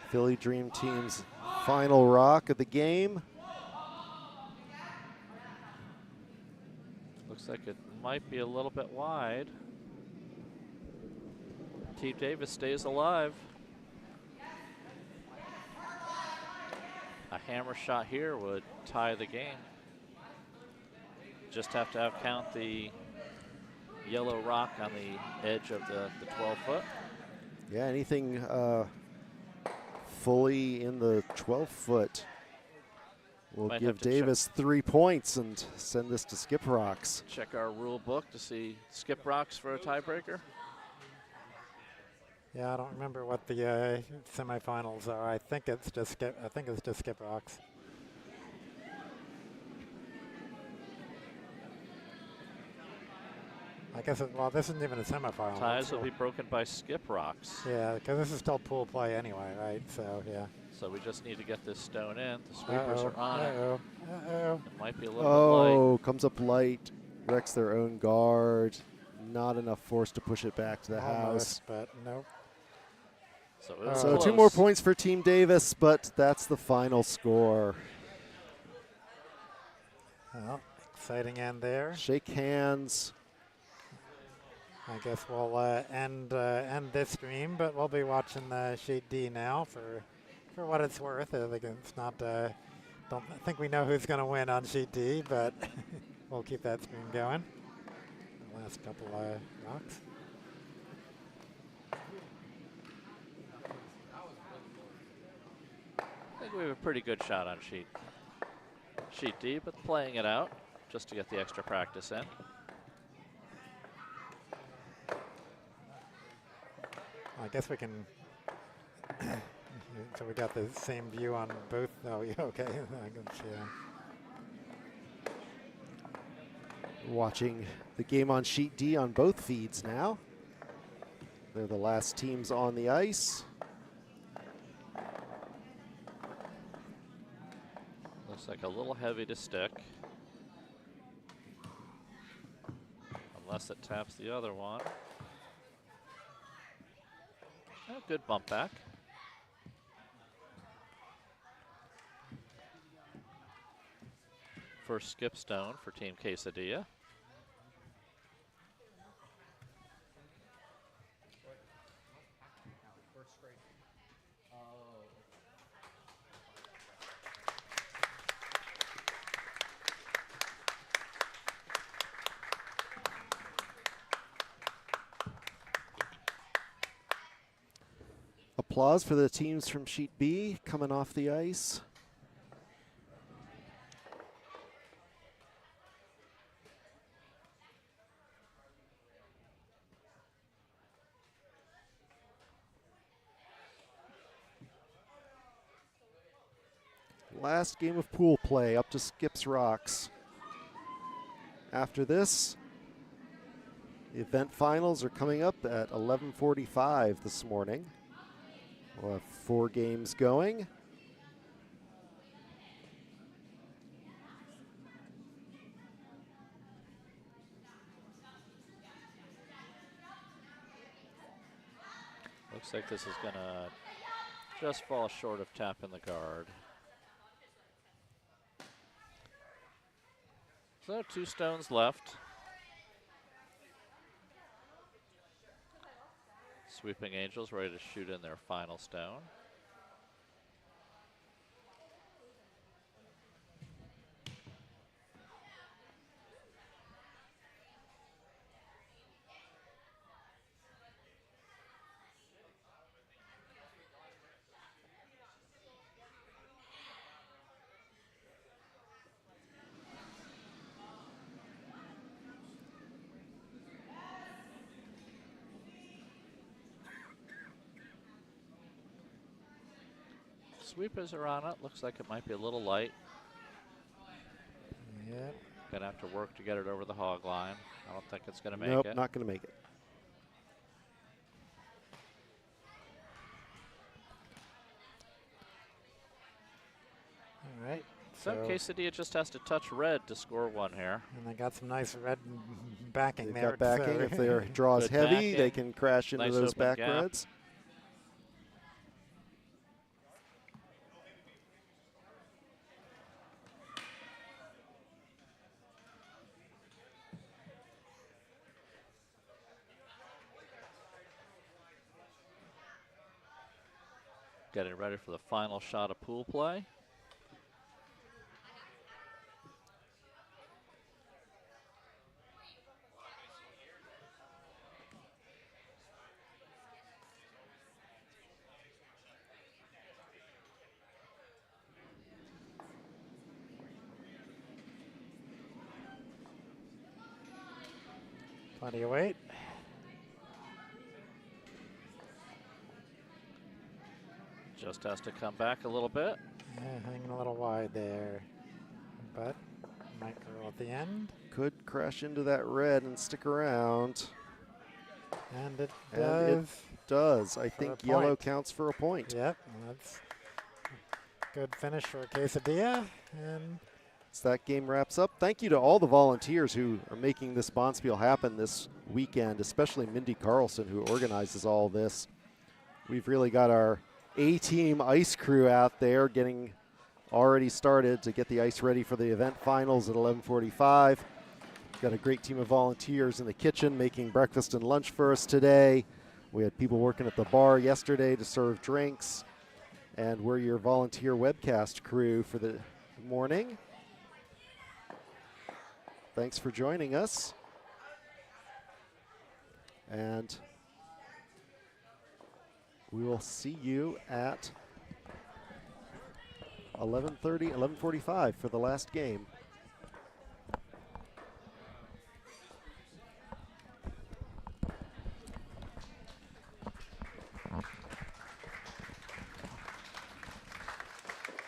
Philly Dream Team's final rock of the game. Looks like it might be a little bit wide. Team Davis stays alive. A hammer shot here would tie the game. Just have to count the yellow rock on the edge of the 12-foot. Yeah, anything fully in the 12-foot will Might give have to Davis 3 points and send this to Skip Rocks. Check our rule book to see skip rocks for a tiebreaker. Yeah, I don't remember what the semifinals are. I think it's just skip rocks. I guess well, this isn't even a semifinal. Ties will be broken by skip rocks. Yeah, because this is still pool play anyway, right? So yeah. So we just need to get this stone in. The sweepers are on it. Uh-oh. It might be a little bit light. Oh, comes up light, wrecks their own guard. Not enough force to push it back to the house. But nope. So, it was So close. 2 more points for Team Davis, but that's the final score. Well, exciting end there. Shake hands. I guess we'll end this stream, but we'll be watching Sheet D now for what it's worth. I think it's not. Don't think we know who's going to win on Sheet D, but we'll keep that stream going. The last couple rocks. I think we have a pretty good shot on sheet D, but playing it out just to get the extra practice in. I guess we can. So we got the same view on both. Oh, yeah, okay. I can see. Watching the game on Sheet D on both feeds now. They're the last teams on the ice. Looks like a little heavy to stick. Unless it taps the other one. Oh, good bump back. First skip stone for Team Quesadilla. Applause for the teams from Sheet B coming off the ice. Last game of pool play up to Skips Rocks. After this, the event finals are coming up at 11:45 this morning. We'll have 4 games going. Looks like this is gonna just fall short of tapping the guard. So 2 stones left. Sweeping Angels ready to shoot in their final stone. Sweepers are on it. Looks like it might be a little light. Yep. Gonna have to work to get it over the hog line. I don't think it's gonna make Nope, it. not going to make it. All right. So Quesadilla just has to touch red to score 1 here. And they got some nice red backing They've there. got backing. so- If their draw is Good heavy, backing. they can crash into Nice those open back gap. reds. Getting ready for the final shot of pool play. Plenty of weight. Just has to come back a little bit. Hanging a little wide there, but might curl at the end. Could crash into that red and stick around. And it And does. it does. I For think a yellow point. counts for a point. Yep, that's good finish for a quesadilla. And So that game wraps up. Thank you to all the volunteers who are making this Bonspiel happen this weekend, especially Mindy Carlson, who organizes all this. We've really got our A-team ice crew out there getting already started to get the ice ready for the event finals at 11:45. We've got a great team of volunteers in the kitchen making breakfast and lunch for us today. We had people working at the bar yesterday to serve drinks. And we're your volunteer webcast crew for the morning. Thanks for joining us. And we will see you at 11:30, 11:45 for the last game.